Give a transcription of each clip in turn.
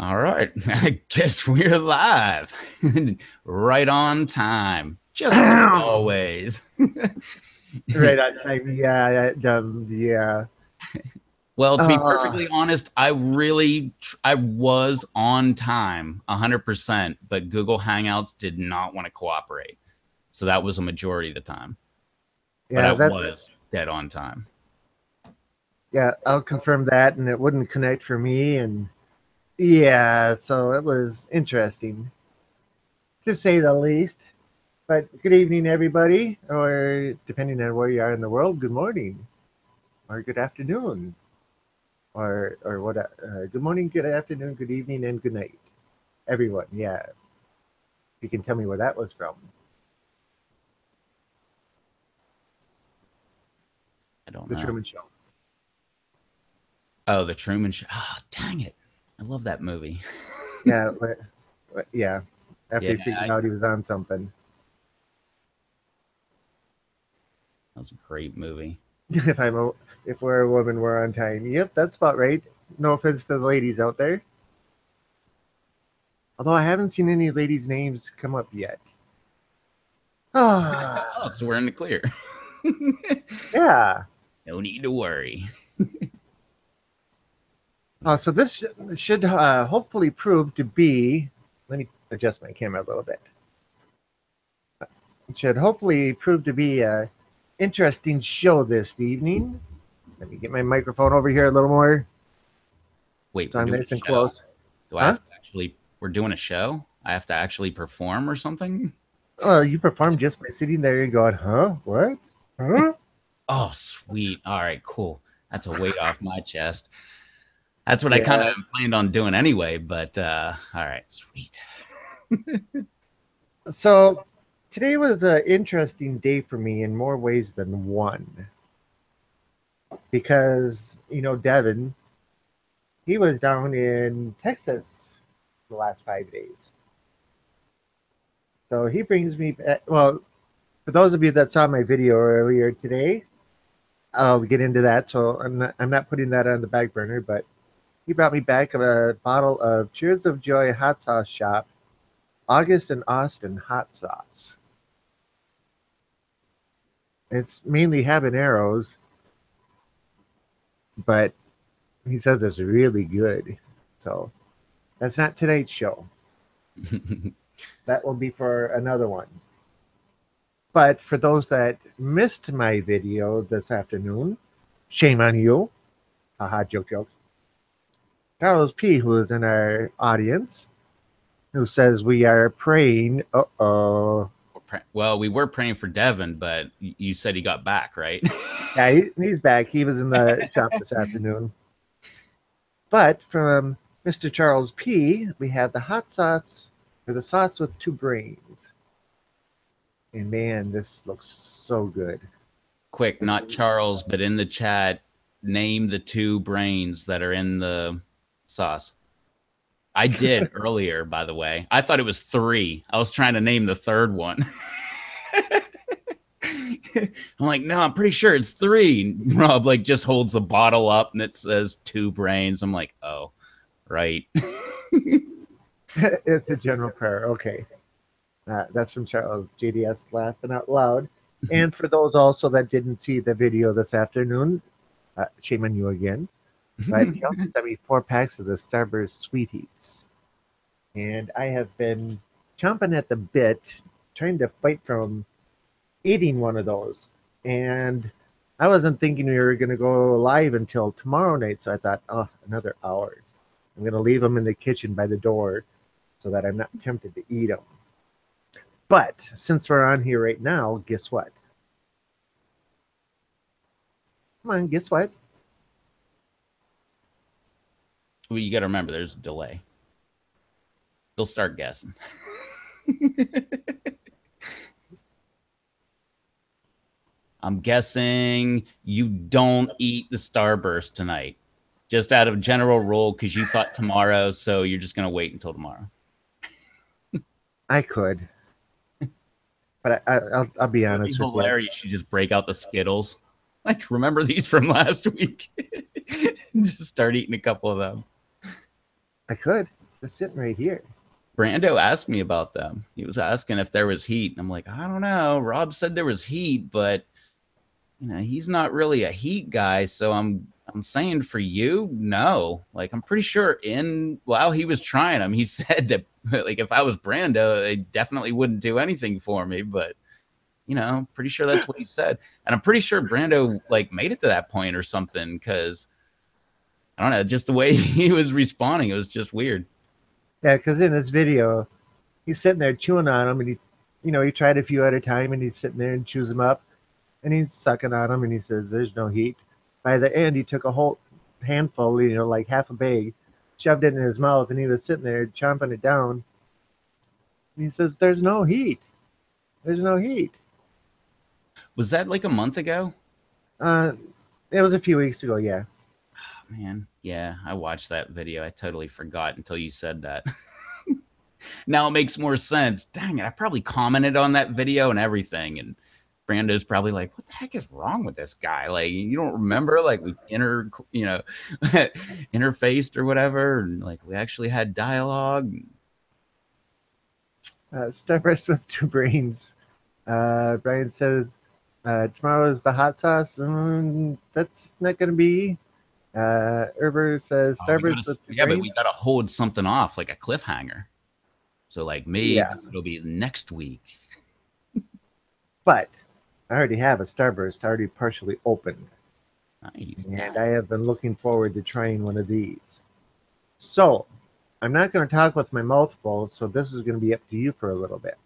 All right, I guess we're live. Right on time, just like always. Right on time. Yeah, yeah. Well, to be Uh, perfectly honest, I was on time 100%, but Google Hangouts did not want to cooperate. So that was a majority of the time, but I yeah, was dead on time. yeah, I'll confirm that. And it wouldn't connect for me. And yeah, so it was interesting to say the least. But good evening, everybody, or depending on where you are in the world, good morning or good afternoon, or what? Good morning, good afternoon, good evening, and good night, everyone. Yeah, you can tell me where that was from. I don't The know. Truman Show. Oh, the Truman Show. Oh, dang it. I love that movie. Yeah, yeah. After Yeah, he figured out he was on something. that was a great movie. if I'm a, if we're a woman, we're on time. Yep, that's about right. No offense to the ladies out there. Although I haven't seen any ladies' names come up yet. Oh, Ah, so we're in the clear. yeah. No need to worry. So this should hopefully prove to be. Let me adjust my camera a little bit. It should hopefully prove to be a interesting show this evening. Let me get my microphone over here a little more, Wait, so we're I'm doing nice and a show? close. Do I Huh? have to actually? We're doing a show. I have to actually perform or something? Oh, you perform just by sitting there and going, huh? What? Huh? Oh, sweet. All right, cool. That's a weight off my chest. That's what I kind Yeah. of planned on doing anyway. But all right, sweet. So today was an interesting day for me in more ways than one because Devin, he was down in Texas the last 5 days. So he brings me back. Well, for those of you that saw my video earlier today, I'll get into that. So I'm not putting that on the back burner, but he brought me back a bottle of Cheers of Joy hot sauce shop, August and Austin hot sauce. It's mainly habaneros, but he says it's really good. So that's not tonight's show. That will be for another one. But for those that missed my video this afternoon, shame on you. Haha, joke, joke. Carlos P., who is in our audience, who says we are praying. Uh-oh. Well, we were praying for Devin, but you said he got back, right? Yeah, he's back. He was in the shop this afternoon. But from Mr. Charles P., we had the hot sauce, or the sauce with two brains. And man, this looks so good. Quick, not Charles, but in the chat, name the two brains that are in the sauce. I did earlier, by the way. I thought it was three. I was trying to name the third one. I'm like, no, I'm pretty sure it's three. Rob like just holds the bottle up and it says two brains. I'm like, oh, right. It's a general prayer. Okay. That's from Charles JDS laughing out loud. And for those also that didn't see the video this afternoon, shame on you again. But he also sent me 4 packs of the Starburst Sweeties. And I have been chomping at the bit, trying to fight from eating one of those. And I wasn't thinking we were going to go live until tomorrow night. So I thought, oh, another hour. I'm going to leave them in the kitchen by the door so that I'm not tempted to eat them. But since we're on here right now, guess what? Come on, guess what? Well, you got to remember there's a delay. They'll start guessing. I'm guessing you don't eat the Starburst tonight, just out of general rule because you thought tomorrow, so you're just going to wait until tomorrow. I could, but I'll be It would be honest with you. hilarious. You just break out the Skittles. Like, remember these from last week? Just start eating a couple of them. I could. They're sitting right here. Brando asked me about them. He was asking if there was heat. And I'm like, I don't know. Rob said there was heat, but he's not really a heat guy. So I'm saying for you, no. Like I'm pretty sure while he was trying them, he said that like if I was Brando, they definitely wouldn't do anything for me. But pretty sure that's what he said. And I'm pretty sure Brando like made it to that point or something because I don't know, just the way he was responding, it was just weird. Yeah, because in this video, he's sitting there chewing on them, and he tried a few at a time, and he's sitting there and chews them up, and he's sucking on them, and he says, "There's no heat." By the end, he took a whole handful, like half a bag, shoved it in his mouth, and he was sitting there chomping it down. And he says, "There's no heat. There's no heat." Was that like a month ago? Uh, it was a few weeks ago, yeah. Man, yeah, I watched that video. I totally forgot until you said that. Now it makes more sense. Dang it, I probably commented on that video and everything. And Brando's probably like, what the heck is wrong with this guy? Like, you don't remember? Like, we interfaced or whatever. And like, we actually had dialogue. Starburst with two brains. Brian says, tomorrow is the hot sauce. That's not going to be. Herber says, Starburst with two Yeah, but brains. we got to hold something off, like a cliffhanger. So, like, maybe it'll be next week. But I already have a Starburst already partially opened. Nice. And I have been looking forward to trying one of these. So I'm not going to talk with my mouth full, so this is going to be up to you for a little bit.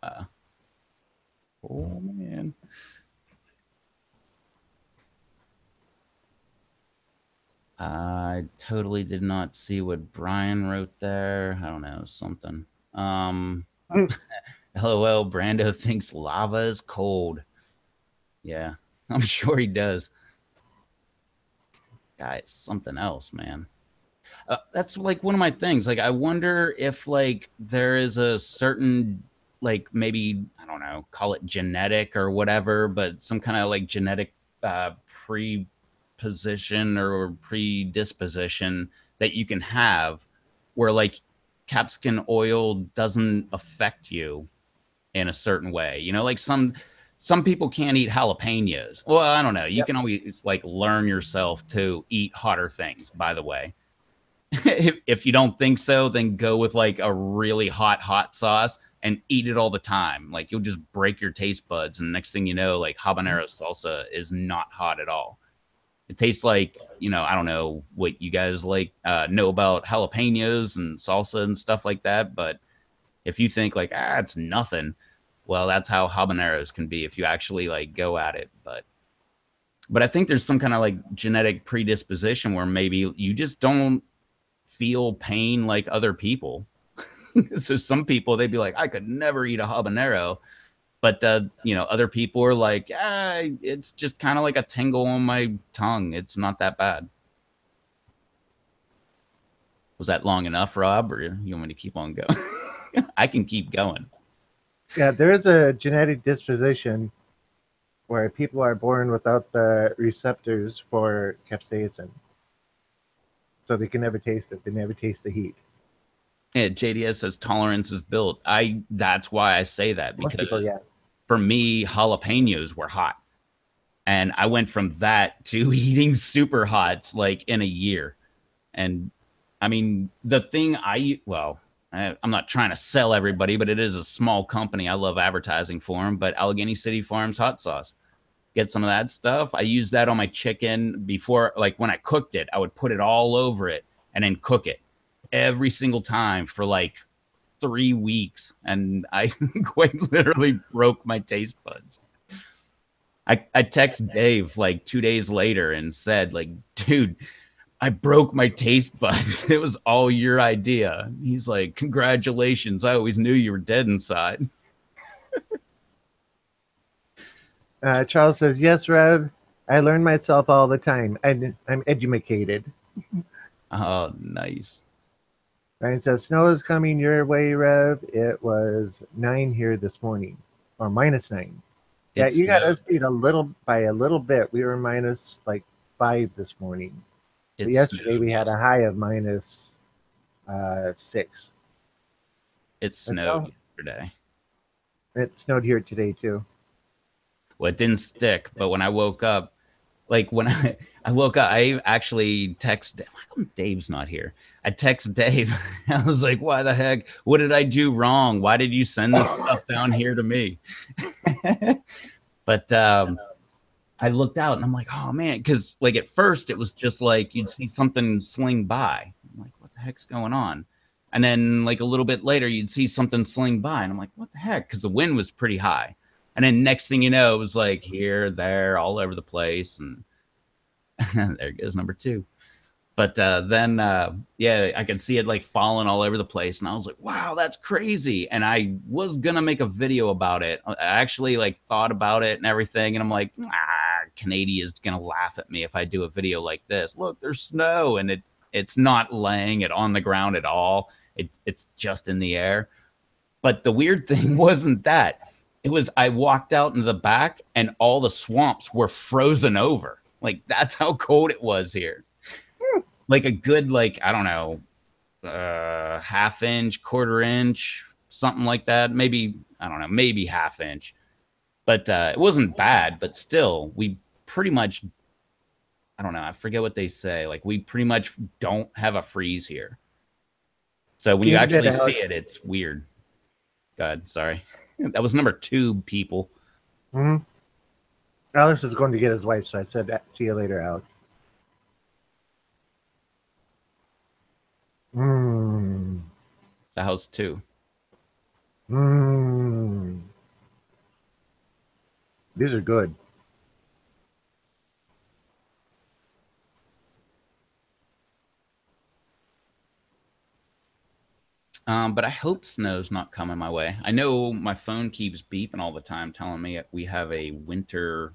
Oh, man. I totally did not see what Brian wrote there. I don't know, something. LOL, Brando thinks lava is cold. Yeah, I'm sure he does. Guys, something else, man. That's like one of my things. Like, I wonder if like there is a certain like maybe I don't know, call it genetic or whatever, but some kind of like genetic preposition or predisposition that you can have where like capsicum oil doesn't affect you in a certain way. Like some people can't eat jalapenos. Well, I don't know. You can always like learn yourself to eat hotter things, by the way. If you don't think so, then go with like a really hot sauce and eat it all the time. Like you'll just break your taste buds, and next thing you know, like habanero salsa is not hot at all. It tastes like, I don't know what you guys like know about jalapenos and salsa and stuff like that, but if you think like it's nothing, well, that's how habaneros can be if you actually like go at it. But I think there's some kind of like genetic predisposition where maybe you just don't feel pain like other people. So some people they'd be like, I could never eat a habanero, but other people are like, it's just kind of like a tingle on my tongue. It's not that bad. Was that long enough, Rob, or you want me to keep on going? I can keep going. Yeah, there is a genetic disposition where people are born without the receptors for capsaicin. So they can never taste it. They never taste the heat. Yeah, JDS says tolerance is built. That's why I say that, because people, for me, jalapenos were hot. And I went from that to eating super hots like in a year. And I mean, the thing I'm not trying to sell everybody, but it is a small company. I love advertising for them. But Allegheny City Farms hot sauce. Get some of that stuff. I use that on my chicken before, like when I cooked it, I would put it all over it and then cook it every single time for like 3 weeks. And I quite literally broke my taste buds. I text Dave like 2 days later and said, like, dude, I broke my taste buds. It was all your idea. He's like, congratulations. I always knew you were dead inside. Charles says, yes, Rev. I learn myself all the time. I'm educated. Oh, nice. Ryan says, snow is coming your way, Rev. It was 9 here this morning, or -9. Yeah, you got us beat by a little bit. We were minus like 5 this morning. But yesterday we had a high of minus 6. It That's snowed all. yesterday. It snowed here today too. Well, it didn't stick, but when I woke up, like when I woke up, I actually text. How come Dave's not here? I text Dave. I was like, "Why the heck? What did I do wrong? Why did you send this stuff down here to me?" But I looked out and I'm like, "Oh man," because like at first it was just like you'd see something sling by. I'm like, "What the heck's going on?" And then like a little bit later, you'd see something sling by, and I'm like, "What the heck?" Because the wind was pretty high. And then next thing you know, it was like here, there, all over the place, and there goes number two. But then, yeah, I could see it like falling all over the place, and I was like, "Wow, that's crazy!" And I was gonna make a video about it. I actually like thought about it and everything, and I'm like, Canadian is gonna laugh at me if I do a video like this. Look, there's snow, and it's not laying it on the ground at all. It's just in the air. But the weird thing wasn't that. It was I walked out in the back, and all the swamps were frozen over. Like that's how cold it was here, like a good like I don't know, half inch, quarter inch, something like that. Maybe I don't know, maybe half inch. But it wasn't bad. But still, we pretty much I don't know. I forget what they say. Like we pretty much don't have a freeze here. So when you Seeing that actually see Alex. it, it's weird. God, sorry. That was number two, people. Mhm. Alex is going to get his wife, so I said, "See you later, Alex." Mmm. The house two. Mmm. These are good. But I hope snow's not coming my way. I know my phone keeps beeping all the time, telling me we have a winter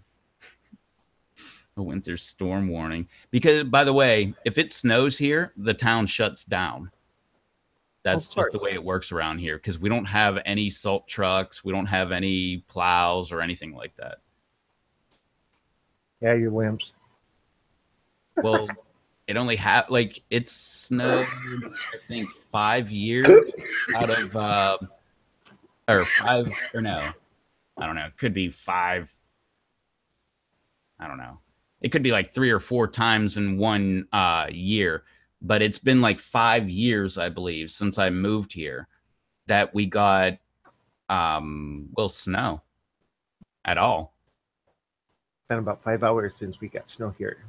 storm warning. Because, by the way, if it snows here, the town shuts down. That's Of just course. the way it works around here because we don't have any salt trucks, we don't have any plows or anything like that. Yeah, you wimps. Well, it only like it snowed, I think 5 years out of or five or no, I don't know. It could be five. I don't know. It could be like 3 or 4 times in one year, but it's been like 5 years, I believe, since I moved here that we got well snow at all. Been about 5 hours since we got snow here.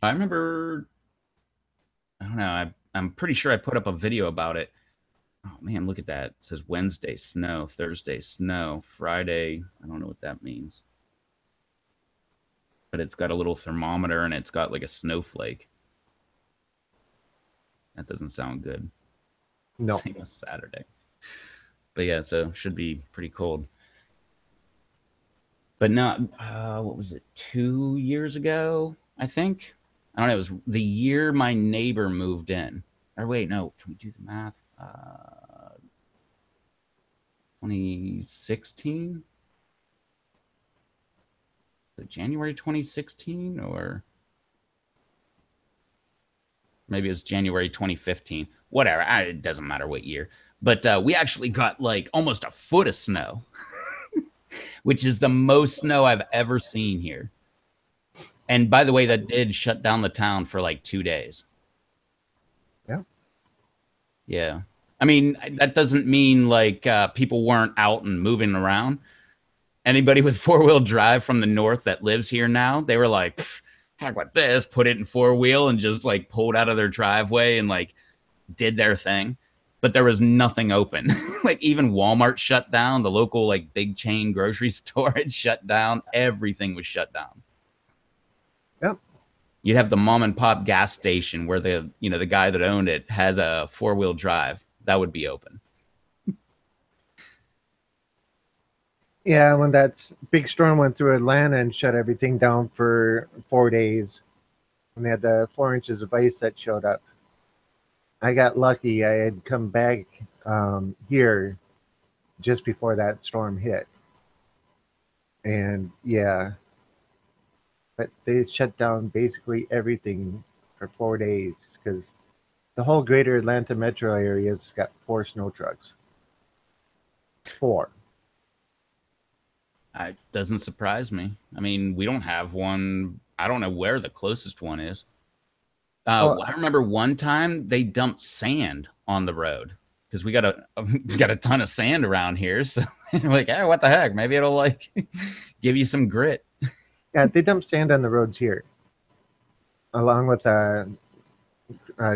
I remember. I don't know. I'm pretty sure I put up a video about it. Oh man, look at that. It says Wednesday snow, Thursday snow, Friday. I don't know what that means, but it's got a little thermometer and it's got like a snowflake. That doesn't sound good. No. Same as Saturday. But yeah, so should be pretty cold. But not, what was it, 2 years ago, I think? I don't know. It was the year my neighbor moved in. Or wait, no, can we do the math? 2016? January 2016? Or maybe it was January 2015. Whatever. It doesn't matter what year. But we actually got like almost a foot of snow, which is the most snow I've ever seen here. And by the way, that did shut down the town for like 2 days. Yeah. Yeah. I mean, that doesn't mean like people weren't out and moving around. Anybody with four-wheel drive from the north that lives here now, they were like, heck with this, put it in four-wheel and just like pulled out of their driveway and like did their thing. But there was nothing open. Like even Walmart shut down, the local like big chain grocery store had shut down. Everything was shut down. Yep. You'd have the mom and pop gas station where the guy that owned it has a four-wheel drive. That would be open. Yeah, when that big storm went through Atlanta and shut everything down for 4 days, and they had the 4 inches of ice that showed up. I got lucky. I had come back here just before that storm hit. And yeah, but they shut down basically everything for 4 days because The whole greater Atlanta metro area's got 4 snow trucks. 4. It doesn't surprise me. I mean, we don't have one. I don't know where the closest one is. Well, I remember one time they dumped sand on the road because we got a got a ton of sand around here. So like, hey, what the heck? Maybe it'll like give you some grit. yeah, they dump sand on the roads here, along with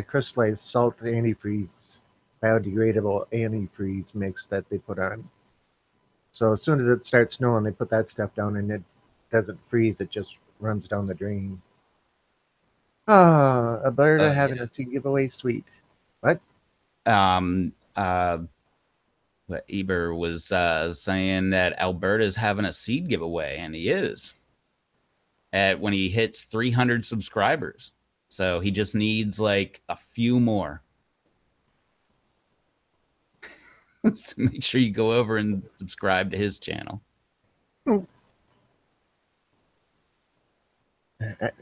crystallized salt antifreeze, biodegradable antifreeze mix that they put on. So as soon as it starts snowing, they put that stuff down, and it doesn't freeze; it just runs down the drain. Ah, Alberta having Yeah. a seed giveaway, sweet. What? Um. What Eber was saying that Alberta's having a seed giveaway, and he is at when he hits 300 subscribers. So he just needs like a few more. So make sure you go over and subscribe to his channel.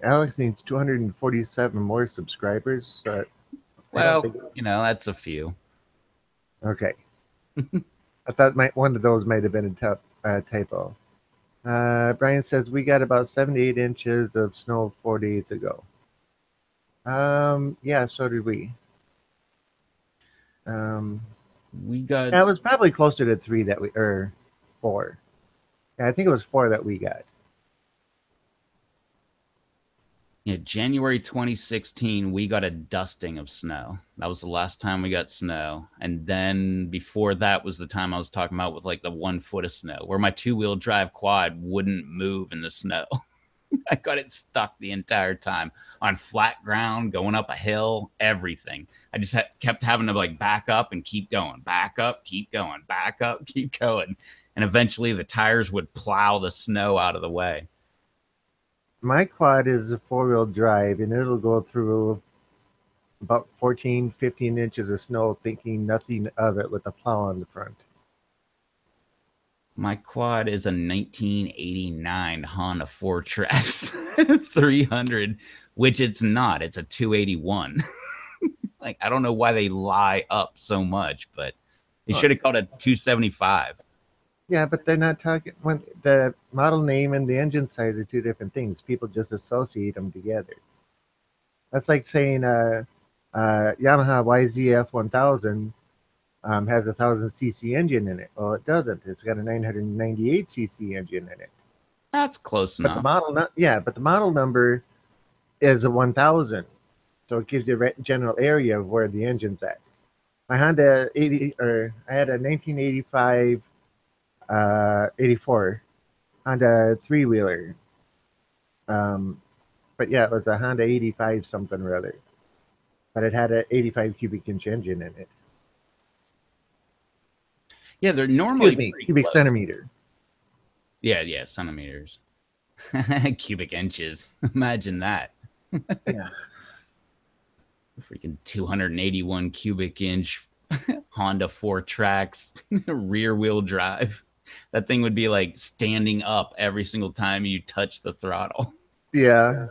Alex needs 247 more subscribers. I don't Well, think. that's a few. Okay, I thought one of those might have been a typo. Brian says we got about 78 inches of snow 4 days ago. Yeah, so did we. Um, We got yeah, it was probably closer to 3 that we or 4. Yeah, I think it was 4 that we got. January 2016, we got a dusting of snow. That was the last time we got snow. And then before that was the time I was talking about with like the 1 foot of snow where my 2-wheel drive quad wouldn't move in the snow. I got it stuck the entire time on flat ground, going up a hill, everything. I just kept having to like back up and keep going, back up, keep going, back up, keep going. And eventually the tires would plow the snow out of the way. My quad is a 4-wheel drive, and it'll go through about 14, 15 inches of snow, thinking nothing of it with a plow on the front. My quad is a 1989 Honda 4 Tracks 300, which it's not. It's a 281. Like, I don't know why they lie up so much, but they Uh, should have called it 275. yeah, but they're not talking when the model name and the engine size are 2 different things. People just associate them together. That's like saying Yamaha YZF 1000 has a 1000 cc engine in it. Well, it doesn't. It's got a 998 cc engine in it. That's close But the enough. but the model number is a 1000, so it gives you a general area of where the engine's at. My Honda 80, or I had a 1985, 84 Honda 3-wheeler. But yeah, it was a Honda 85 something or other. But it had an 85 cubic inch engine in it. Yeah, they're Excuse normally me, pretty cubic close. centimeter. Yeah, centimeters. Cubic inches. Imagine that. Yeah. Freaking 281 cubic inch Honda 4 Tracks rear wheel drive. That thing would be like standing up every single time you touch the throttle. Yeah.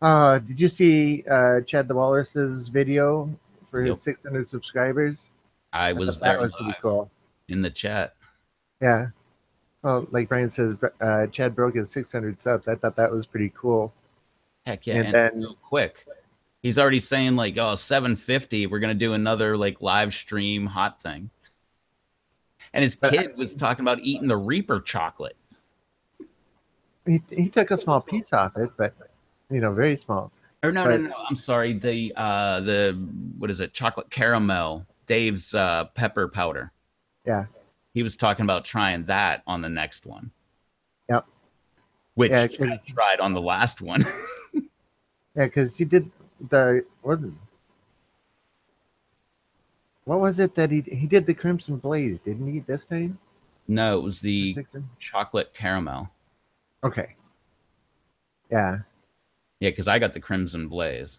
Did you see Chad the Walrus's video for Yep. his 600 subscribers? I I was thought that there was pretty live cool. in the chat. Yeah. Well, like Brian says, Chad broke his 600 subs. I thought that was pretty cool. Heck yeah. And And then, so quick. He's already saying like, oh, 750, we're gonna do another like live stream hot thing. And his but kid was talking about eating the Reaper chocolate. he took a small piece off it, but very small. Or no, no, But no, I'm sorry. The what is it? Chocolate caramel. Dave's pepper powder. yeah, He was talking about trying that on the next one, yeah, yeah, which Chad because tried on the last one. he did what was it that he did the Crimson Blaze, didn't he, this time? No, it was For the 600? chocolate caramel. Okay, yeah, Yeah, because I got the Crimson Blaze.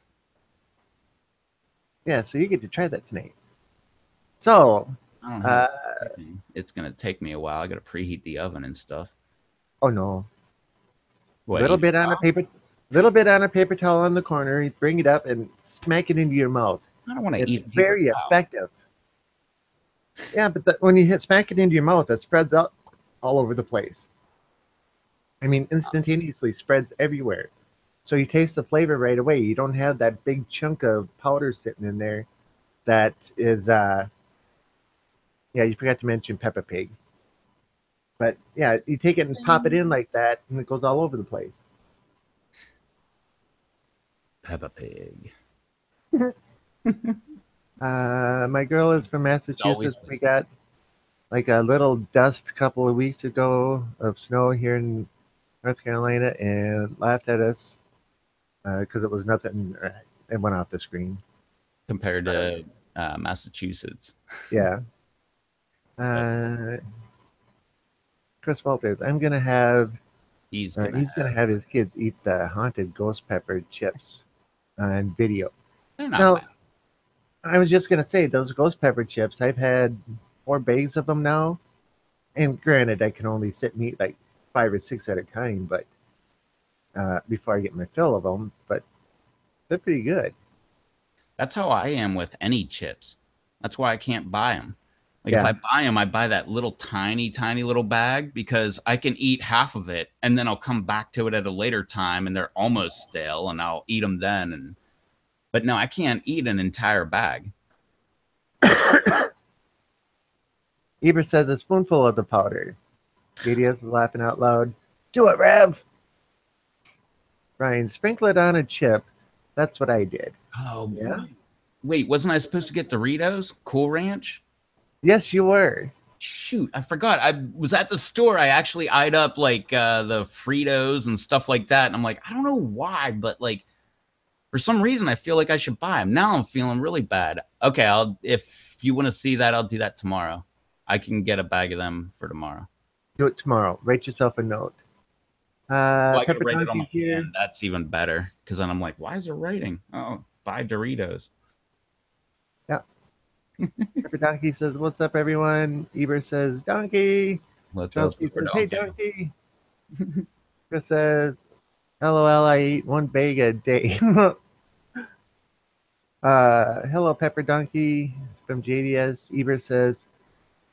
yeah. So you get to try that tonight. So, I don't have uh, anything. It's gonna take me a while. I gotta preheat the oven and stuff. oh no, What, little eat bit on a raw? paper, little bit on a paper towel on the corner. You bring it up and smack it into your mouth. I don't want to It's eat a paper very towel. effective. Yeah, but when you smack it into your mouth, it spreads out all over the place. I mean, instantaneously spreads everywhere. So you taste the flavor right away. You don't have that big chunk of powder sitting in there that is, yeah, you forgot to mention Peppa Pig. But yeah, you take it and pop it in like that, and it goes all over the place. Peppa Pig. My girl is from Always Massachusetts. We got like a little dust a couple of weeks ago of snow here in North Carolina and laughed at us because it was nothing. It went off the screen. compared to Massachusetts. Yeah. But Uh, Chris Walters, I'm gonna have. he's gonna He's gonna have his kids eat the haunted ghost pepper chips on video. they're not Now, bad. I was just gonna say those ghost pepper chips. I've had 4 bags of them now, and granted, I can only sit and eat like 5 or 6 at a time, but before I get my fill of them, but they're pretty good. That's how I am with any chips. That's why I can't buy them. Like if Yeah, I buy them, I buy that little tiny, tiny little bag because I can eat half of it and then I'll come back to it at a later time and they're almost stale and I'll eat them then. And but no, I can't eat an entire bag. Eber says a spoonful of the powder. JDS is laughing out loud. Do it, Rev. Brian, sprinkle it on a chip. That's what I did. Oh, Yeah. wait, wasn't I supposed to get Doritos? Cool Ranch? Yes, you were. Shoot, I forgot. I was at the store. I actually eyed up like the Fritos and stuff like that, and I'm like, I don't know why, but like for some reason, I feel like I should buy them. Now I'm feeling really bad. Okay, I'll if you want to see that, I'll do that tomorrow. I can get a bag of them for tomorrow. Do it tomorrow. Write yourself a note. Well, I could Pepper write it on Donkey my here. hand. That's even better because then I'm like, why is it writing? Oh, buy Doritos. Yeah. Pepper Donkey says, "What's up, everyone?" Eber says, "Donkey." What's Charles up, P for says, "Hey, donkey? Donkey." Chris says, "LOL, I eat 1 bag a day." Hello, Pepper Donkey from JDS. Eber says,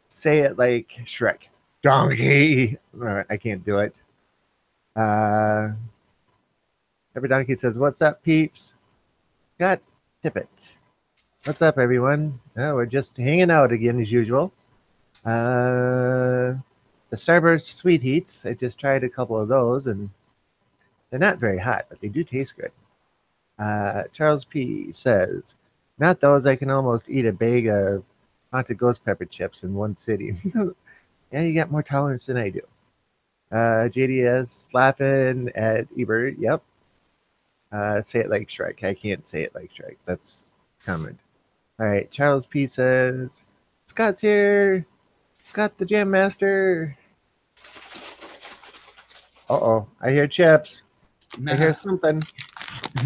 "Say it like Shrek." Donkey. I can't do it. Uh, Pepper Donkey says, "What's up, peeps?" Got Tippet. What's up, everyone? We're just hanging out again as usual. The Starburst Sweet Heats. I just tried a couple of those, and they're not very hot, but they do taste good. Charles P says, "Not those. I can almost eat a bag of haunted ghost pepper chips in one sitting." Yeah, you got more tolerance than I do. JDS laughing at Ebert. Yep. Say it like Shrek. I can't say it like Shrek. That's common. All right. Charles P says, "Scott's here. Scott the Jam Master." Uh-oh. I hear chips. I No, hear something.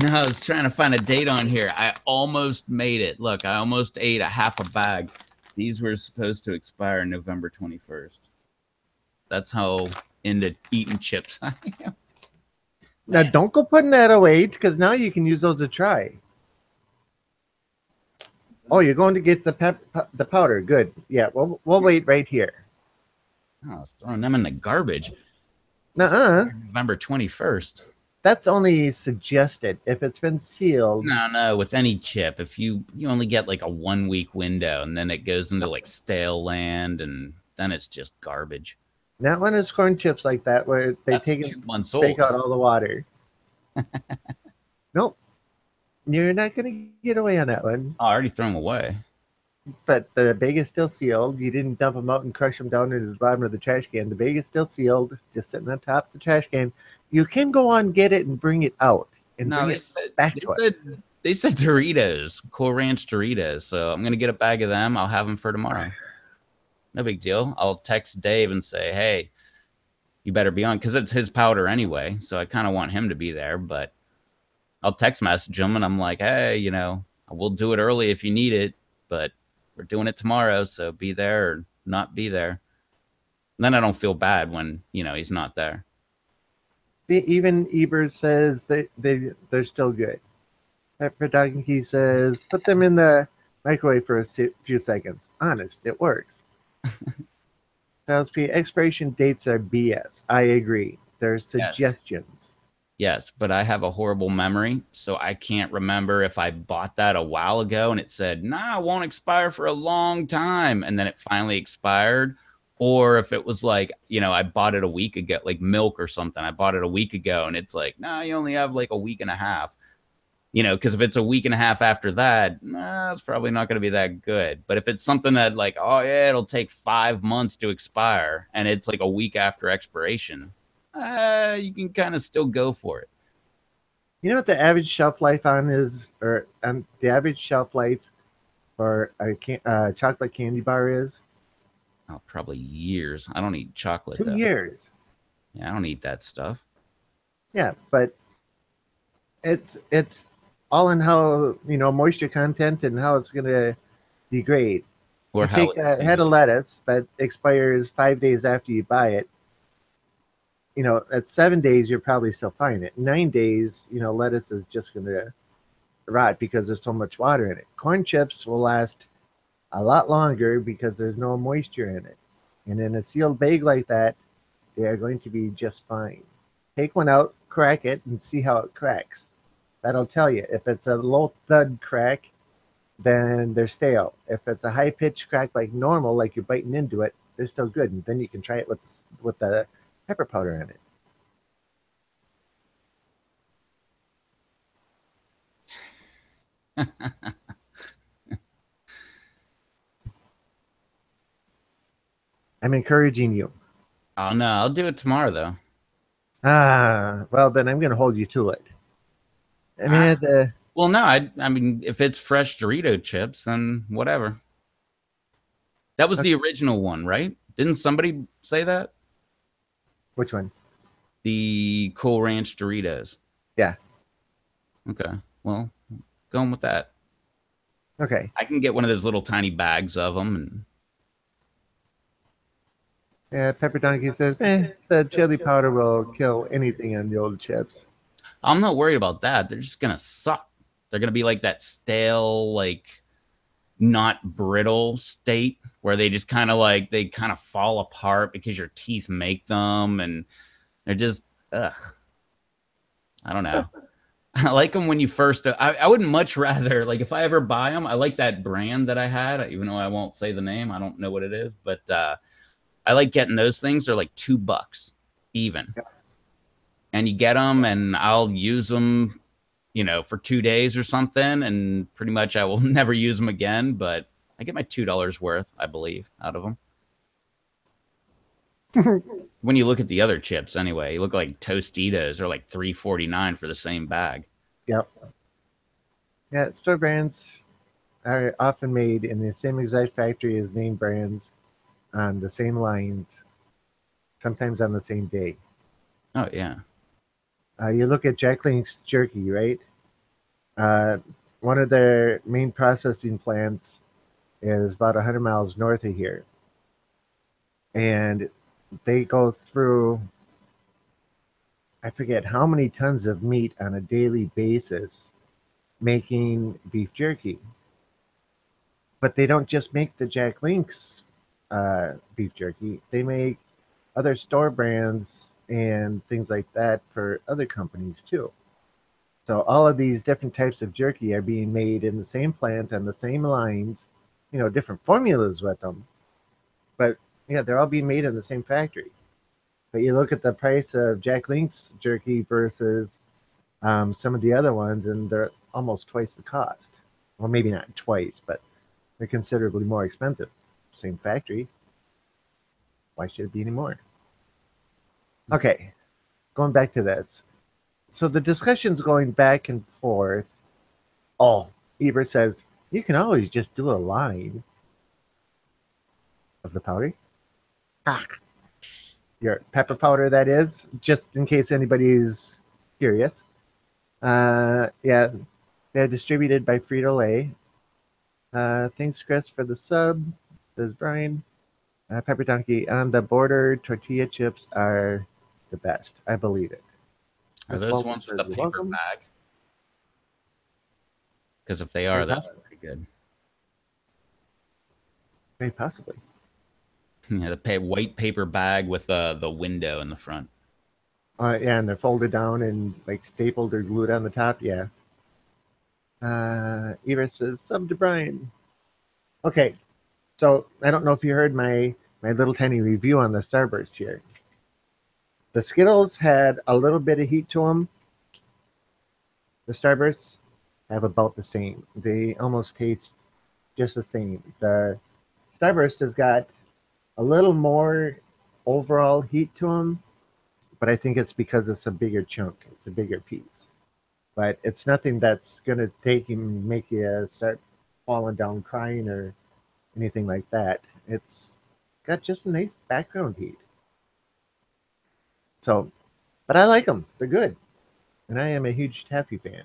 no, I was trying to find a date on here. I almost made it. Look, I almost ate a half a bag. These were supposed to expire November 21st. That's how into eating chips I am. Now, Man, don't go putting that away because now you can use those to try. Oh, you're going to get the powder. Good. Yeah, we'll wait right here. I was throwing them in the garbage. Nuh-uh. November 21st. That's only suggested. If it's been sealed, No, no, with any chip, if you only get like a 1 week window and then it goes into like stale land and then it's just garbage. not when it's corn chips like that where they That's take and 2 months bake old. out all the water. Nope. You're not going to get away on that one. Oh, I already threw them away. But the bag is still sealed. You didn't dump them out and crush them down into the bottom of the trash can. The bag is still sealed, just sitting on top of the trash can. You can go on, get it, and bring it out and No, bring they it said back they to said us. they said Doritos, Cool Ranch Doritos. So I'm gonna get a bag of them. I'll have them for tomorrow. No big deal. I'll text Dave and say, hey, you better be on because it's his powder anyway. So I kind of want him to be there, but I'll text message him and I'm like, hey, we'll do it early if you need it, but we're doing it tomorrow, so be there or not be there. And then I don't feel bad when he's not there. Even Eber says they're still good. Pepper Donkey says put them in the microwave for a few seconds. Honest, it works. Charles P. Expiration dates are BS. I agree. They're Yes. suggestions. Yes, but I have a horrible memory, so I can't remember if I bought that a while ago and it said, nah, it won't expire for a long time. And then it finally expired. Or if it was like, I bought it a week ago, like milk or something. I bought it a week ago and it's like, nah, you only have like a week and a half. Because if it's a week and a half after that, nah, it's probably not going to be that good. But if it's something that, like, oh, yeah, it'll take 5 months to expire and it's like a week after expiration, you can kind of still go for it. You know what the average shelf life on is, or the average shelf life for a chocolate candy bar is? Oh, probably years. I don't eat chocolate Two though. years. Yeah, I don't eat that stuff. Yeah, but it's all in how moisture content and how it's gonna degrade. Or You how take it's, a head of lettuce that expires 5 days after you buy it. At 7 days you're probably still fine. At 9 days, lettuce is just gonna rot because there's so much water in it. Corn chips will last a lot longer because there's no moisture in it. And in a sealed bag like that, they are going to be just fine. Take one out, crack it, and see how it cracks. That'll tell you. If it's a low thud crack, then they're stale. If it's a high pitched crack like normal, like you're biting into it, they're still good. And then you can try it with the pepper powder in it. I'm encouraging you. oh no, I'll do it tomorrow though. Well, then I'm going to hold you to it. I Ah, mean, well, no, I mean, if it's fresh Dorito chips, then whatever. That was the okay, original one, right? Didn't somebody say that? which one? The Cool Ranch Doritos. Yeah. Okay, well, going with that. Okay. I can get one of those little tiny bags of them, and Yeah, Pepper Donkey says, the chili powder will kill anything on the old chips. I'm not worried about that. They're just gonna suck. They're gonna be like that stale, like not brittle state where they kind of fall apart because your teeth make them, and they're just ugh. I don't know. I like them when you first. I wouldn't much rather like if I ever buy them. I like that brand that I had, even though I won't say the name. I don't know what it is, but I like getting those things. They're like $2 even, and you get them, and I'll use them, for 2 days or something, and pretty much I will never use them again. But I get my $2 worth, I believe, out of them. When you look at the other chips, anyway, you look like Tostitos are like 3.49 for the same bag. Yep. Yeah, store brands are often made in the same exact factory as name brands on the same lines, sometimes on the same day. Oh yeah. You look at Jack Link's jerky, right? Uh, one of their main processing plants is about 100 miles north of here. And they go through, I forget how many tons of meat on a daily basis making beef jerky. But they don't just make the Jack Link's beef jerky, they make other store brands and things like that for other companies too. So all of these different types of jerky are being made in the same plant on the same lines, different formulas with them, but yeah, they're all being made in the same factory. But you look at the price of Jack Link's jerky versus some of the other ones, and they're almost twice the cost. Well, maybe not twice, but they're considerably more expensive. Same factory. Why should it be any more? Okay, going back to this. So the discussion's going back and forth. Oh, Eber says, you can always just do a line of the powder. Ah, your pepper powder, that is, just in case anybody's curious. Yeah, they're distributed by Frito Lay. Thanks, Chris, for the sub. Says Brian. Pepper Donkey. On the border, tortilla chips are the best. I believe it. Are Miss those Fulton ones with says, a you're paper welcome. bag? Because if they are, Very those possibly. are pretty good. Very possibly. Yeah, the white paper bag with the window in the front. Yeah, and they're folded down and like stapled or glued on the top. Yeah. Eva says, sub to Brian. Okay. So I don't know if you heard my little tiny review on the Starburst here. The Skittles had a little bit of heat to them. The Starbursts have about the same. They almost taste just the same. The Starburst has got a little more overall heat to them, but I think it's because it's a bigger chunk. It's a bigger piece. But it's nothing that's going to make you start falling down crying or anything like that. It's got just a nice background heat. So, but I like them. They're good. And I am a huge Taffy fan.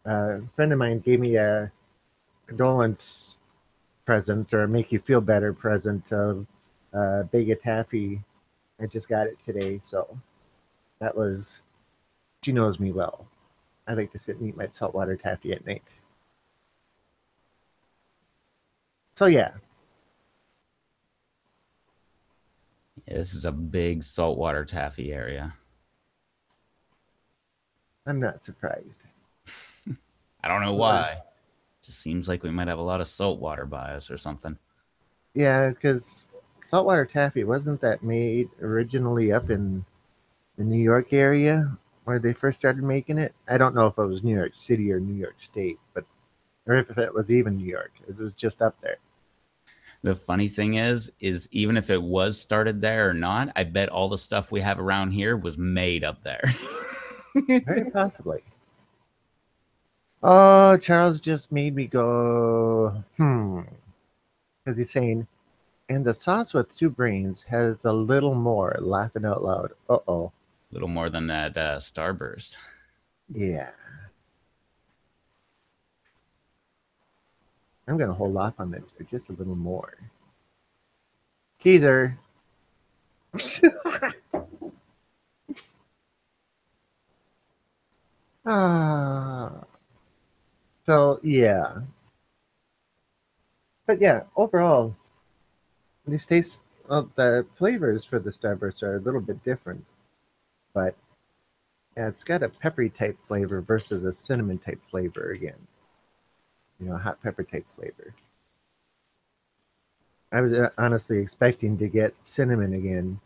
A friend of mine gave me a condolence present or make you feel better present of Big of Taffy. I just got it today. So that was, she knows me well. I like to sit and eat my saltwater taffy at night. So yeah, Yeah, this is a big saltwater taffy area. I'm not surprised. I don't know Well, why. Just seems like we might have a lot of saltwater by us or something. yeah, because saltwater taffy wasn't that made originally up in the New York area where they first started making it. I don't know if it was New York City or New York State, but or if it was even New York. It was just up there. The funny thing is even if it was started there or not, I bet all the stuff we have around here was made up there. Very possibly. Oh, Charles just made me go, because he's saying, and the sauce with two brains has a little more, laughing out loud. Uh-oh. A little more than that Starburst. Yeah. I'm going to hold off on this for just a little more. Teaser. Ah. So, yeah. But yeah, overall, these tastes, the flavors for the Starburst are a little bit different. But yeah, it's got a peppery type flavor versus a cinnamon type flavor again. You know, hot pepper type flavor. I was honestly expecting to get cinnamon again.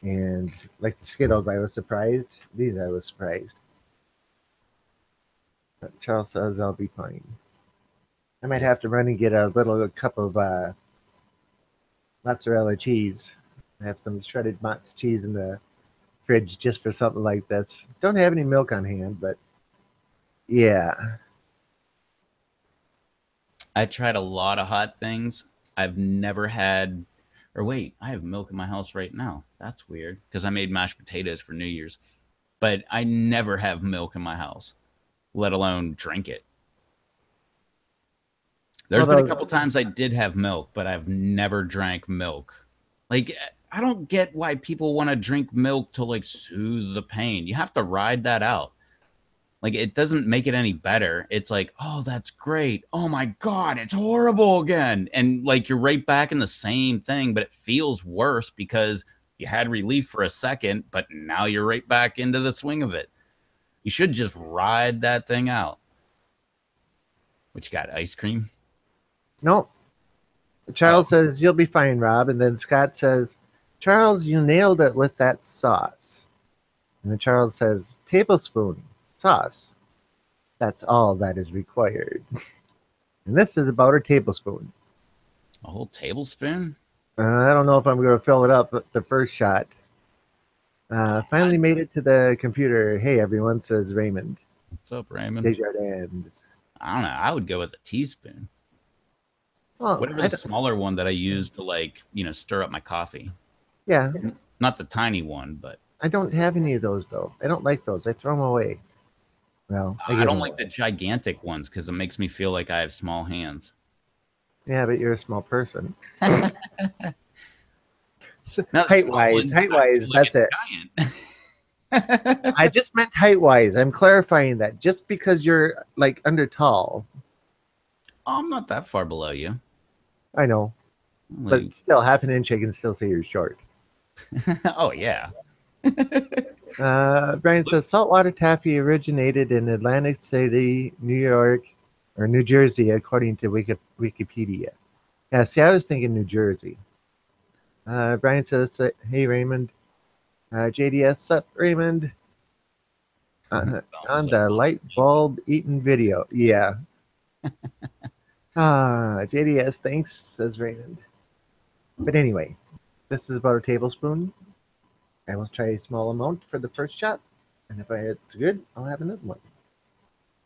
And like the Skittles, I was surprised. These, I was surprised. But Charles says I'll be fine. I might have to run and get a little cup of mozzarella cheese. I have some shredded mozz cheese in the fridge just for something like this. Don't have any milk on hand, but yeah. I tried a lot of hot things. I've never had, or wait, I have milk in my house right now. That's weird because I made mashed potatoes for New Year's, but I never have milk in my house, let alone drink it. Well, There's been a those couple times I did have milk, but I've never drank milk. Like, I don't get why people want to drink milk to like soothe the pain. You have to ride that out. Like, it doesn't make it any better. It's like, oh, that's great. Oh my God, it's horrible again. And like, you're right back in the same thing, but it feels worse because you had relief for a second, but now you're right back into the swing of it. You should just ride that thing out. What you got, ice cream? no. Oh, Charles says you'll be fine, Rob, and then Scott says, Charles, you nailed it with that sauce. And then Charles says, tablespoon sauce. That's all that is required. And this is about a tablespoon. a whole tablespoon? I don't know if I'm going to fill it up at the first shot. Finally made it to the computer. Hey, everyone, says Raymond What's up, Raymond? Desjardins. I don't know. I would go with a teaspoon. Well, Whatever the smaller one that I use to like, stir up my coffee. yeah, Not the tiny one, but I don't have any of those, though. I don't like those. I throw them away. Well, I I give don't them like the away. gigantic ones because it makes me feel like I have small hands. Yeah, but you're a small person. Not a Height small wise, one. height I wise, feel like that's a it. giant. I just meant height wise. I'm clarifying that just because you're like under tall. I'm not that far below you. I know, Only, but still, half an inch, I can still say you're short. oh yeah. Brian says saltwater taffy originated in Atlantic City, New York, or New Jersey, according to Wikipedia. Yeah, see, I was thinking New Jersey. Brian says, "Hey Raymond, JDS, sup Raymond? On Thumbs up the on light bulb eating video, yeah." JDS, thanks, says Raymond. But anyway, this is about a tablespoon. I will try a small amount for the first shot, and if it's good, I'll have another one,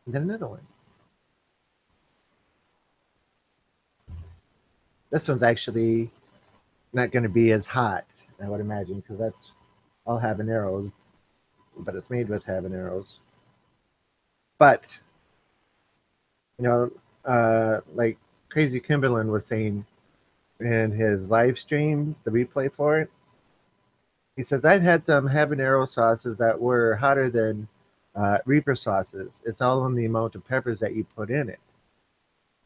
and then another one. This one's actually not going to be as hot, I would imagine, because that's all habaneros, but it's made with habaneros. But, like Crazy Kimberlin was saying in his live stream, the replay for it, he says, I've had some habanero sauces that were hotter than Reaper sauces. It's all in the amount of peppers that you put in it.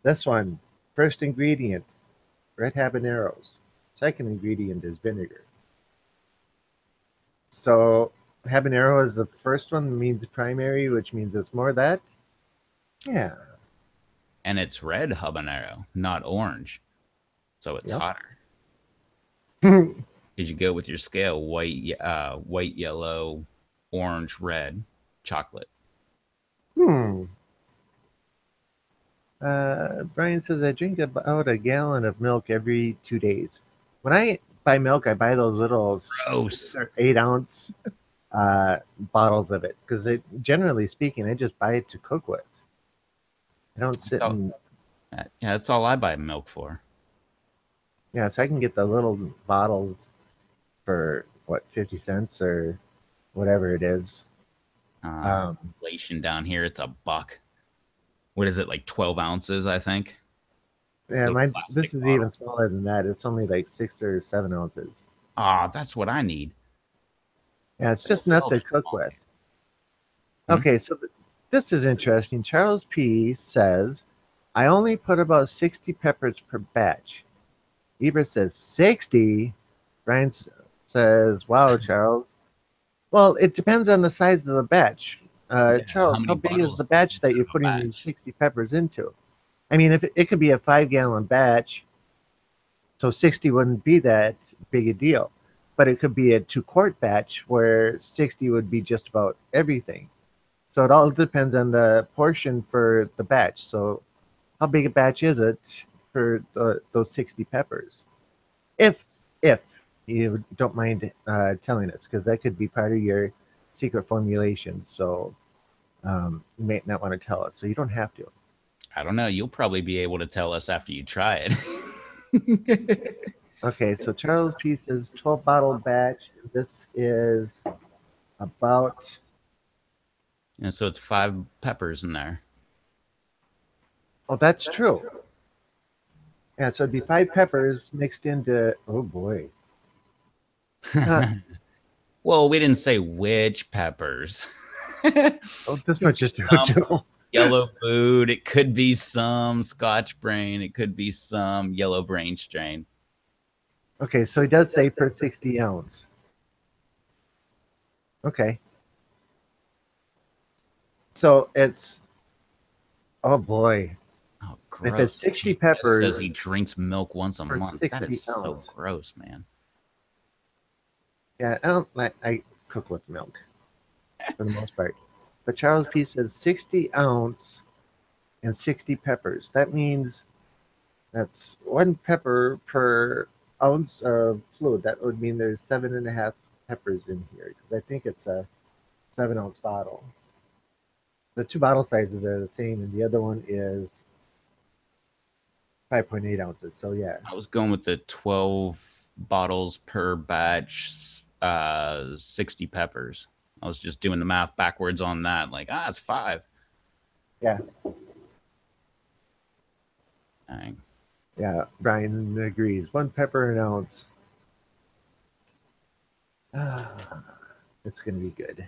This one, first ingredient, red habaneros. Second ingredient is vinegar. So habanero is the first one, means primary, which means it's more that. Yeah. and it's red habanero, not orange, so it's Yep. hotter. Because you go with your scale: white, yellow, orange, red, chocolate. hmm. Brian says I drink about a gallon of milk every 2 days. When I buy milk, I buy those little Gross. 8 ounce bottles of it because generally speaking, I just buy it to cook with. I don't sit So, and yeah, that's all I buy milk for. yeah, so I can get the little bottles for what 50 cents or whatever it is. Um, Inflation down here, it's $1. What is it, like 12 ounces? I think. yeah, Little mine's this plastic is even bottle. smaller than that. It's only like 6 or 7 ounces. Ah, that's what I need. Yeah, it's They don't just enough sell to that cook small with. can. Okay, so this is interesting. Charles P says, I only put about 60 peppers per batch. Ebert says 60. Brian says, wow, Charles. Well, it depends on the size of the batch. Yeah. How Charles, how many big is bottles the do you batch put that you're in a putting these batch? 60 peppers into? I mean, if it could be a 5 gallon batch, so 60 wouldn't be that big a deal. But it could be a 2 quart batch where 60 would be just about everything. So it all depends on the portion for the batch. So how big a batch is it for those 60 peppers? If if you don't mind telling us, because that could be part of your secret formulation. So you may not want to tell us. So you don't have to. I don't know. You'll probably be able to tell us after you try it. Okay, so Charles P says 12 bottle batch. This is about, And so it's 5 peppers in there. oh, that's true. Yeah, so it'd be 5 peppers mixed into, oh boy. Uh, Well, we didn't say which peppers. oh, this Could much be is true some too. yellow food. It could be some Scotch brain. It could be some yellow brain strain. Okay, so he does say per 60 ounce. Okay. So it's, oh boy. Oh, If it's gross. 60 JDS says peppers he drinks milk once a per month. That is 60 so ounce. gross, man. Yeah, I don't like, I cook with milk for the most part. But Charles P says 60 ounce and 60 peppers. That means that's 1 pepper per ounce of fluid. That would mean there's 7.5 peppers in here because I think it's a 7 ounce bottle. The two bottle sizes are the same, and the other one is 5.8 ounces. So yeah, I was going with the 12 bottles per batch, 60 peppers. I was just doing the math backwards on that. Like, it's 5. yeah, Dang. yeah. Brian agrees. 1 pepper an ounce. It's going to be good.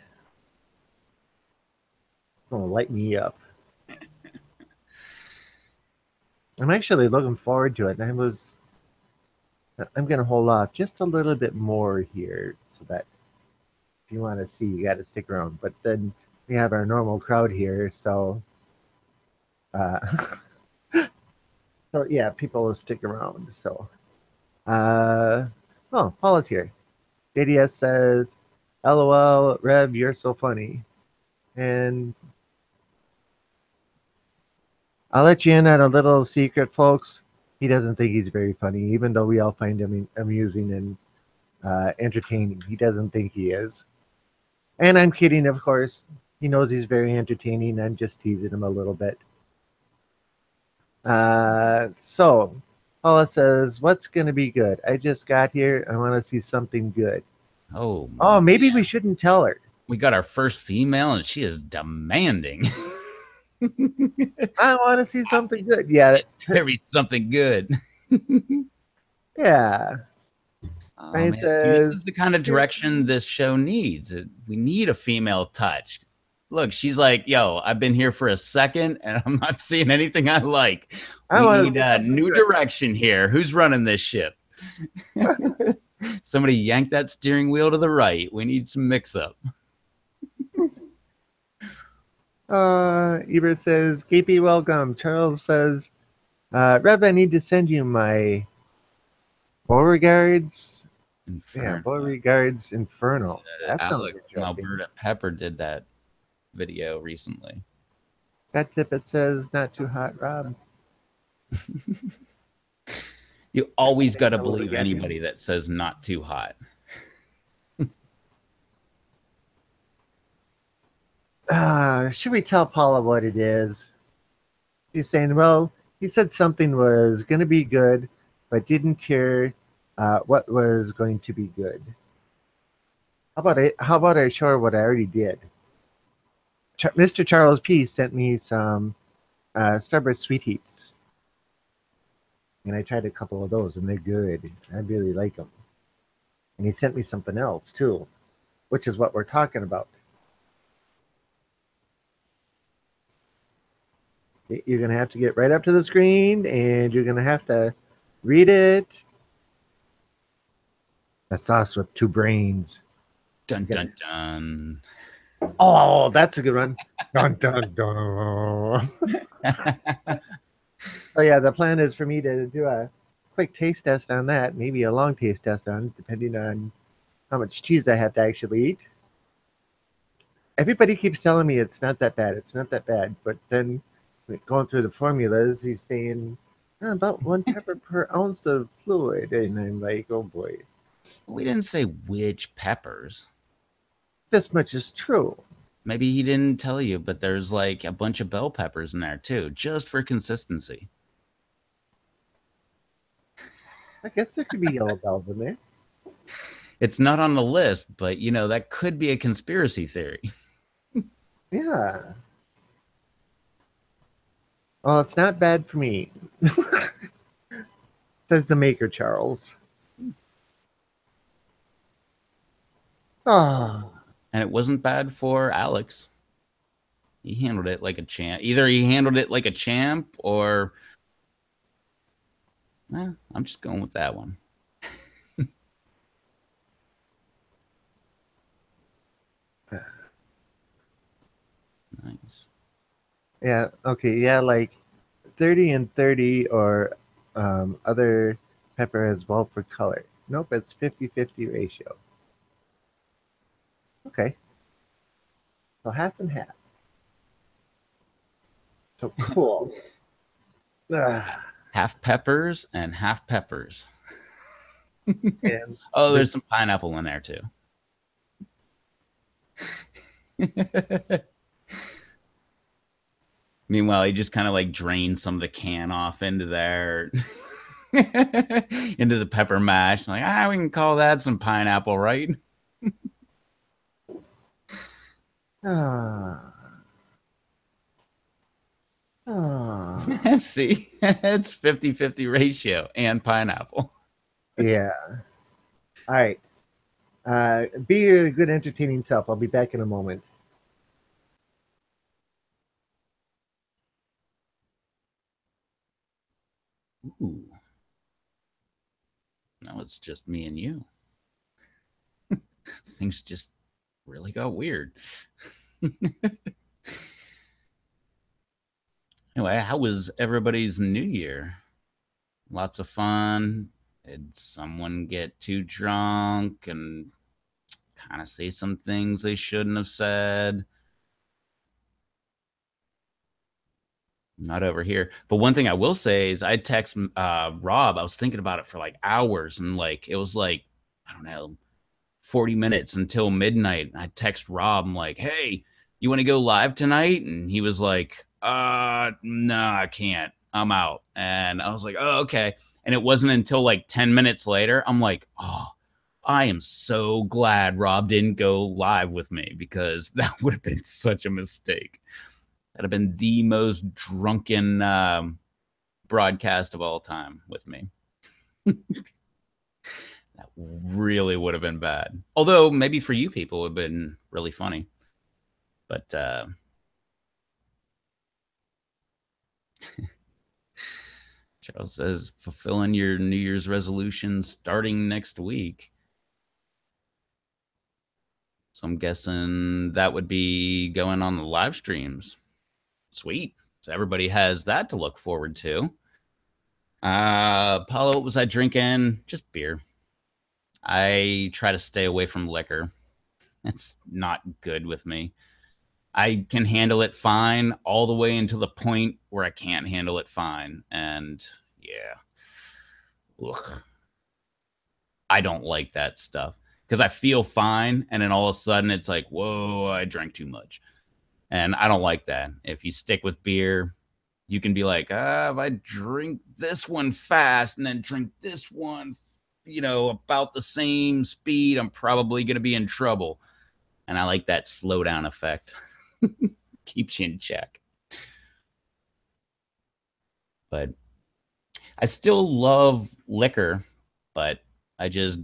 It's going to light me up. I'm actually looking forward to it. And I'm going to hold off just a little bit more here so that if you want to see, you got to stick around. But then we have our normal crowd here. So, uh, so yeah, people will stick around. So, uh, oh, Paula's here. JDS says, LOL, Rev, you're so funny. And I'll let you in on a little secret, folks. He doesn't think he's very funny, even though we all find him amusing and entertaining. He doesn't think he is. And I'm kidding, of course. He knows he's very entertaining. I'm just teasing him a little bit. So, Paula says, what's going to be good? I just got here. I want to see something good. Oh, Oh, maybe man. we shouldn't tell her. We got our first female, and she is demanding. I want to see something good. Yeah. Carry something good. Yeah. Oh Ryan man, see, this is says, the kind of direction this show needs. We need a female touch. Look, she's like, "Yo, I've been here for a second, and I'm not seeing anything I like. I We want to need see a something new direction here. Who's running this ship? good. Somebody yank that steering wheel to the right. We need some mix-up." Ebert says, KP, welcome. Charles says, Rev, I need to send you my Beauregards. Yeah, Inferno. Beauregards Inferno. That sounds Alex from interesting. Alberta Pepper did that video recently. That tippet says, not too hot, Rob. You always got Saying to hello believe again. anybody that says not too hot. Should we tell Paula what it is? She's saying, well, he said something was going to be good, but didn't hear what was going to be good. How about I show her what I already did? Mr. Charles P. sent me some Starburst Sweet Heats. And I tried a couple of those, and they're good. I really like them. And he sent me something else, too, which is what we're talking about. You're going to have to get right up to the screen, and you're going to have to read it. A sauce with two brains. Dun dun dun. Oh, that's a good one. Dun, dun, dun. Oh, yeah, the plan is for me to do a quick taste test on that, maybe a long taste test on it, depending on how much cheese I have to actually eat. Everybody keeps telling me it's not that bad. It's not that bad. But then going through the formulas, he's saying about 1 pepper per ounce of fluid. And I'm like, oh boy. We didn't say which peppers. This much is true. Maybe he didn't tell you, but there's like a bunch of bell peppers in there too, just for consistency. I guess there could be yellow bells in there. It's not on the list, but you know, that could be a conspiracy theory. Yeah. Well, it's not bad for me. Says the maker, Charles. Oh. And it wasn't bad for Alex. He handled it like a champ. Either he handled it like a champ or I'm just going with that one. Nice. Yeah, okay, yeah, like 30 and 30 or other pepper as well for color. Nope, it's 50-50 ratio. Okay. So half and half. So cool. Half peppers and half peppers. And Oh, there's some pineapple in there too. Meanwhile, he just kind of like drained some of the can off into there, into the pepper mash. Like, we can call that some pineapple, right? ah, ah. See, it's 50-50 ratio and pineapple. Yeah. All right. Be your good, entertaining self. I'll be back in a moment. Ooh, now it's just me and you. Things just really got weird. Anyway, how was everybody's New Year? Lots of fun. Did someone get too drunk and kind of say some things they shouldn't have said? Not over here. But one thing I will say is I text Rob. I was thinking about it for like hours, and like it was like I don't know, 40 minutes until midnight. I text Rob. I'm like, "Hey, you want to go live tonight?" And he was like, no, I can't. I'm out." And I was like, "Oh, okay." And it wasn't until like 10 minutes later, I'm like, "Oh, I am so glad Rob didn't go live with me because that would have been such a mistake. That'd have been the most drunken broadcast of all time with me. That really would have been bad. Although maybe for you people it would have been really funny. But Charles says fulfilling your New Year's resolution starting next week. So I'm guessing that would be going on the live streams. Sweet. So everybody has that to look forward to. Paulo, what was I drinking? Just beer. I try to stay away from liquor. It's not good with me. I can handle it fine all the way until the point where I can't handle it fine. And yeah, ugh, I don't like that stuff because I feel fine. And then all of a sudden it's like, whoa, I drank too much. And I don't like that. If you stick with beer, you can be like, if I drink this one fast and then drink this one, about the same speed, I'm probably going to be in trouble. And I like that slow down effect. Keeps you in check. But I still love liquor, but I just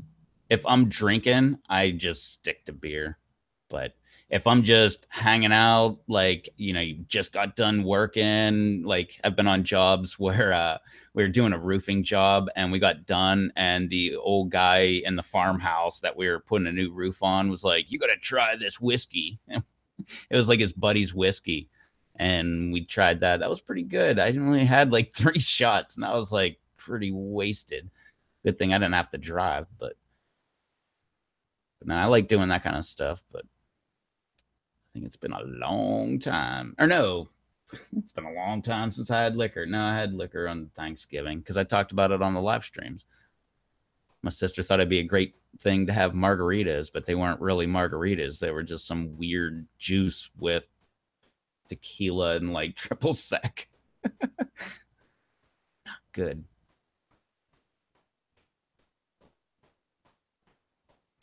if I'm drinking, I just stick to beer. But if I'm just hanging out, like, you just got done working, like I've been on jobs where we were doing a roofing job and we got done and the old guy in the farmhouse that we were putting a new roof on was like, "You got to try this whiskey." It was like his buddy's whiskey. And we tried that. That was pretty good. I only had like 3 shots and I was like pretty wasted. Good thing I didn't have to drive, but no, I like doing that kind of stuff. But I think it's been a long time. Or no, it's been a long time since I had liquor. No, I had liquor on Thanksgiving because I talked about it on the live streams. My sister thought it'd be a great thing to have margaritas, but they weren't really margaritas. They were just some weird juice with tequila and like triple sec. Good.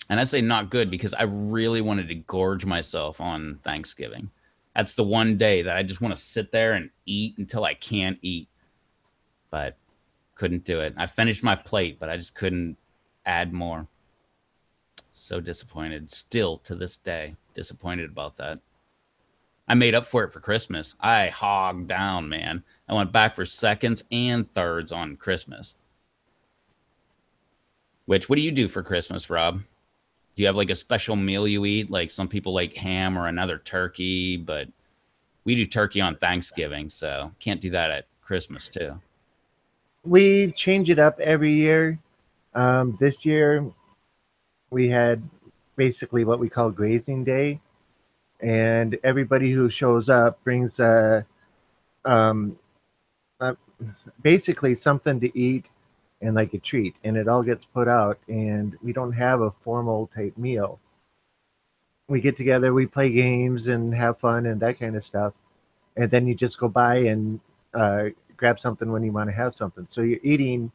And I say not good because I really wanted to gorge myself on Thanksgiving. That's the one day that I just want to sit there and eat until I can't eat, but couldn't do it. I finished my plate, but I just couldn't add more. So disappointed. Still to this day, disappointed about that. I made up for it for Christmas. I hogged down, man. I went back for seconds and thirds on Christmas. What do you do for Christmas, Rob? Do you have like a special meal you eat? Like some people like ham or another turkey, but we do turkey on Thanksgiving, so can't do that at Christmas too. We change it up every year. This year we had basically what we call grazing day, and everybody who shows up brings um, uh, basically something to eat and like a treat, and it all gets put out. And we don't have a formal type meal. We get together, we play games and have fun and that kind of stuff, and then you just go by and grab something when you want to have something. So you're eating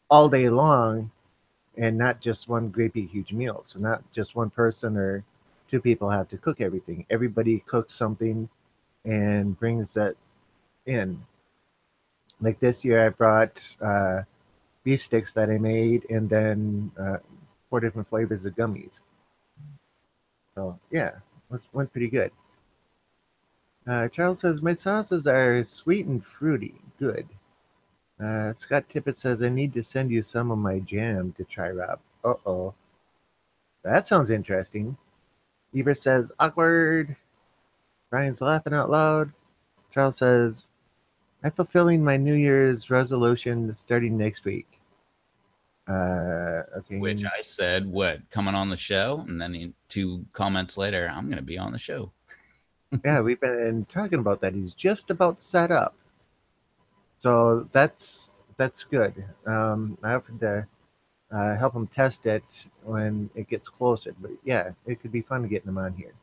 all day long and not just one great big huge meal. So not just one person or two people have to cook everything. Everybody cooks something and brings that in. Like this year, I brought beef sticks that I made, and then 4 different flavors of gummies. So yeah, went pretty good. Charles says my sauces are sweet and fruity. Good. Scott Tippett says I need to send you some of my jam to try, Rob. Uh-oh. That sounds interesting. Ebert says awkward. Brian's laughing out loud. Charles says I'm fulfilling my New Year's resolution starting next week. Which Okay. I said, what, coming on the show? And then 2 comments later, I'm going to be on the show. Yeah, we've been talking about that. He's just about set up. So that's good. I have to help him test it when it gets closer. But yeah, it could be fun getting him on here.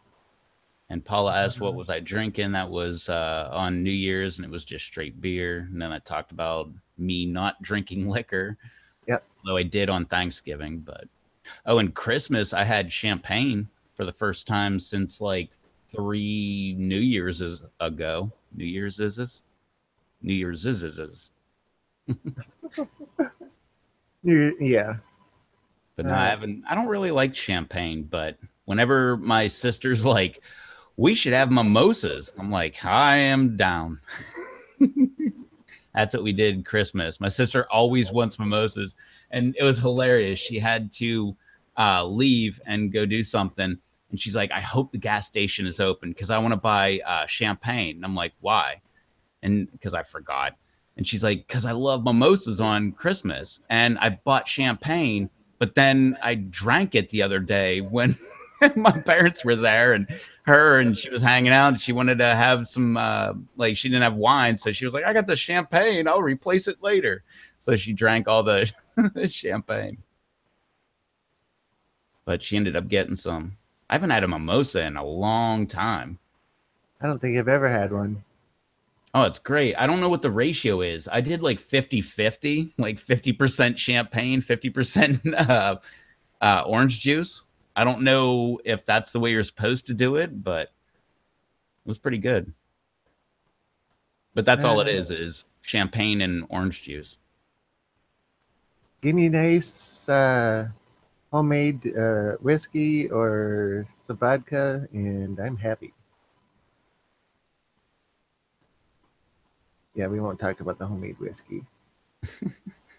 And Paula asked, what was I drinking? That was on New Year's, and it was just straight beer. And then I talked about me not drinking liquor, Yep. though I did on Thanksgiving. But oh, and Christmas, I had champagne for the first time since like 3 New Year's ago. New Year's is this? New Year's is. Yeah. But no, I Uh, haven't. I don't really like champagne, but whenever my sister's like, we should have mimosas, I'm like, I am down. That's what we did Christmas. My sister always wants mimosas, and it was hilarious. She had to leave and go do something, and she's like, I hope the gas station is open because I want to buy champagne. And I'm like, why? And because I forgot. And she's like, because I love mimosas on Christmas. And I bought champagne, but then I drank it the other day when my parents were there and she was hanging out and she wanted to have some, like, she didn't have wine. So she was like, I got the champagne. I'll replace it later. So she drank all the champagne, but she ended up getting some. I haven't had a mimosa in a long time. I don't think I've ever had one. Oh, it's great. I don't know what the ratio is. I did like 50-50, like 50% champagne, 50% orange juice. I don't know if that's the way you're supposed to do it, but it was pretty good. But that's all it Uh, is champagne and orange juice. Give me nice homemade whiskey or some vodka, and I'm happy. Yeah, we won't talk about the homemade whiskey.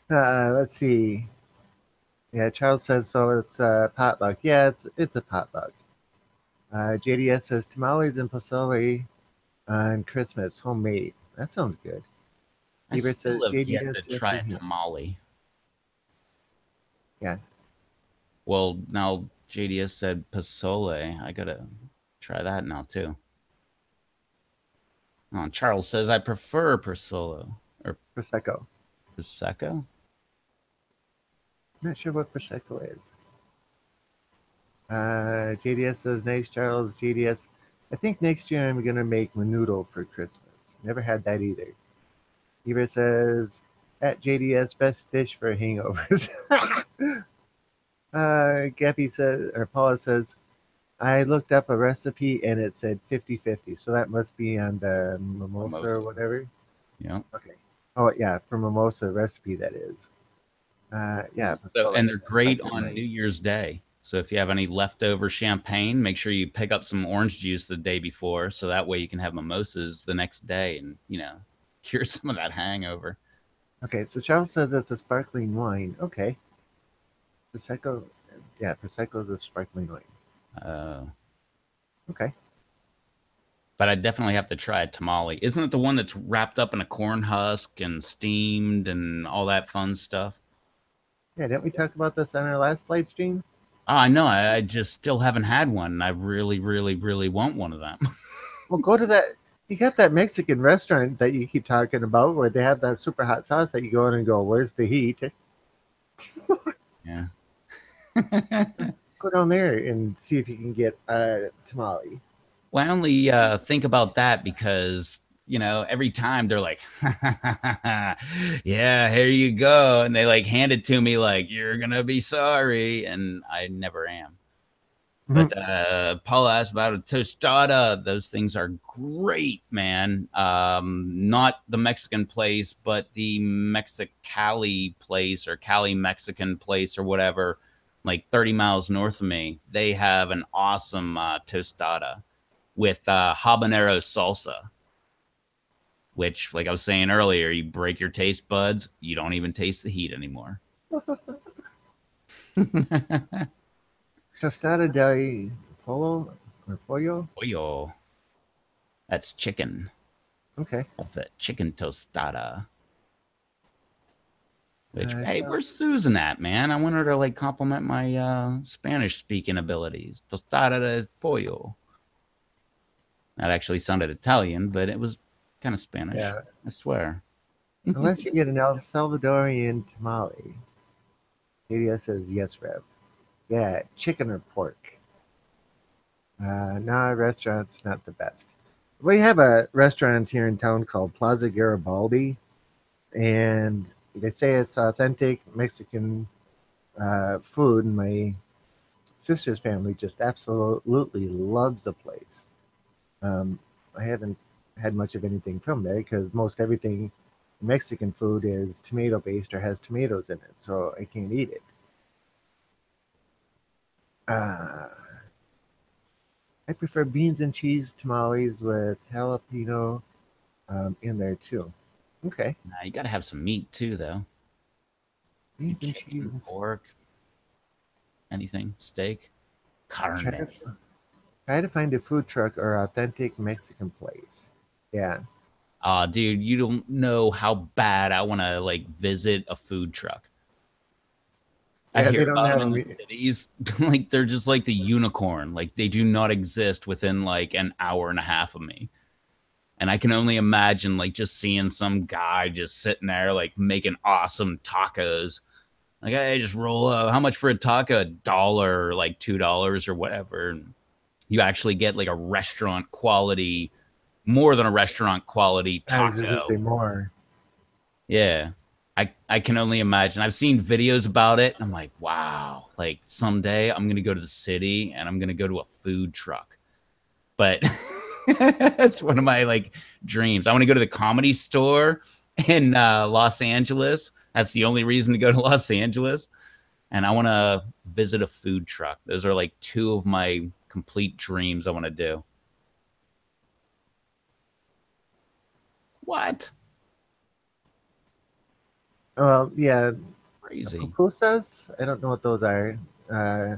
Let's see. Yeah, Charles says so. It's potluck. Yeah, it's a potluck. JDS says tamales and pozole on Christmas, homemade. That sounds good. I Ebert says still have yet to JDS, yes, try sir. a tamale. Yeah. Well, now JDS said pozole. I gotta try that now too. Oh, Charles says I prefer pozole or Prosecco. prosecco. Not sure what Prosecco is. JDS says, nice, Charles. JDS, I think next year I'm going to make menudo for Christmas. Never had that either. Eva says, at JDS, best dish for hangovers. Gappy says, or Paula says, I looked up a recipe and it said 50-50. So that must be on the mimosa or Mimosa. whatever. Yeah. Okay. Oh, yeah, for mimosa recipe, that is. Yeah, So, Pascola. and they're great I'm on right. New Year's Day. So if you have any leftover champagne, make sure you pick up some orange juice the day before, so that way you can have mimosas the next day and cure some of that hangover. Okay, so Charles says it's a sparkling wine. Okay. Prosecco, yeah, Prosecco is a sparkling wine. Uh, Okay. but I definitely have to try a tamale. Isn't it the one that's wrapped up in a corn husk and steamed and all that fun stuff? Yeah, didn't we talk about this on our last live stream? Oh, I know. I just still haven't had one. And I really, really, really want one of them. Well, go to that. You got that Mexican restaurant that you keep talking about where they have that super hot sauce that you go in and go, where's the heat? Yeah. Go down there and see if you can get a tamale. Well, I only think about that because every time they're like, "Yeah, here you go," and they like hand it to me like, "You're gonna be sorry," and I never am. Mhm. But Paula asked about a tostada. Those things are great, man. Not the Mexican place, but the Mexicali place or Cali Mexican place or whatever. like 30 miles north of me, they have an awesome tostada with habanero salsa, which, like I was saying earlier, you break your taste buds, you don't even taste the heat anymore. Tostada de polo or pollo. Pollo. That's chicken. Okay. That's a chicken tostada. Which, Uh, hey, where's Susan at, man? I want her to like compliment my Spanish speaking abilities. Tostada de pollo. That actually sounded Italian, but it was kind of Spanish. yeah. I swear. Unless you get an El Salvadorian tamale. ADS says yes, Rev. Yeah, chicken or pork. Nah, restaurant's not the best. We have a restaurant here in town called Plaza Garibaldi, and they say it's authentic Mexican food. And my sister's family just absolutely loves the place. Um, I haven't had much of anything from there because most everything Mexican food is tomato based or has tomatoes in it, so I can't eat it. Uh, I prefer beans and cheese tamales with jalapeno in there too. Okay, Nah, you gotta have some meat too, though. beans and cheese. Chicken, pork, anything, steak, Try carne. to, try to find a food truck or authentic Mexican place. Yeah, Dude, you don't know how bad I want to like visit a food truck. I yeah, they hear don't about them have in them. the cities, like they're just like the unicorn. Like they do not exist within like an hour and a half of me. And I can only imagine like just seeing some guy just sitting there like making awesome tacos. Like, hey, just roll up. How much for a taco? $1 or like $2 or whatever. And you actually get like a restaurant quality, more than a restaurant quality I was just gonna taco. say more. Yeah. I can only imagine. I've seen videos about it. And I'm like, wow. Like someday I'm gonna go to the city and I'm gonna go to a food truck. But it's one of my like dreams. I want to go to the Comedy Store in Los Angeles. That's the only reason to go to Los Angeles. And I want to visit a food truck. Those are like two of my complete dreams I want to do. What? Well, yeah, Crazy. pupusas. I don't know what those are. Uh,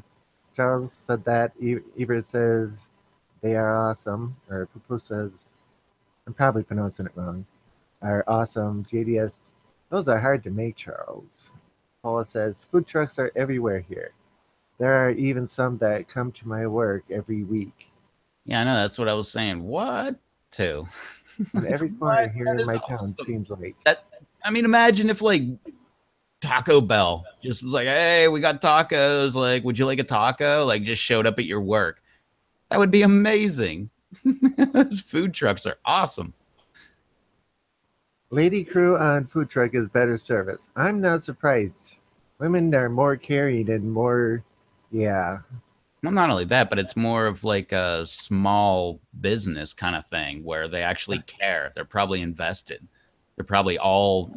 Charles said that. Ebert says they are awesome. Or pupusas. I'm probably pronouncing it wrong. Are awesome. JDS. Those are hard to make, Charles. Paula says food trucks are everywhere here. There are even some that come to my work every week. Yeah, I know. That's what I was saying. What? Too. And Like, every corner what? here That in is my town awesome. seems like. That I mean, imagine if like Taco Bell just was like, "Hey, we got tacos. Like, would you like a taco?" Like, just showed up at your work. That would be amazing. Food trucks are awesome. Lady crew on food truck is better service. I'm not surprised. Women are more caring and more, yeah, Well, not only that, but it's more of like a small business kind of thing where they actually care. They're probably invested. They're probably all,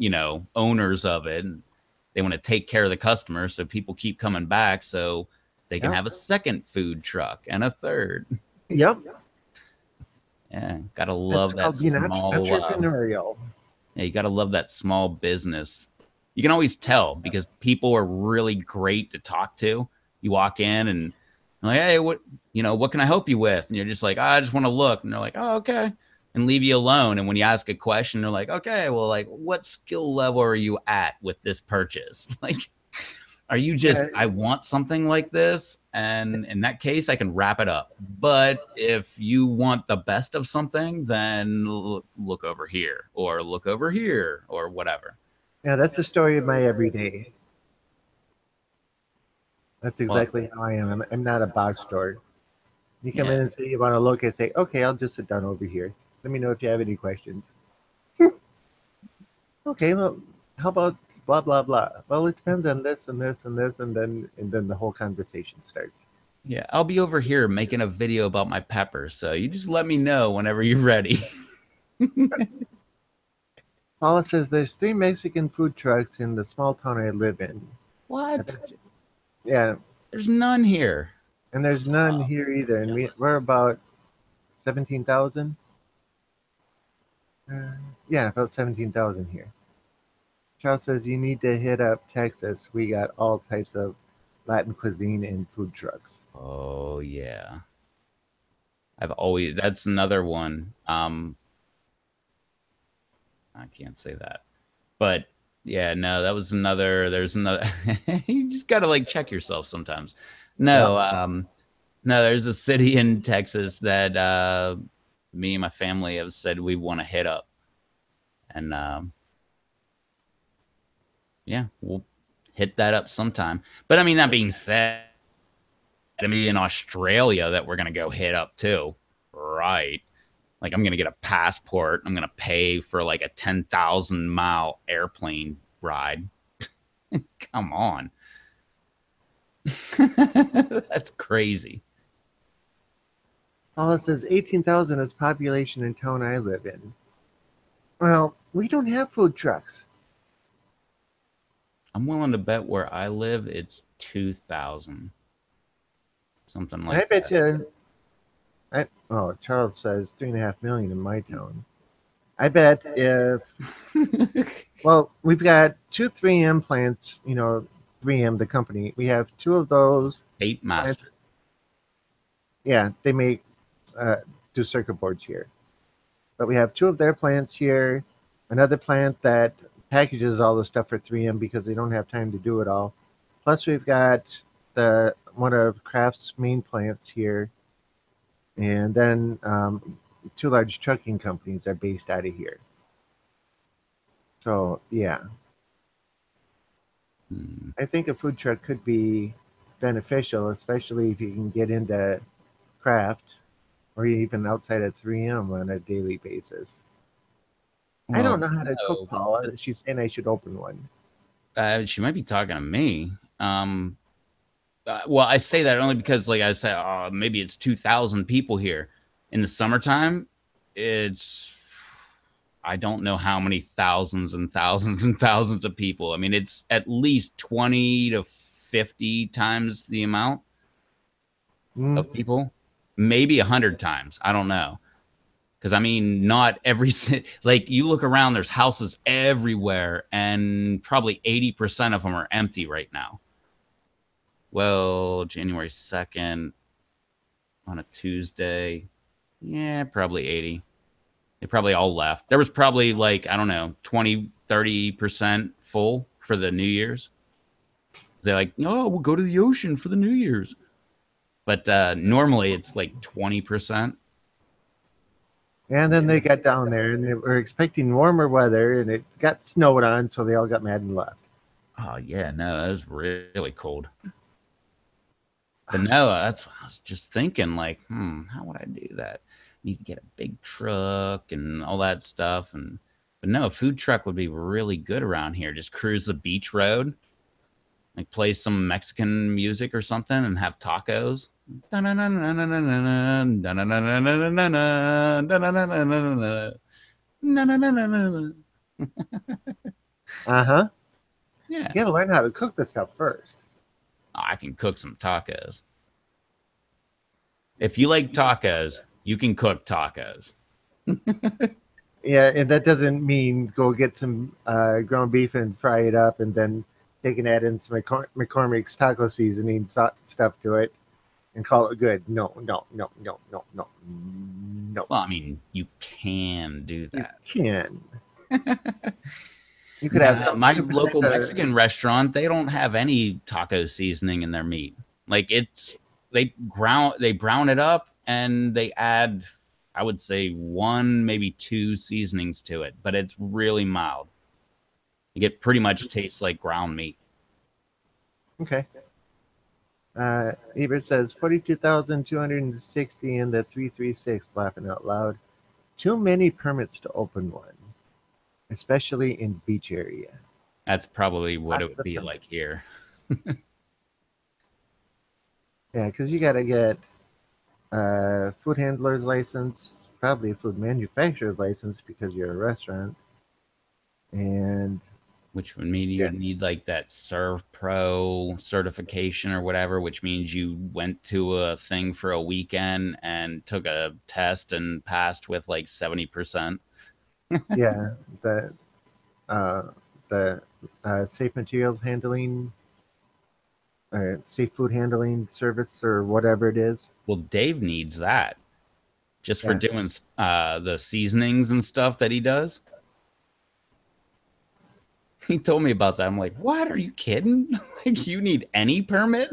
owners of it. And they want to take care of the customers so people keep coming back so they can yep, have a second food truck and a third. yep. Yeah, gotta That's love that called being small entrepreneurial. yeah, you got to love that small business. You can always tell because people are really great to talk to. You walk in and you're like, hey, what can I help you with? And you're just like, I just want to look. And they're like, oh, okay. And leave you alone. And when you ask a question, they're like, okay, well, like, what skill level are you at with this purchase? Like, are you Yeah, just, I want something like this? And in that case, I can wrap it up. But if you want the best of something, then look over here or look over here or whatever. yeah. That's the story of my everyday. That's Well, exactly how I am. I'm not a box store. You come yeah. in and say you want to look and say, okay, I'll just sit down over here. Let me know if you have any questions. Okay, well, how about blah blah blah? Well, it depends on this and this and this, and then the whole conversation starts. Yeah. I'll be over here making a video about my peppers. So you just let me know whenever you're ready. Paula says there's 3 Mexican food trucks in the small town I live in. I What? bet you, yeah. There's none here. And there's none here either. And we're about 17,000. Yeah, about 17,000 here. Charles says you need to hit up Texas. We got all types of Latin cuisine and food trucks. Oh yeah. That's another one. I can't say that. But yeah, no, that was another there's another you just gotta like check yourself sometimes. Yep. No, no, there's a city in Texas that me and my family have said we want to hit up. And yeah, we'll hit that up sometime. But I mean, that being said, I mean in Australia that we're gonna go hit up too. Right. Like I'm gonna get a passport. I'm gonna pay for like a 10,000-mile airplane ride. Come on. That's crazy. Paula says 18,000 is population in town I live in. Well, we don't have food trucks. I'm willing to bet where I live it's 2,000. Something And I like bet that. you, Charles says 3.5 million in my town. I bet if, well, we've got two 3M plants, 3M, the company. We have two of those Tape plants. master. Yeah, they make, uh, do circuit boards here. But we have two of their plants here, another plant that packages all the stuff for 3M because they don't have time to do it all. Plus, we've got the one of Kraft's main plants here, and then two large trucking companies are based out of here. So yeah, Hmm. I think a food truck could be beneficial, especially if you can get into Kraft or even outside of 3M on a daily basis. I Well, don't know how to cook, no, Paula. She's saying I should open one. she might be talking to me. Well, I say that only because, like I said, maybe it's 2,000 people here. In the summertime, it's I don't know how many thousands and thousands and thousands of people. I mean, it's at least 20 to 50 times the amount Mm, of people, maybe 100 times. I don't know. Because I mean, not every like you look around, there's houses everywhere, and probably 80% of them are empty right now. Well, January 2nd on a Tuesday, yeah, probably 80. They probably all left. There was probably like, I don't know, 20, 30% full for the New Year's. They're like, oh, we'll go to the ocean for the New Year's. But normally it's like 20%. and then they got down there and they were expecting warmer weather and it got snowed on, so they all got mad and left. Oh, yeah, no, that was really cold. But no, that's what I was just thinking. Like, how would I do that? Need to get a big truck and all that stuff. But no, a food truck would be really good around here. Just cruise the beach road, like play some Mexican music or something, and have tacos. Uh huh. Yeah, You got to learn how to cook this stuff first. I can cook some tacos. If you like tacos, you can cook tacos. Yeah, and that doesn't mean go get some ground beef and fry it up and then take and add in some McCormick's taco seasoning stuff to it and call it good. No, no, no, no, no, no, no. Well, I mean, you can do You that. can. You could have Now, some my super local tender. Mexican restaurant, they don't have any taco seasoning in their meat. Like they brown it up and they add, I would say, one, maybe two seasonings to it, but it's really mild. It pretty much tastes like ground meat. Okay. Ebert says 42,260 in the 336, laughing out loud. Too many permits to open one, especially in beach area. That's probably what it Lots would of be like permits. here. Yeah, because you got to get a food handler's license, probably a food manufacturer's license because you're a restaurant, and which would mean you Yeah. would need like that Serve Pro certification or whatever, which means you went to a thing for a weekend and took a test and passed with like 70%. Yeah. Uh, the safe materials handling, safe food handling service, or whatever it is. Well, Dave needs that just for Yeah. doing the seasonings and stuff that he does. He told me about that. I'm like, what? Are you kidding? Like, you need any permit?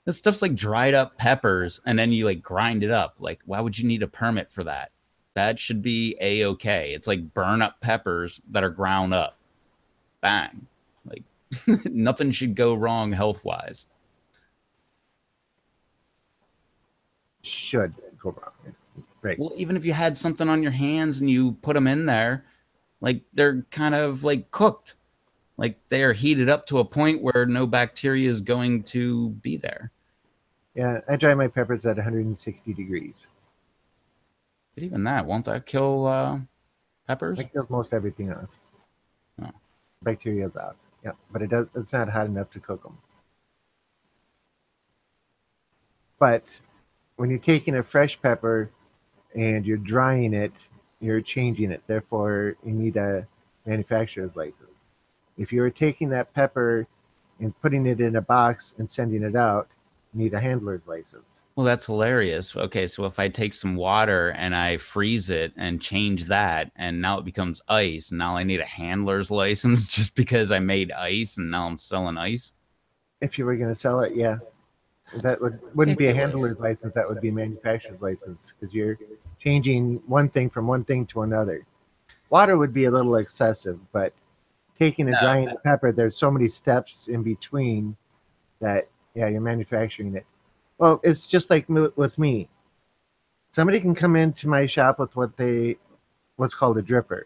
This stuff's like dried up peppers, and then you like grind it up. Like, why would you need a permit for that? That should be a okay. It's like burn up peppers that are ground up. Bang. Like, nothing should go wrong health wise. Should go wrong. Right. Well, even if you had something on your hands and you put them in there, like they're kind of like cooked. Like they are heated up to a point where no bacteria is going to be there. Yeah. I dry my peppers at 160 degrees. But even that, won't that kill peppers? That kills most everything off. Oh. Bacteria's out. Yeah. But it does. It's not hot enough to cook them. But when you're taking a fresh pepper and you're drying it, you're changing it. Therefore, you need a manufacturer's license. If you were taking that pepper and putting it in a box and sending it out, you need a handler's license. Well, that's hilarious. Okay, so if I take some water and I freeze it and change that, and now it becomes ice, now I need a handler's license just because I made ice and now I'm selling ice? If you were going to sell it, yeah, That's that wouldn't be a ridiculous. handler's license. That would be a manufacturer's license because you're changing one thing from one thing to another. Water would be a little excessive, but taking and No, drying the pepper, there's so many steps in between that, yeah, you're manufacturing it. Well, it's just like with me. Somebody can come into my shop with what's called a dripper.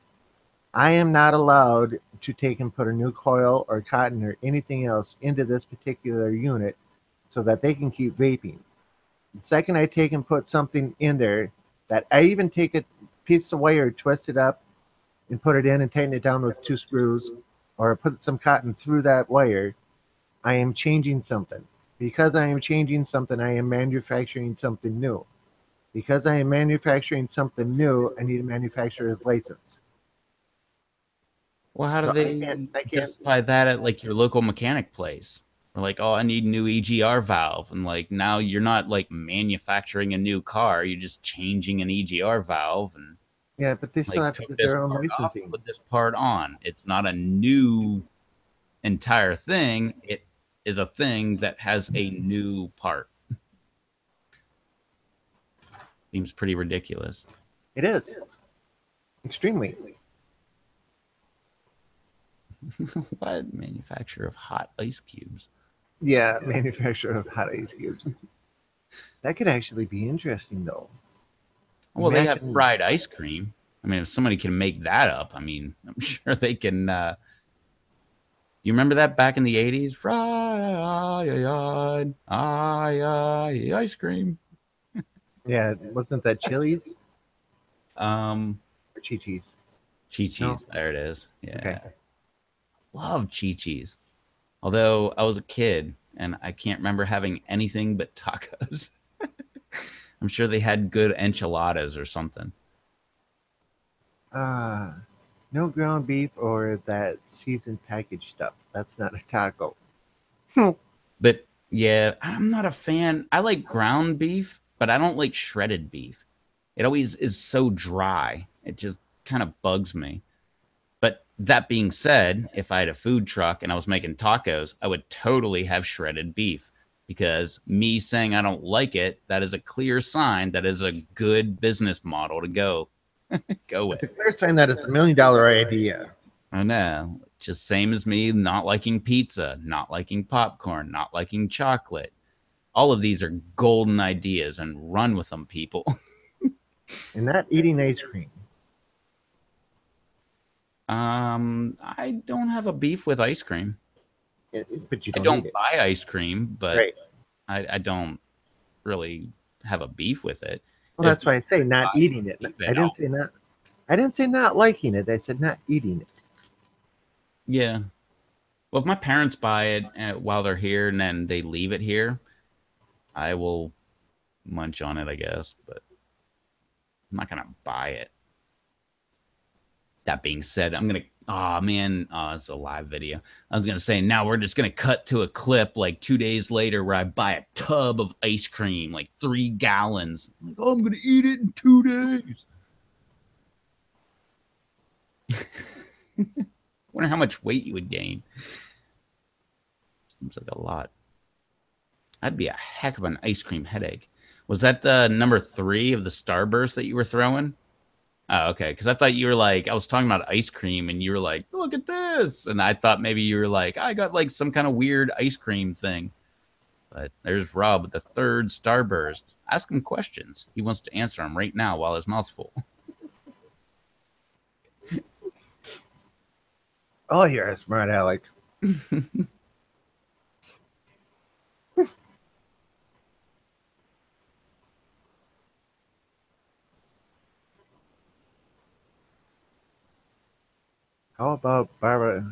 I am not allowed to take and put a new coil or cotton or anything else into this particular unit so that they can keep vaping. The second I take and put something in there, that I even take a piece of wire, twist it up, and put it in and tighten it down with two screws, or put some cotton through that wire, I am changing something. Because I am changing something, I am manufacturing something new. Because I am manufacturing something new, I need a manufacturer's license. well, how do So they I can't. justify that at like your local mechanic place? Or like, oh, I need a new EGR valve. And like now you're not like manufacturing a new car, you're just changing an EGR valve and Yeah, but they still like have to took get this their own part off, licensing. put this part on. It's not a new entire thing. It is a thing that has a new part. Seems pretty ridiculous. It is extremely. What manufacturer of hot ice cubes? Yeah, manufacturer of hot ice cubes. That could actually be interesting, though. Well, they have Imagine. fried ice cream. I mean, if somebody can make that up, I mean, I'm sure they can. You remember that back in the '80s? Fried ice cream. Yeah, wasn't that Chili's Um, or Chi Chi's? No. Chi-Chi's. There it is. Okay. Yeah, love Chi-Chi's. Although I was a kid and I can't remember having anything but tacos. I'm sure they had good enchiladas or something. Uh no ground beef or that seasoned package stuff. That's not a taco. But yeah, I'm not a fan. I like ground beef, but I don't like shredded beef. It always is so dry. It just kind of bugs me. But that being said, if I had a food truck and I was making tacos, I would totally have shredded beef because me saying I don't like it, that is a clear sign that is a good business model to go It's with. a clear sign that it's $1 million idea. I know. Just same as me not liking pizza, not liking popcorn, not liking chocolate. All of these are golden ideas and run with them, people. And not eating ice cream. I don't have a beef with ice cream. But you I don't eat don't it. buy ice cream, but Right. I don't really have a beef with it. Well, If that's why I say not I eating it. eat I it, didn't say not. I didn't say not liking it. I said not eating it. Yeah. Well, if my parents buy it while they're here and then they leave it here, I will munch on it, I guess. But I'm not gonna buy it. That being said, I'm gonna. Oh man, it's a live video. I was gonna say now we're just gonna cut to a clip like 2 days later where I buy a tub of ice cream, like 3 gallons. I'm like, oh, I'm gonna eat it in 2 days. Wonder how much weight you would gain. Seems like a lot. That'd be a heck of an ice cream headache. Was that the number 3 of the Starburst that you were throwing? Oh, okay. Because I thought you were like, I was talking about ice cream, and you were like, look at this. And I thought maybe you were like, I got like some kind of weird ice cream thing. But there's Rob with the 3rd Starburst. Ask him questions. He wants to answer them right now while his mouth's full. Oh, you're a smart Alec. How about barbacoa?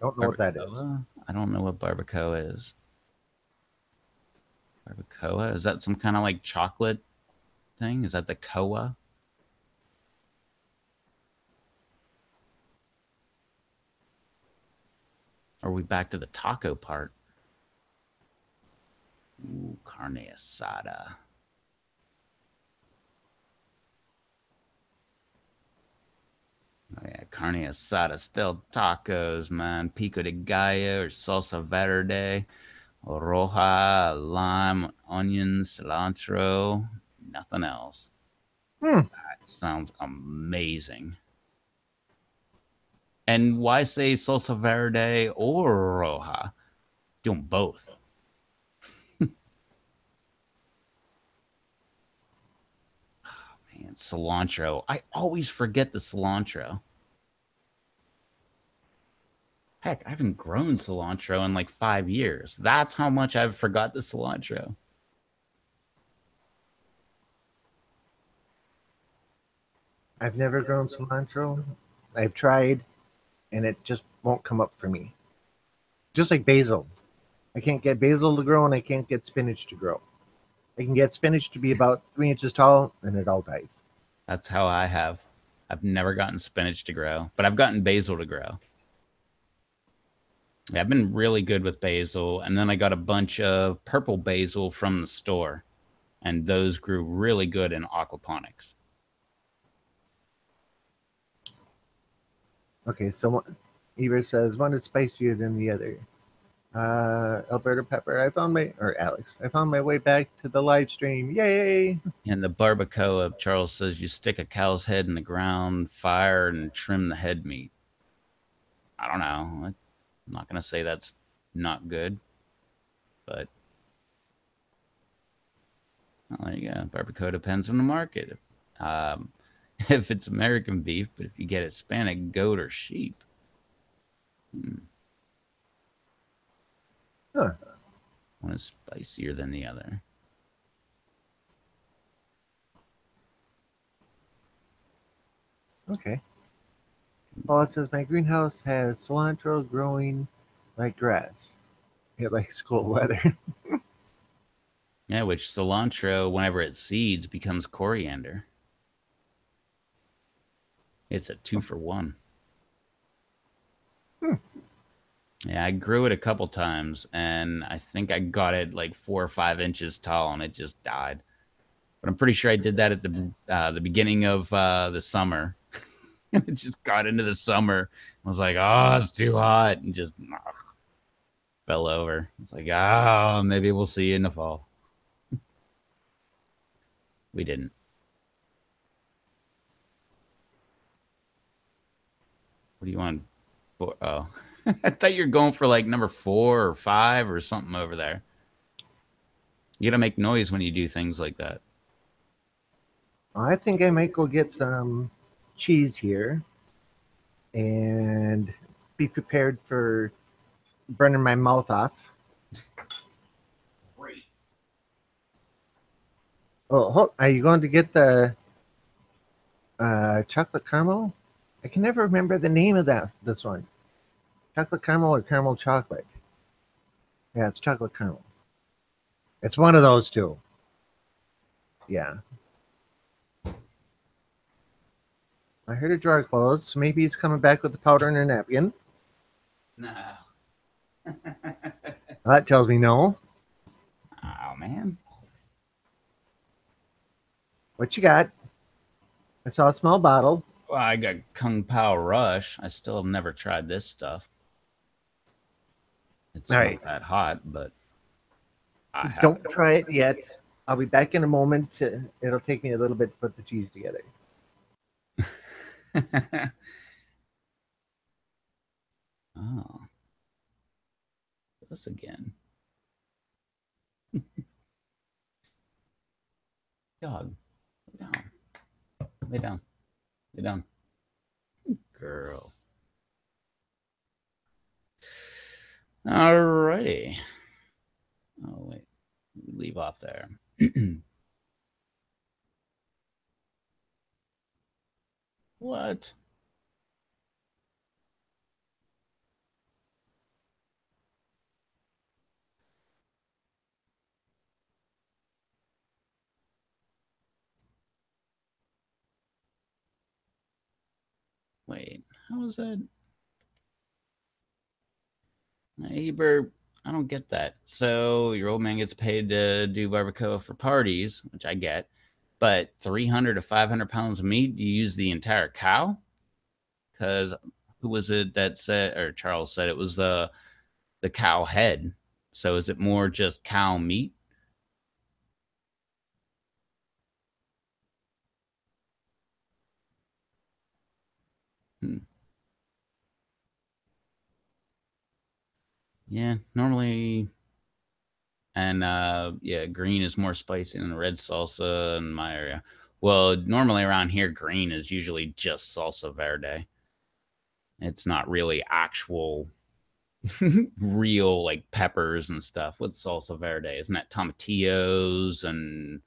Don't know what that is. Barbacoa? I don't know what barbacoa is. Barbacoa? Is that some kind of like chocolate thing? Is that the coa? Or are we back to the taco part? Ooh, carne asada. Oh, yeah, carne asada, still tacos, man. Pico de gallo or salsa verde, roja, lime, onions, cilantro, nothing else. Hmm. That sounds amazing. And why say salsa verde or roja? Do them both. Man, cilantro. I always forget the cilantro. Heck, I haven't grown cilantro in like 5 years. That's how much I've forgot the cilantro. I've never grown cilantro. I've tried, and it just won't come up for me. Just like basil. I can't get basil to grow, and I can't get spinach to grow. I can get spinach to be about 3 inches tall, and it all dies. That's how I have. I've never gotten spinach to grow, but I've gotten basil to grow. Yeah, I've been really good with basil, and then I got a bunch of purple basil from the store, and those grew really good in aquaponics. Okay, so Eber says one is spicier than the other. Alberta Pepper, Alex, I found my way back to the live stream. Yay! And the barbacoa, Charles says you stick a cow's head in the ground, fire, and trim the head meat. I don't know. I'm not going to say that's not good, but well, there you go. Barbacoa depends on the market. Um, if it's American beef, but if you get Hispanic, goat or sheep, hmm, Huh, one is spicier than the other. okay. Well, it says my greenhouse has cilantro growing like grass. It likes cool weather. Yeah, which cilantro, whenever it seeds, becomes coriander. It's a 2 for 1. Hmm. Yeah, I grew it a couple times, and I think I got it like 4 or 5 inches tall, and it just died. But I'm pretty sure I did that at the beginning of the summer. It just got into the summer. I was like, oh, it's too hot, and just fell over. It's like, oh, maybe we'll see you in the fall. We didn't. What do you want? For? Oh, I thought you were going for like number 4 or 5 or something over there. You gotta make noise when you do things like that. I think I might go get some cheese here and be prepared for burning my mouth off. Great. Oh, are you going to get the chocolate caramel? I can never remember the name of this one. Chocolate caramel or caramel chocolate? Yeah, it's chocolate caramel. It's one of those two. Yeah. I heard a drawer closed, so maybe he's coming back with the powder and a napkin. No. Well, that tells me no. Oh man. What you got? I saw a small bottle. Well, I got Kung Pao Rush. I still have never tried this stuff. All It's right. not that hot, but I have Don't try it yet. I'll be back in a moment. It'll take me a little bit to put the cheese together. it. Oh, this again. Dog, lay down. Lay down. Lay down. Girl. Alrighty. Oh, wait. Leave off there. What? Wait, how is that? Neighbor, I don't get that. So your old man gets paid to do barbacoa for parties, which I get, but 300 to 500 pounds of meat, do you use the entire cow? Because who was it that said, or Charles said it was the cow head. So is it more just cow meat? Hmm. Yeah, normally, and yeah, green is more spicy than red salsa in my area. Well, normally around here, green is usually just salsa verde. It's not really actual real like peppers and stuff with salsa verde. Isn't that tomatillos and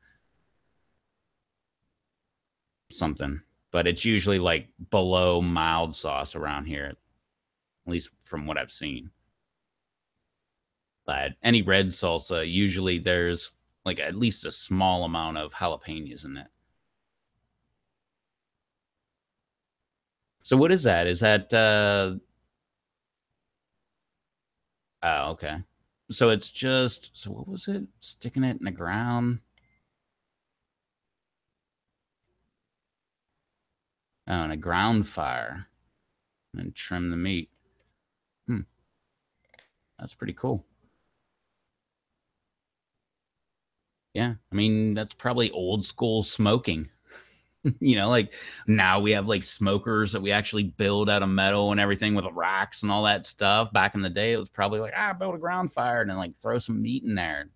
something? But it's usually like below mild sauce around here, at least from what I've seen. But any red salsa, usually there's like at least a small amount of jalapenos in it. So what is that? Is that oh, okay. So it's just so what was it? Sticking it in the ground? Oh, in a ground fire and trim the meat. Hmm, that's pretty cool. Yeah, I mean that's probably old school smoking. Like now we have like smokers that we actually build out of metal and everything with racks and all that stuff. Back in the day, it was probably like, build a ground fire and then like throw some meat in there and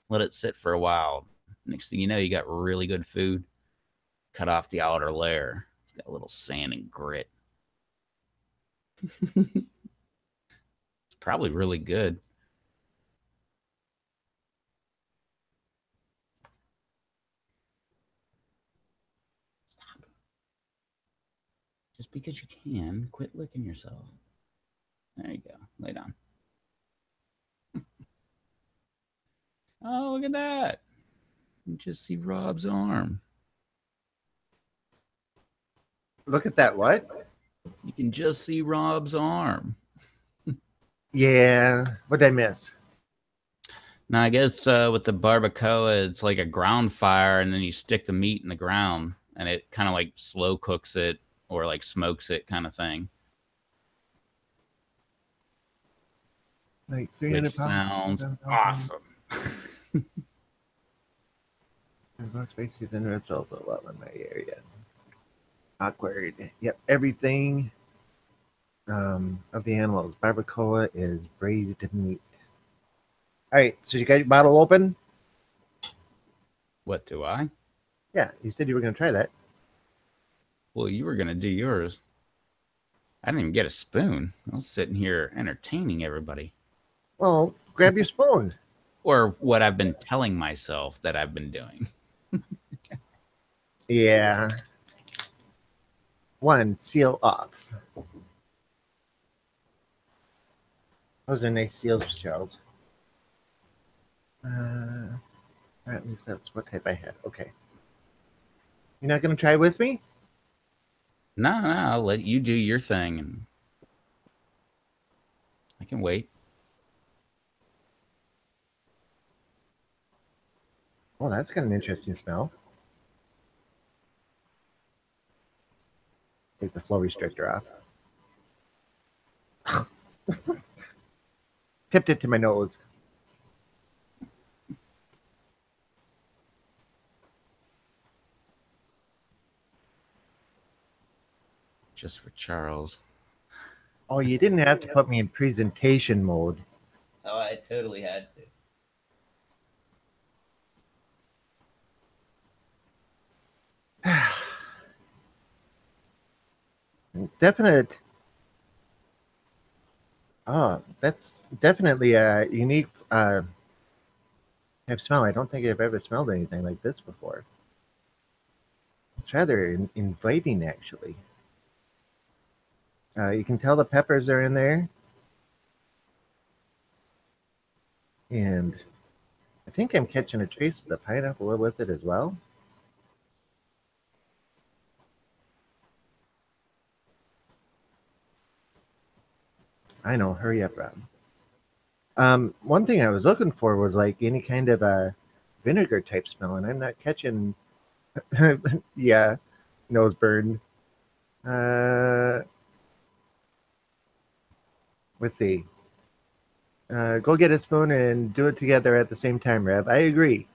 let it sit for a while. Next thing you know, you got really good food. Cut off the outer layer. It's got a little sand and grit. It's probably really good. Just because you can, quit licking yourself. There you go. Lay down. Oh, look at that. You just see Rob's arm. Look at that. What? You can just see Rob's arm. Yeah. What did I miss? Now, I guess with the barbacoa, it's like a ground fire, and then you stick the meat in the ground, and it kind of like slow cooks it or like smokes it, kind of thing. Like 300 Which pounds. sounds awesome. More spicy than red salsa. Well, in my area. Awkward. Yep. Everything of the animals. Barbacoa is braised meat. All right. So you got your bottle open? What do I? Yeah. You said you were going to try that. Well, you were gonna do yours. I didn't even get a spoon. I was sitting here entertaining everybody, Well, grab your spoon. or what I've been telling myself that I've been doing. Yeah. 1, seal off. Those are nice seals, Charles. At least that's what type I had. Okay. You're not going to try with me? No, no, I'll let you do your thing, and I can wait. Oh, that's got an interesting smell. Take the flow restrictor off. Tipped it to my nose. Just for Charles. Oh, you didn't have to put me in presentation mode. Oh, I totally had to. Definite. Oh, that's definitely a unique smell. I don't think I've ever smelled anything like this before. It's rather inviting, actually. You can tell the peppers are in there. And I think I'm catching a trace of the pineapple with it as well. I know, hurry up, Rob. One thing I was looking for was like any kind of a vinegar type smell, and I'm not catching. Yeah, nose burn. Let's see. Go get a spoon and do it together at the same time, Rev. I agree.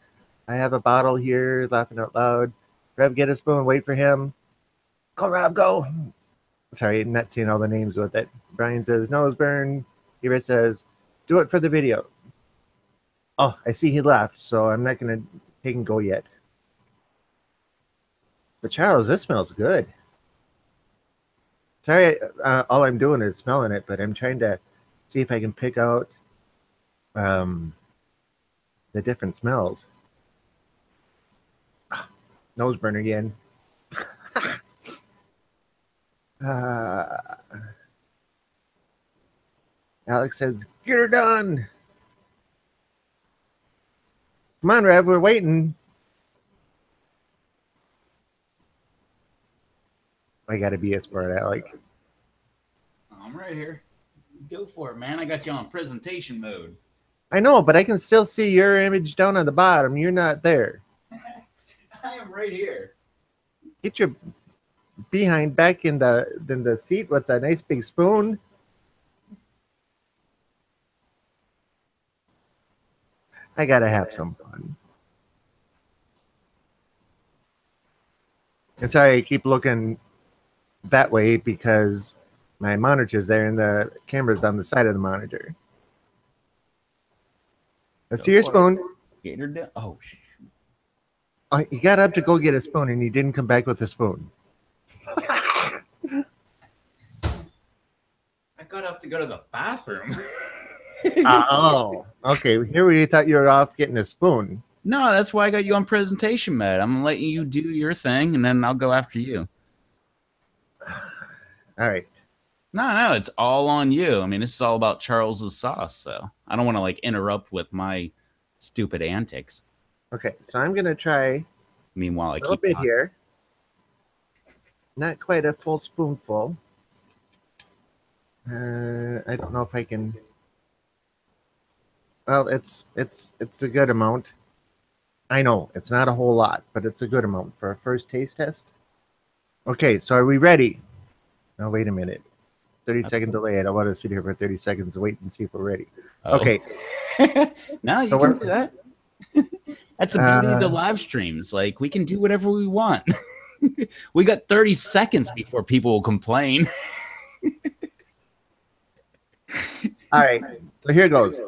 I have a bottle here, laughing out loud. Rev, get a spoon, wait for him. Go, Rob, go. Sorry, I'm not seeing all the names with it. Brian says, nose burn. Here it says, do it for the video. Oh, I see he left, so I'm not going to take and go yet. But Charles, this smells good. Sorry, all I'm doing is smelling it, but I'm trying to see if I can pick out the different smells. Nose burn again. uh, Alex says, get her done. Come on, Rev, we're waiting. I gotta be a smart Alec. I'm right here. Go for it, man. I got you on presentation mode. I know, but I can still see your image down on the bottom. You're not there. I am right here. Get your behind back in the seat with a nice big spoon. I gotta have some fun. And sorry, I keep looking that way because my monitor's there and the camera's on the side of the monitor. Let's see your spoon. Gator down. Oh, shit. Oh, you got up to go get a spoon and you didn't come back with a spoon. I got up to go to the bathroom. Oh, okay. Here we thought you were off getting a spoon. No, that's why I got you on presentation mode. I'm letting you do your thing, and then I'll go after you. All right. No, it's all on you. I mean, this is all about Charles's sauce, so I don't want to like interrupt with my stupid antics. Okay, so I'm gonna try Meanwhile, I a little keep bit talking. here. Not quite a full spoonful. I don't know if I can. Well, it's a good amount. I know it's not a whole lot, but it's a good amount for a first taste test. Okay, so are we ready? Now wait a minute. 30-second delay. I don't want to sit here for 30 seconds to wait and see if we're ready. Oh. Okay. No, you So can do that. That's the beauty of the live streams. Like, we can do whatever we want. We got 30 seconds before people will complain. All right. So here goes.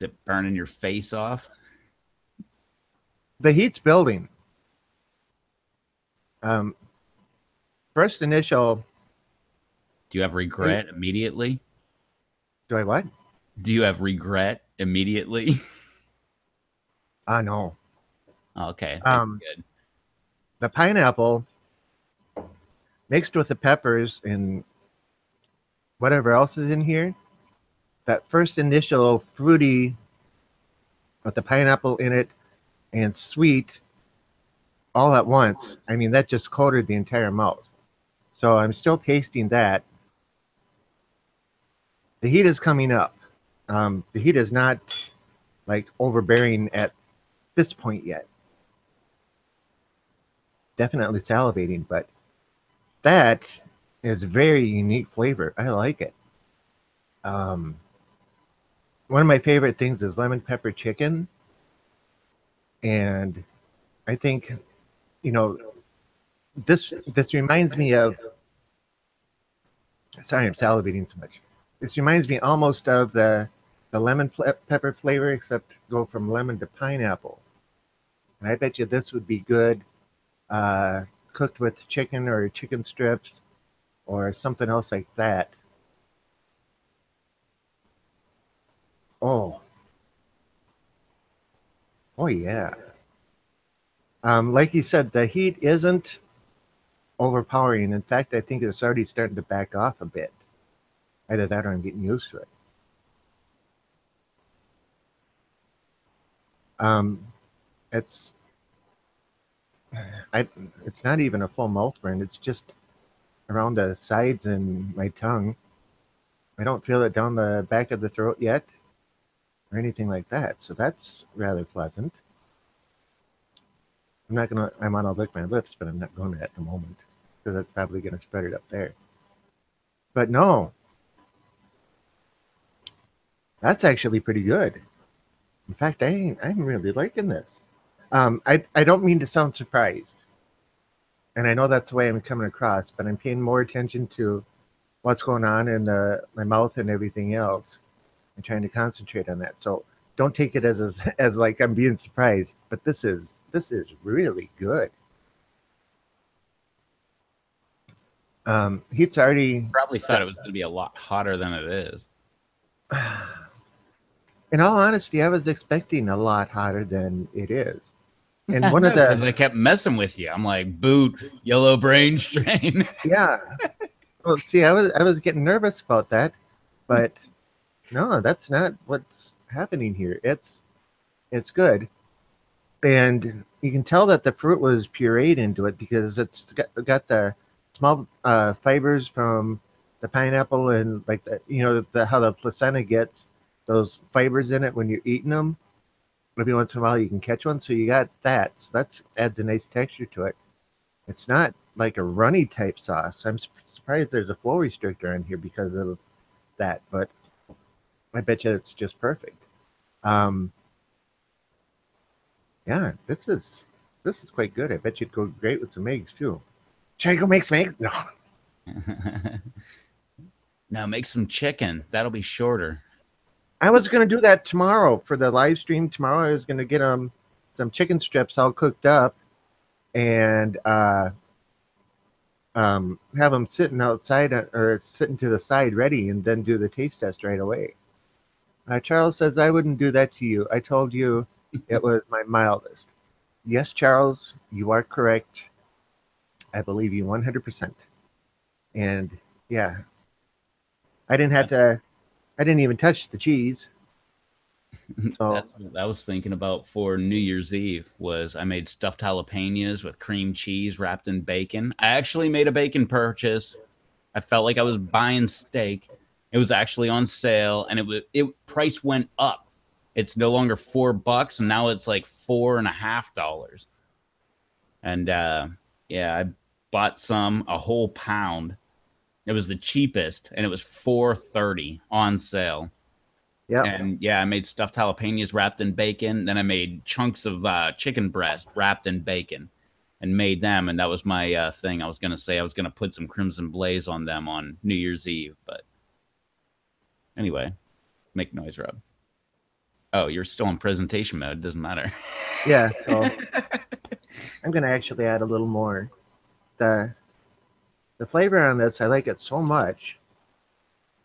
Is it burning your face off? The heat's building. First initial. Do you have regret immediately? Do I what? Do you have regret immediately? No. Okay, then Um, you're good. the pineapple mixed with the peppers and whatever else is in here, that first initial fruity with the pineapple in it and sweet all at once. I mean, that just coated the entire mouth. So I'm still tasting that. The heat is coming up. The heat is not like overbearing at this point yet. Definitely salivating, but that is a very unique flavor. I like it. Um, One of my favorite things is lemon pepper chicken, and I think you know this reminds me of. Sorry, I'm salivating so much. This reminds me almost of the lemon pepper flavor, except go from lemon to pineapple. And I bet you this would be good uh, cooked with chicken or chicken strips or something else like that. Oh, oh yeah. Like you said, the heat isn't overpowering. In fact, I think it's already starting to back off a bit. Either that or I'm getting used to it. Um, it's I, it's not even a full mouth burn. It's just around the sides and my tongue. I don't feel it down the back of the throat yet or anything like that. So that's rather pleasant. I'm on to lick my lips, but I'm not going to at the moment because that's probably going to spread it up there. But no, that's actually pretty good. In fact, I'm really liking this. I don't mean to sound surprised, and I know that's the way I'm coming across, but I'm paying more attention to what's going on in my mouth and everything else, and trying to concentrate on that. So don't take it as like I'm being surprised, but this is really good. Heat's already. Probably thought it was going to be a lot hotter than it is. In all honesty, I was expecting a lot hotter than it is. And I one of know because the I kept messing with you. I'm like, boot, yellow brain strain. yeah, well, see, I was getting nervous about that, but no, that's not what's happening here. It's good, and you can tell that the fruit was pureed into it because it's got the small fibers from the pineapple and like the how the placenta gets those fibers in it when you're eating them. Every once in a while, you can catch one, so you got that. So that adds a nice texture to it. It's not like a runny type sauce. I'm surprised there's a flow restrictor in here because of that, but I bet you it's just perfect. Um, yeah, this is quite good. I bet you'd go great with some eggs too. Should I go make some eggs? No, Now make some chicken. That'll be shorter. I was gonna do that tomorrow for the live stream tomorrow. I was gonna get some chicken strips all cooked up and have them sitting outside or sitting to the side ready, and then do the taste test right away. Charles says I wouldn't do that to you. I told you it was my mildest. Yes, Charles, you are correct. I believe you 100%. And yeah, I didn't have to. I didn't even touch the cheese. So That's what I was thinking about for New Year's Eve was I made stuffed jalapenos with cream cheese wrapped in bacon. I actually made a bacon purchase. I felt like I was buying steak. It was actually on sale and it price went up. It's no longer $4 and now it's like $4.50. And yeah, I bought a whole pound. It was the cheapest and it was 4.30 on sale. yeah, And yeah, I made stuffed jalapenos wrapped in bacon. Then I made chunks of chicken breast wrapped in bacon and made them. And that was my thing. I was going to say I was going to put some crimson blaze on them on New Year's Eve. But anyway, make noise, Rob. Oh, you're still in presentation mode. Doesn't matter. yeah. So I'm gonna actually add a little more. The the flavor on this, I like it so much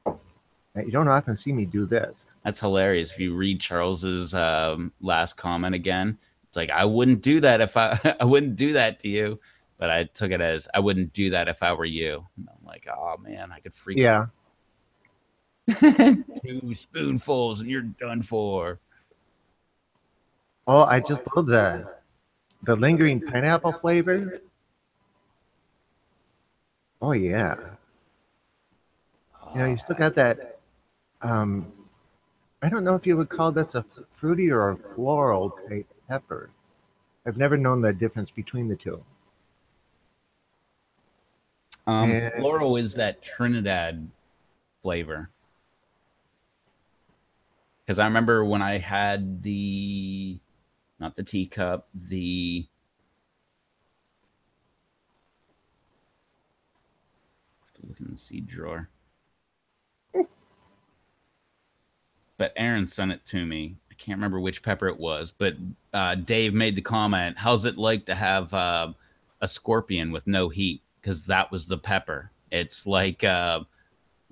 that you don't often see me do this. That's hilarious. If you read Charles's last comment again, it's like I wouldn't do that if I I wouldn't do that to you, but I took it as I wouldn't do that if I were you. And I'm like, oh man, I could freak Yeah. out. 2 spoonfuls and you're done for. Oh, I just love the lingering pineapple flavor. Oh yeah. You still got that. Um, I don't know if you would call this a fruity or a floral type pepper. I've never known the difference between the two. And Floral is that Trinidad flavor. Because I remember when I had the, not the teacup, the, look in the seed drawer. But Aaron sent it to me. I can't remember which pepper it was, but Dave made the comment, how's it like to have a scorpion with no heat? Because that was the pepper. It's like a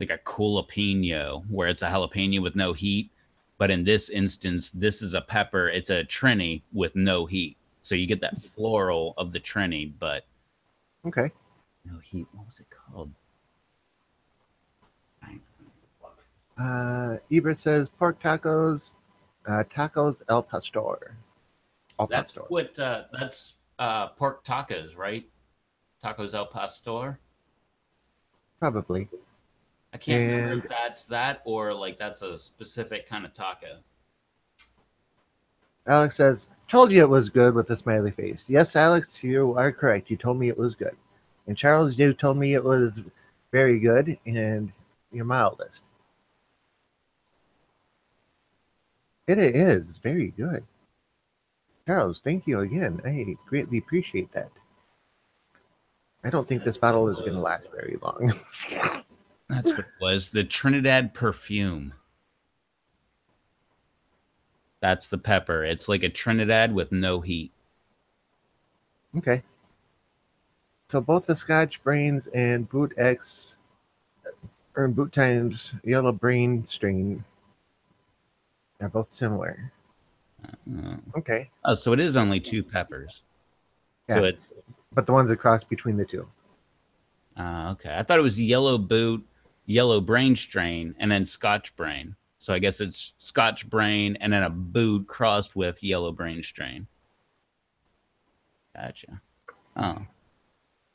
jalapeno, where it's a jalapeno with no heat. But in this instance, this is a pepper. It's a Trini with no heat. So you get that floral of the Trini, but okay. no heat. What was it called? Ebert says pork tacos, tacos el pastor. Al That's pastor. what that's pork tacos, right? Tacos El Pastor. Probably. I can't remember And if that's that or like that's a specific kind of taco. Alex says, told you it was good with a smiley face. Yes, Alex, you are correct. You told me it was good. And Charles, you told me it was very good and your mildest. It is very good. Charles, thank you again. I greatly appreciate that. I don't think this bottle is going to last very long. That's what it was. The Trinidad perfume. That's the pepper. It's like a Trinidad with no heat. Okay. So both the Scotch Brains and Boot X or Boot Times Yellow Brain strain are both similar. Uh, Okay. oh, so it is only 2 peppers. So Yeah. it's But the ones that cross between the two. okay. I thought it was yellow boot, yellow brain strain, and then Scotch brain. So I guess it's Scotch brain and then a boot crossed with yellow brain strain. Gotcha. Oh,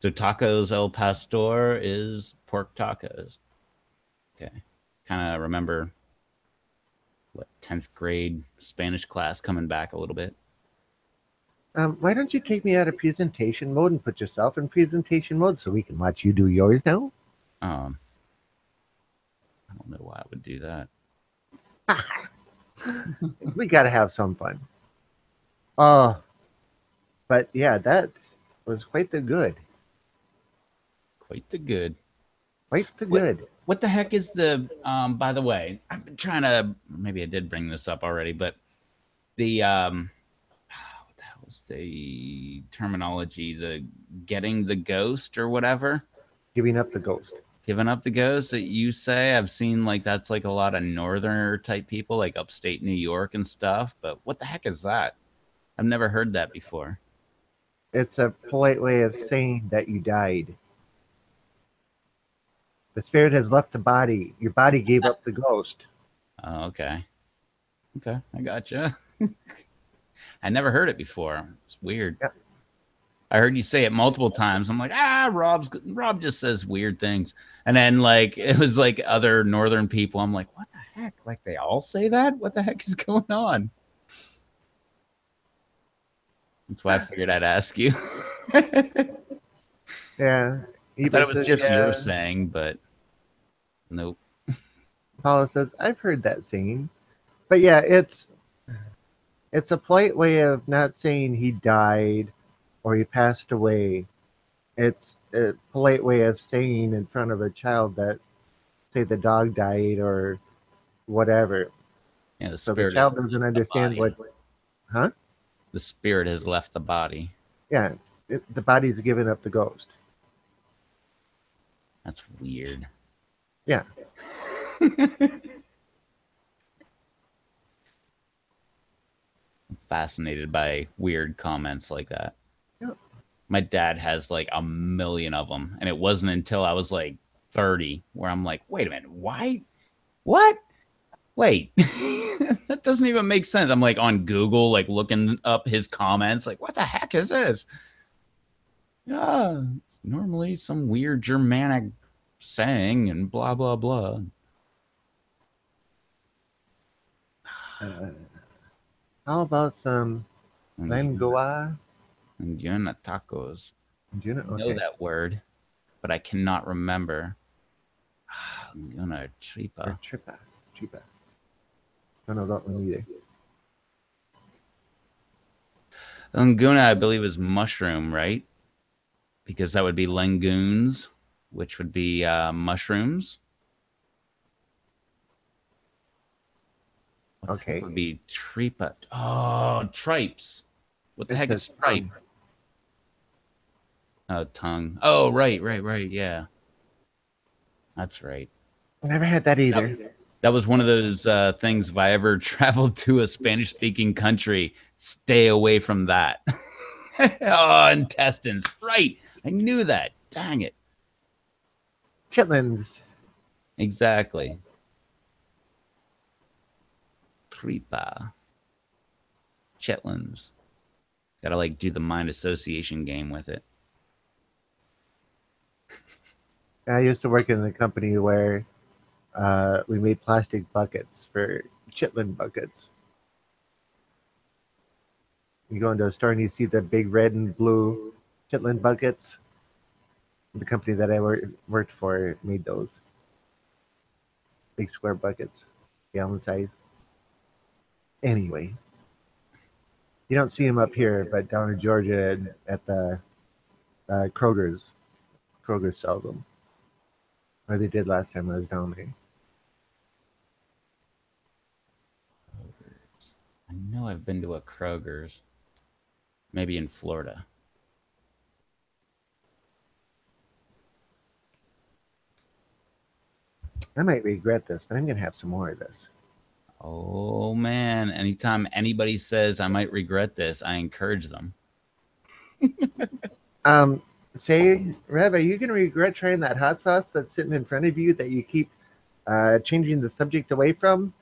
so tacos El Pastor is pork tacos. Okay. Kind of remember what 10th grade Spanish class coming back a little bit. Why don't you take me out of presentation mode and put yourself in presentation mode so we can watch you do yours now? Um, I don't know why I would do that. We got to have some fun. Oh, but yeah, that was quite the good. Quite the good. Quite the What good. what the heck is the by the way, I've been trying to maybe I did bring this up already, but the what the hell is the terminology? The getting the ghost or whatever? Giving up the ghost. Giving up the ghost that you say. I've seen like that's like a lot of northerner type people, like upstate New York and stuff, but what the heck is that? I've never heard that before. It's a polite way of saying that you died. The spirit has left the body. Your body gave up the ghost. Oh, okay. Okay, I gotcha. I never heard it before. It's weird. Yeah. I heard you say it multiple times. I'm like, Rob just says weird things. And then like it was like other northern people. I'm like, what the heck? Like they all say that? What the heck is going on? That's why I figured I'd ask you. I Yeah. thought Eber it was says, just your yeah. saying, but nope. Paula says, I've heard that saying. But yeah, it's a polite way of not saying he died or he passed away. It's a polite way of saying in front of a child that, say, the dog died or whatever. Yeah, the So the spirit has child left doesn't the understand body. what, huh? The spirit has left the body. Yeah, the body's giving up the ghost. That's weird. Yeah. fascinated by weird comments like that. Yeah. My dad has like a million of them, and it wasn't until I was like 30 where I'm like, wait a minute, why? What? Wait, that doesn't even make sense. I'm like on Google, like looking up his comments, like, what the heck is this? Yeah, it's normally some weird Germanic saying and blah blah blah. Uh, how about some lengua? And yuna tacos. Do you know? I know Okay. that word, but I cannot remember. Yuna Or tripa. tripa. Tripa. Don't know that one either. Laguna, I believe, is mushroom, right? Because that would be legumes, which would be mushrooms. What the heck Okay. would be tripa? Oh, tripes. What the It heck says is tripe? tongue. Oh, tongue. Oh, right, right, right. Yeah, that's right. Never had that That, either. that was one of those things. If I ever traveled to a Spanish-speaking country, stay away from that. Oh, intestines. Right. I knew that. Dang it. Chitlins. Exactly. Tripa. Chitlins. Gotta like do the mind association game with it. I used to work in a company where we made plastic buckets for chitlin buckets. You go into a store and you see the big red and blue chitlin buckets. The company that I worked for made those big square buckets, gallon size. Anyway, you don't see them up here, but down in Georgia at the Kroger's, Kroger sells them. Or they did last time I was down there. I know I've been to a Kroger's, maybe in Florida. I might regret this, but I'm gonna have some more of this. Oh man, anytime anybody says I might regret this, I encourage them. Um, say, Rev, are you gonna regret trying that hot sauce that's sitting in front of you that you keep changing the subject away from?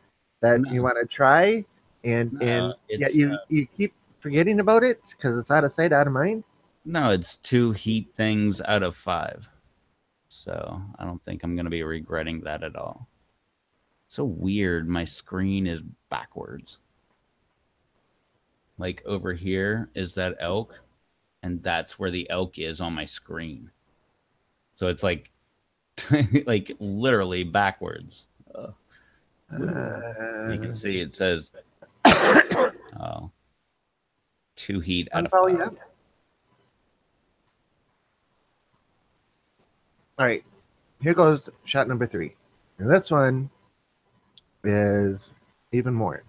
That you No, want to try, and no, yet it's you keep forgetting about it because it's out of sight, out of mind. no, it's two heat things out of five. So I don't think I'm gonna be regretting that at all. So weird, my screen is backwards. Like over here is that elk, and that's where the elk is on my screen. So it's like like literally backwards. You can Uh, see it says oh, two heat out of oh five. yeah. All right, here goes shot number three, and this one is even more.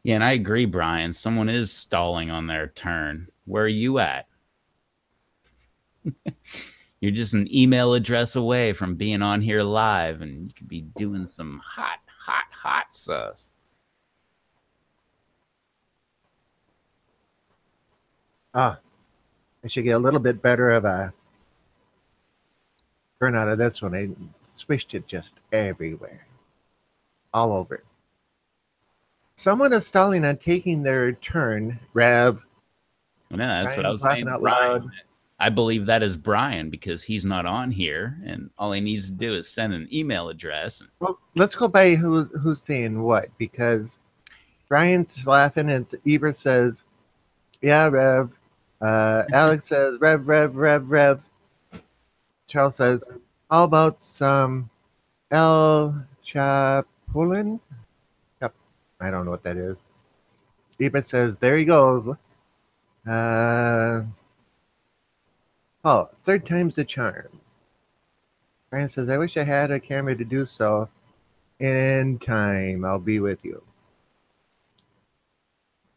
Yeah, and I agree, Brian. Someone is stalling on their turn. Where are you at? You're just an email address away from being on here live, and you could be doing some hot, hot, hot sauce. Ah, I should get a little bit better of a burn out of this one. I swished it just everywhere, all over. Someone is stalling on taking their turn. Rev. Well, yeah, that's what I Ryan's was laughing saying, out Brian. loud. I believe that is Brian because he's not on here, and all he needs to do is send an email address. Well, let's go by who's saying what, because Ryan's laughing and Eber says, "Yeah, Rev." Alex says, "Rev, Rev, Rev, Rev." Charles says, "How about some El Chapulin?" Yep, I don't know what that is. Eber says, "There he goes." Uh, oh, third time's the charm. Ryan says, "I wish I had a camera to do so. In time, I'll be with you."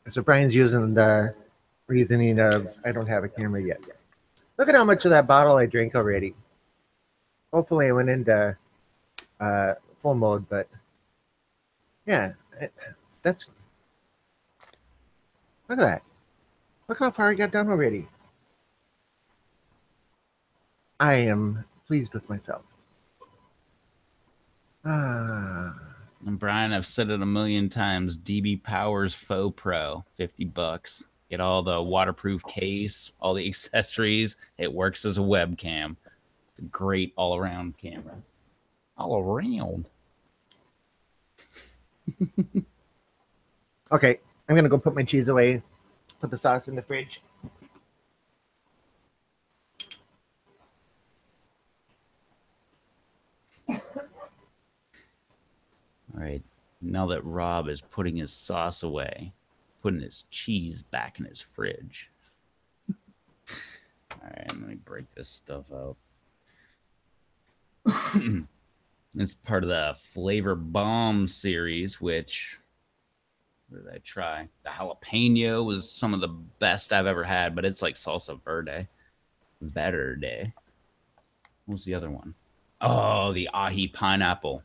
So Brian's using the reasoning of, I don't have a camera yet. Look at how much of that bottle I drank already. Hopefully I went into full mode, but yeah, that's look at that. Look how far I got done already. I am pleased with myself. Ah, And Brian, I've said it a million times. DB Powers Faux Pro, $50. Get all the waterproof case, all the accessories. It works as a webcam. It's a great all around camera. All around. okay. I'm gonna go put my cheese away. Put the sauce in the fridge. All right. Now that Rob is putting his sauce away, putting his cheese back in his fridge. All right, let me break this stuff out. It's part of the Flavor Bomb series, which what did I try? The jalapeno was some of the best I've ever had, but it's like salsa verde. Verde. What was the other one? Oh, the ahi pineapple.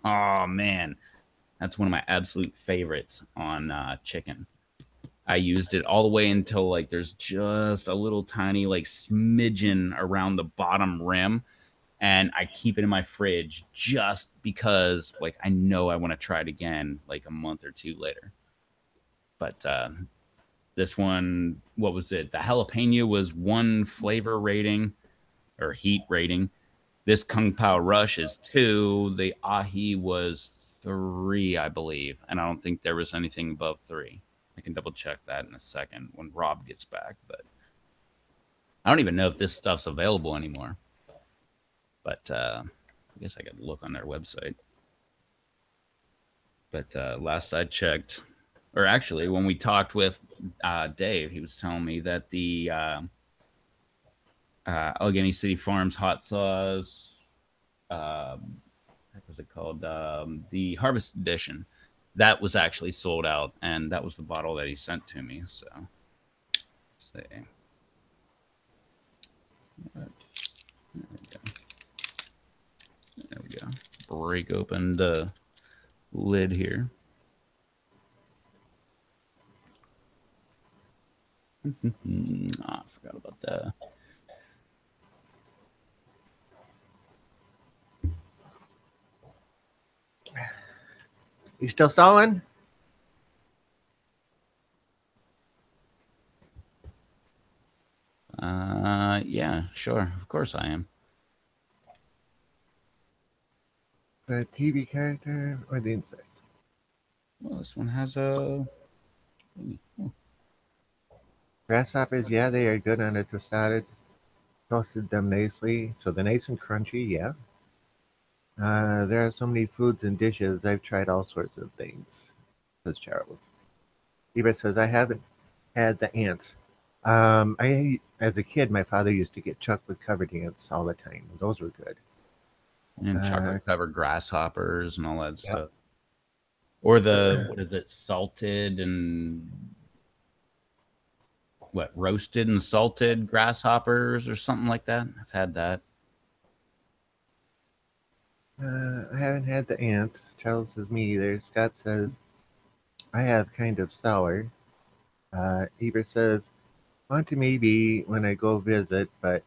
Oh man, that's one of my absolute favorites on chicken. I used it all the way until like there's just a little tiny like smidgen around the bottom rim, and I keep it in my fridge just because like I know I want to try it again like a month or two later. But this one, what was it? The jalapeno was one flavor rating or heat rating. This Kung Pao Rush is two. The ahi was three, I believe, and I don't think there was anything above three. I can double check that in a second when Rob gets back, but I don't even know if this stuff's available anymore. But I guess I could look on their website. But last I checked, or actually, when we talked with Dave, he was telling me that the Allegheny City Farms hot sauce, what was it called? The Harvest Edition, that was actually sold out, and that was the bottle that he sent to me. So, let's see. There we go. There we go. Break open the lid here. Oh, I forgot about that. You still sawing? Yeah, sure. Of course I am. The TV character or the insides? Well, this one has a. Oh, Grasshoppers, yeah, they are good on a tostada. Toasted them nicely, so they're nice and crunchy. Yeah. There are so many foods and dishes. I've tried all sorts of things, says Charles. Eva says, I haven't had the ants. As a kid, my father used to get chocolate covered ants all the time. Those were good. and Uh, chocolate covered grasshoppers and all that yeah. stuff. Or the, what is it, salted and what, roasted and salted grasshoppers or something like that? I've had that. I haven't had the ants. Charles says, me either. Scott says, I have kind of sour. Eva says, want to maybe when I go visit, but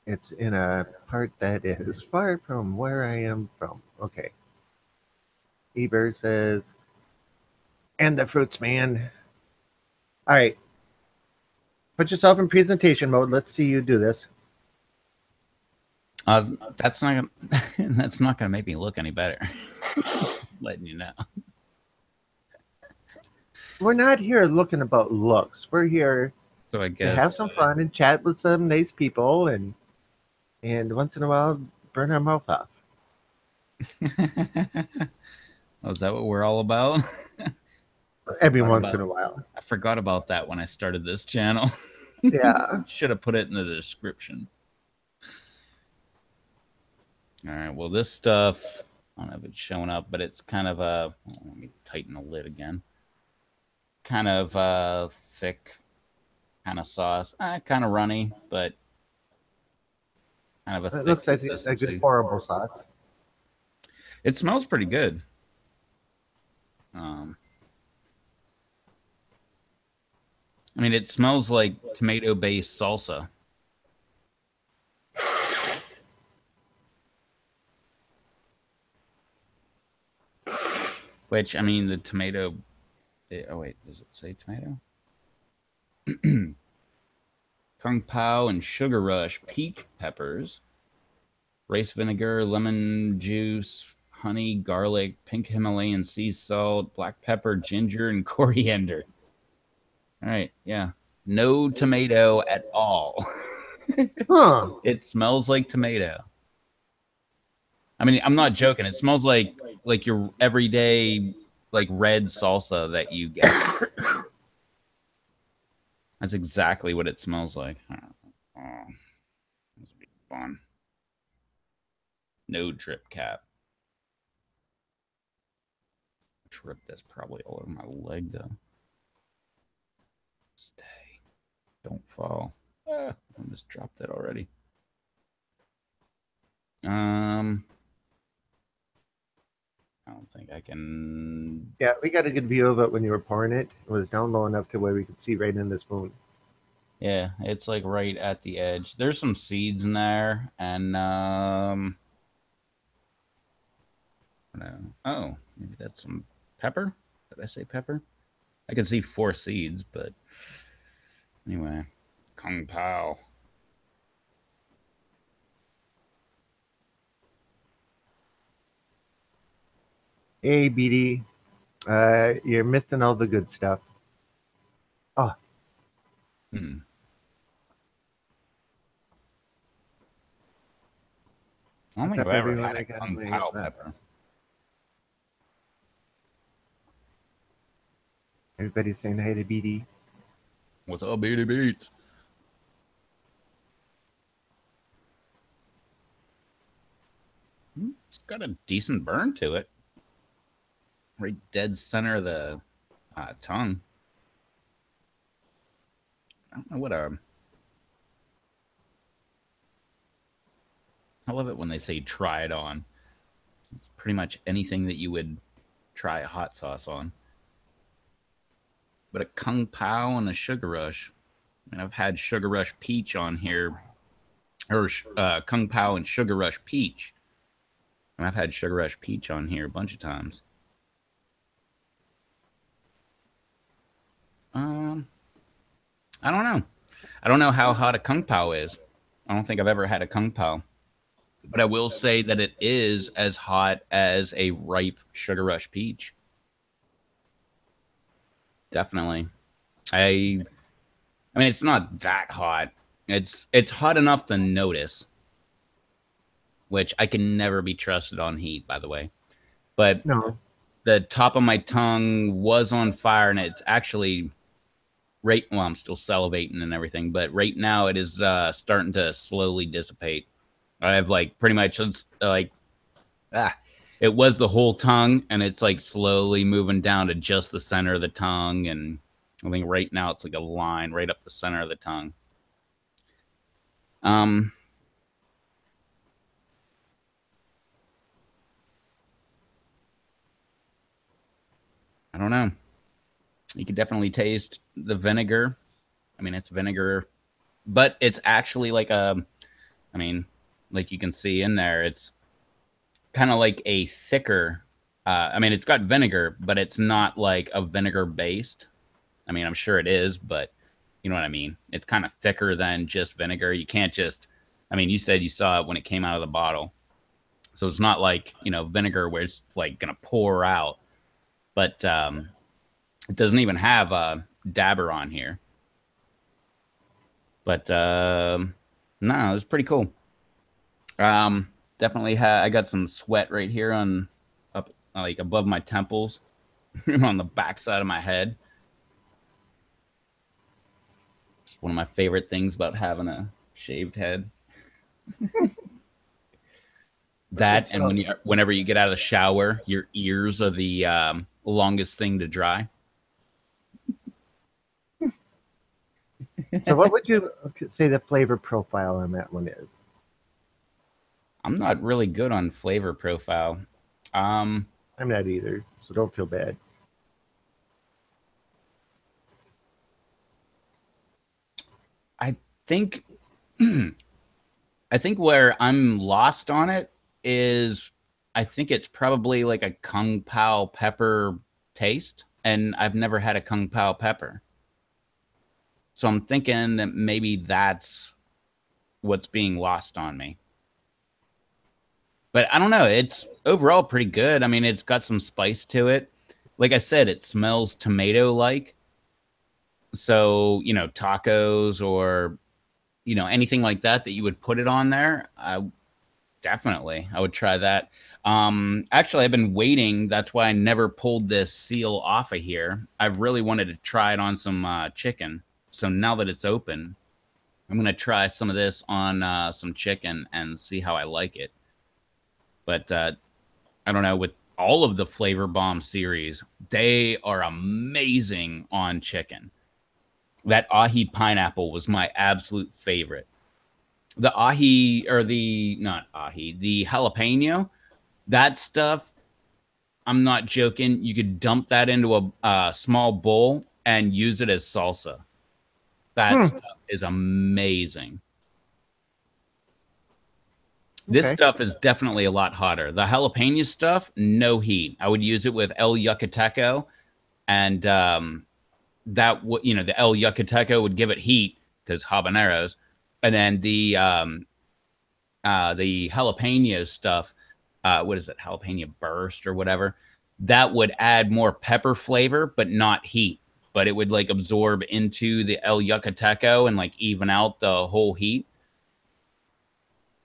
it's in a part that is far from where I am from. Okay. Eber says, and the fruits, man. All right. Put yourself in presentation mode. Let's see you do this. That's not gonna, that's not gonna make me look any better. Letting you know. We're not here looking about looks. We're here So I to guess have some fun and chat with some nice people and once in a while burn our mouth off. oh, is that what we're all about? Every Talk once about. in a while. I forgot about that when I started this channel. Yeah. Should have put it in the description. All right. Well, this stuff, I don't know if it's showing up, but it's kind of a. Let me tighten the lid again. Kind of thick, kind of sauce. Kind of runny, but kind of a It thick looks like a good consistency. horrible sauce. It smells pretty good. Um, I mean, it smells like tomato-based salsa, which I mean, the tomato. Oh wait, does it say tomato? Kung Pao and Sugar Rush peach peppers, rice vinegar, lemon juice, honey, garlic, pink Himalayan sea salt, black pepper, ginger, and coriander. All right, yeah. No tomato at all. Huh. It smells like tomato. I mean, I'm not joking. It smells like your everyday like red salsa that you get. That's exactly what it smells like. Oh, this will be fun. No drip cap. Trip that's probably all over my leg though. Stay. Don't fall. I almost dropped it already. Um, I don't think I can. Yeah, we got a good view of it when you were pouring it. It was down low enough to where we could see right in the spoon. Yeah, it's like right at the edge. There's some seeds in there, and no. Oh, maybe that's some pepper. Did I say pepper? I can see 4 seeds, but anyway, Kung Pao. Hey, BD, you're missing all the good stuff. Oh, Hmm. I don't what's think up, I've ever everyone? had I a got Kung my. Pao pepper. Everybody's saying hey to BD. What's up, Beady Beats? It's got a decent burn to it. Right dead center of the tongue. I don't know what a. I love it when they say try it on. It's pretty much anything that you would try a hot sauce on. But a Kung Pao and a Sugar Rush. I mean, I've had Sugar Rush Peach on here, or Kung Pao and Sugar Rush Peach. And I've had Sugar Rush Peach on here a bunch of times. Um, I don't know. I don't know how hot a Kung Pao is. I don't think I've ever had a Kung Pao. But I will say that it is as hot as a ripe Sugar Rush Peach. Definitely. I mean it's not that hot. It's hot enough to notice, which I can never be trusted on heat, by the way. But No, the top of my tongue was on fire, and it's actually right. Well, I'm still salivating and everything, but right now it is starting to slowly dissipate. I have like pretty much like ah, it was the whole tongue, and it's like slowly moving down to just the center of the tongue, and I think right now it's like a line right up the center of the tongue. Um, I don't know. You can definitely taste the vinegar. I mean, it's vinegar, but it's actually like a. I mean, like you can see in there, it's kind of like a thicker. I mean, it's got vinegar, but it's not like a vinegar based. I mean, I'm sure it is, but you know what I mean? It's kind of thicker than just vinegar. You can't just, I mean, you said you saw it when it came out of the bottle. So it's not like, vinegar where it's like going to pour out, but it doesn't even have a dabber on here. But no, it's pretty cool. Definitely I got some sweat right here on up like above my temples on the back side of my head. It's one of my favorite things about having a shaved head. That and so whenever you get out of the shower, your ears are the longest thing to dry. so what would you say the flavor profile on that one is? I'm not really good on flavor profile. Um, I'm not either, so don't feel bad. I think I think where I'm lost on it is I think it's probably like a Kung Pao pepper taste, and I've never had a Kung Pao pepper. So I'm thinking that maybe that's what's being lost on me. But I don't know. It's overall pretty good. I mean, it's got some spice to it. Like I said, it smells tomato like. So, tacos or, anything like that that you would put it on there, definitely I would try that. Actually, I've been waiting. That's why I never pulled this seal off of here. I really wanted to try it on some chicken. So now that it's open, I'm going to try some of this on some chicken and see how I like it. But I don't know, with all of the Flavor Bomb series, they are amazing on chicken. That ahi pineapple was my absolute favorite. The ahi, or the, not ahi, the jalapeno, that stuff, I'm not joking. You could dump that into a small bowl and use it as salsa. That Hmm. stuff is amazing. This Okay. stuff is definitely a lot hotter. The jalapeno stuff, no heat. I would use it with El Yucateco, and that would, the El Yucateco would give it heat because habaneros, and then the jalapeno stuff, what is it, jalapeno burst or whatever, that would add more pepper flavor, but not heat. But it would like absorb into the El Yucateco and like even out the whole heat.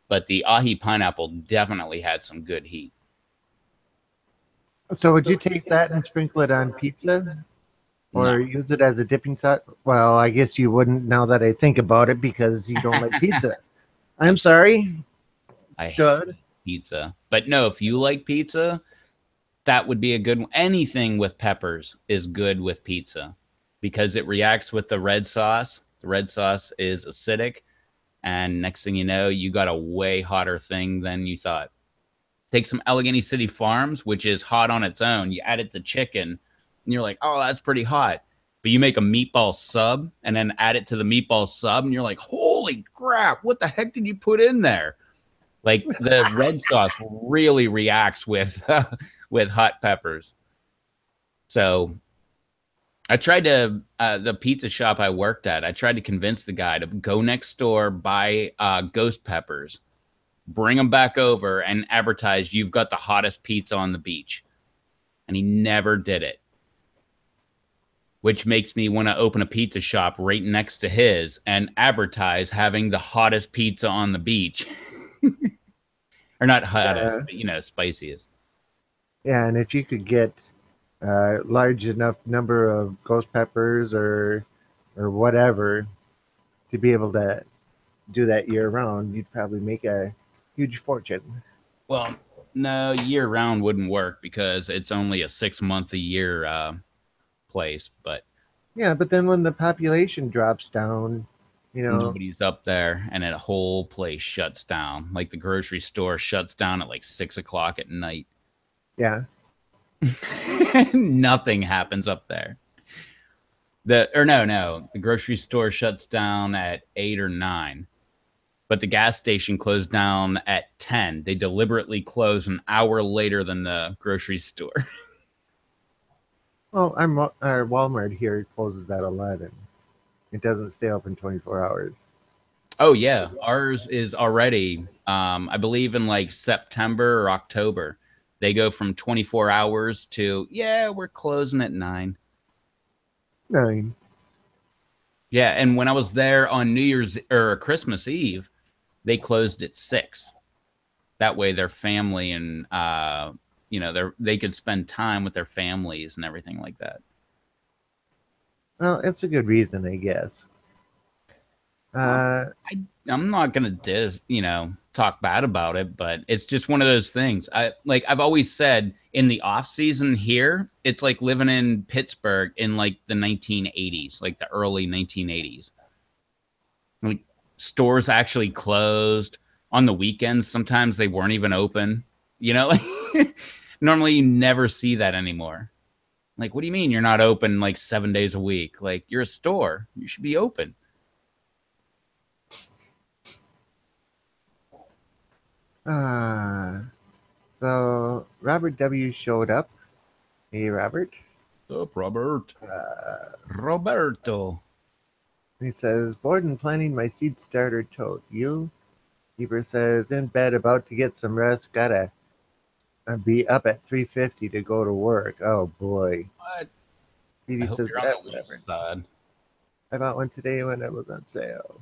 But the ahi pineapple definitely had some good heat. So would you take that and sprinkle it on pizza No. or use it as a dipping sauce? Well, I guess you wouldn't now that I think about it because you don't like pizza. I'm sorry. I Dud. hate pizza. But no, if you like pizza, that would be a good one. Anything with peppers is good with pizza because it reacts with the red sauce. The red sauce is acidic, and next thing you know, you got a way hotter thing than you thought. Take some Allegheny City Farms, which is hot on its own. You add it to chicken, and you're like, oh, that's pretty hot. But you make a meatball sub and then add it to the meatball sub, and you're like, holy crap, what the heck did you put in there? Like the red sauce really reacts with with hot peppers. So I tried to the pizza shop I worked at. I tried to convince the guy to go next door, buy ghost peppers, bring them back over, and advertise you've got the hottest pizza on the beach. And he never did it, which makes me want to open a pizza shop right next to his and advertise having the hottest pizza on the beach. Or not hottest, Yeah. but spiciest. Yeah, and if you could get a large enough number of ghost peppers or whatever to be able to do that year round, you'd probably make a huge fortune. Well, no, year round wouldn't work because it's only a 6 month a year place, but Yeah, but then when the population drops down, you know, nobody's up there and a whole place shuts down. Like the grocery store shuts down at like 6 o'clock at night. yeah. Nothing happens up there. The grocery store shuts down at 8 or 9, but the gas station closed down at 10. They deliberately close an hour later than the grocery store. Well, our Walmart here closes at 11. It doesn't stay open 24 hours. Oh yeah, ours is already. I believe in like September or October, they go from 24 hours to yeah, we're closing at 9. 9. Yeah, and when I was there on New Year's or Christmas Eve, they closed at 6. That way, their family and they could spend time with their families and everything like that. Well, it's a good reason, I guess. Well, Uh, I'm not gonna talk bad about it, but it's just one of those things. I've always said in the off season here, it's like living in Pittsburgh in like the 1980s, like the early 1980s. Like stores actually closed on the weekends. Sometimes they weren't even open. You know, Normally, you never see that anymore. Like, what do you mean you're not open like 7 days a week? Like, you're a store. You should be open. Ah, so Robert W. showed up. Hey, Robert. What's up, Robert? Uh, Roberto. he says, bored and planning my seed starter tote. You? Keeper says, in bed, about to get some rest. Gotta be up at 3:50 to go to work. Oh, boy. What? I Petey hope says, you're on yeah, the whatever. west side. I bought one today when it was on sale.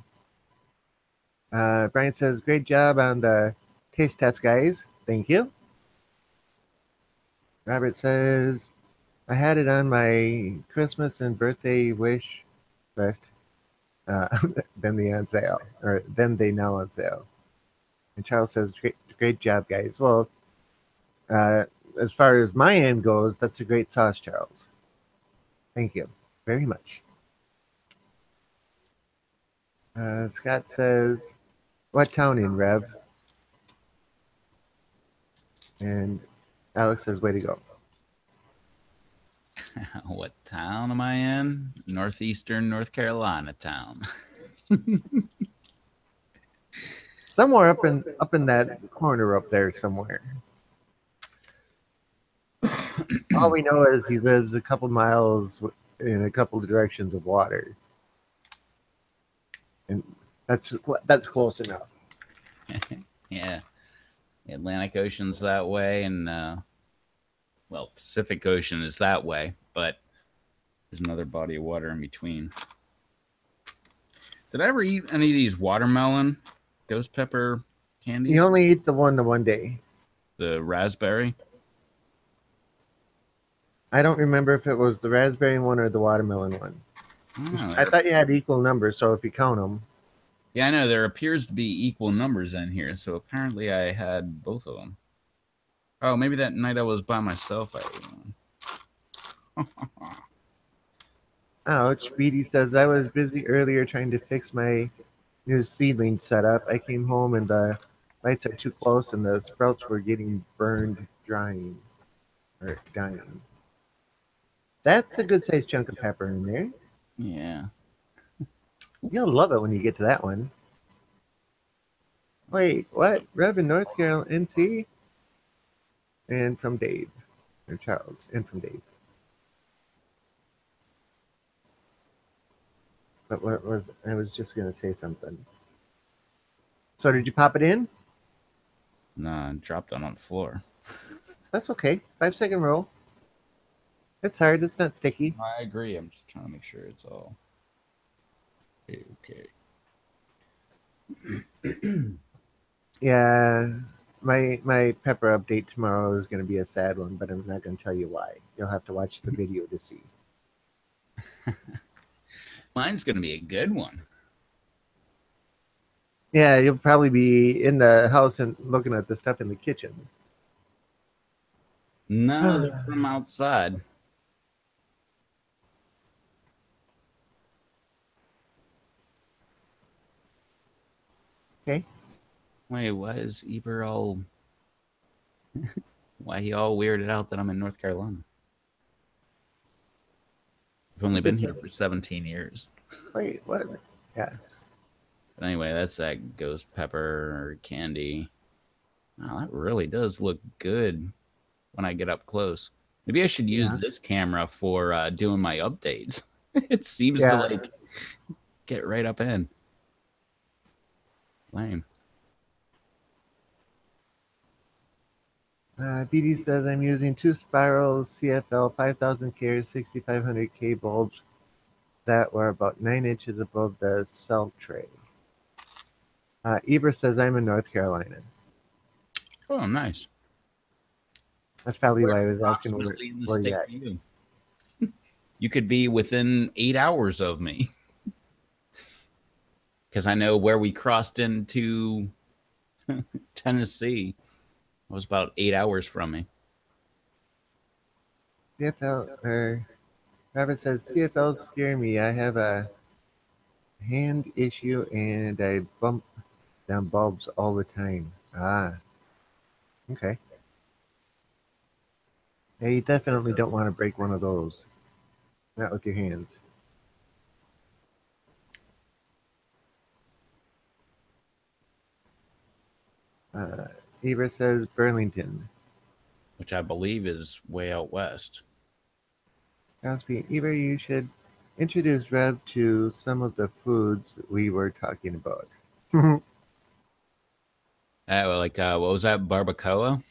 Brian says, great job on the taste test, guys. Thank you. Robert says, I had it on my Christmas and birthday wish list. Uh, then they on sale, or then they now on sale. And Charles says, great job, guys. Well, uh, as far as my end goes, that's a great sauce, Charles. Thank you very much. Scott says, what town in Rev? And Alex says, way to go. What town am I in? Northeastern North Carolina town. Somewhere up in that corner up there somewhere. All we know is he lives a couple miles in a couple of directions of water, and that's close enough. Yeah. The Atlantic Ocean's that way, and well, Pacific Ocean is that way, but there's another body of water in between. Did I ever eat any of these watermelon ghost pepper candies? You only eat the one day. The raspberry? I don't remember if it was the raspberry one or the watermelon one. I thought you had equal numbers, so if you count them. Yeah, I know. There appears to be equal numbers in here, so apparently I had both of them. Oh, maybe that night I was by myself, I ate one. Ouch. Beatty says, I was busy earlier trying to fix my new seedling setup. I came home and the lights are too close and the sprouts were getting burned, drying, or dying. That's a good sized chunk of pepper in there. Yeah. You'll love it when you get to that one. Wait, what? Rev in North Carolina, NC? And from Dave, or Charles, and from Dave. But what was, I was just going to say something. So did you pop it in? No, I dropped it on the floor. That's okay. 5-second roll. It's hard. It's not sticky. I agree. I'm just trying to make sure it's all okay. Yeah, my pepper update tomorrow is going to be a sad one, but I'm not going to tell you why. You'll have to watch the video to see. Mine's going to be a good one. Yeah, you'll probably be in the house and looking at the stuff in the kitchen. No, they're from outside. Okay. Wait, why is Eber all... why he all weirded out that I'm in North Carolina? I've only been here for 17 years. Wait, what? Yeah. But anyway, that's that ghost pepper candy. Wow, that really does look good when I get up close. Maybe I should use this camera for doing my updates. It seems to like get right up in. Lame. BD says I'm using 2 spirals CFL 5000K 6500K bulbs that were about 9 inches above the cell tray. Eber says I'm in North Carolina. Oh, nice. That's probably why I was asking where you at. You could be within 8 hours of me. Because I know where we crossed into Tennessee was about 8 hours from me. CFL, Robert says CFLs scare me. I have a hand issue and I bump down bulbs all the time. Ah, okay. Yeah, you definitely don't want to break one of those. Not with your hands. Uh, Eva says Burlington. which I believe is way out west. Cosby, Eva, you should introduce Rev to some of the foods we were talking about. What was that? Barbacoa?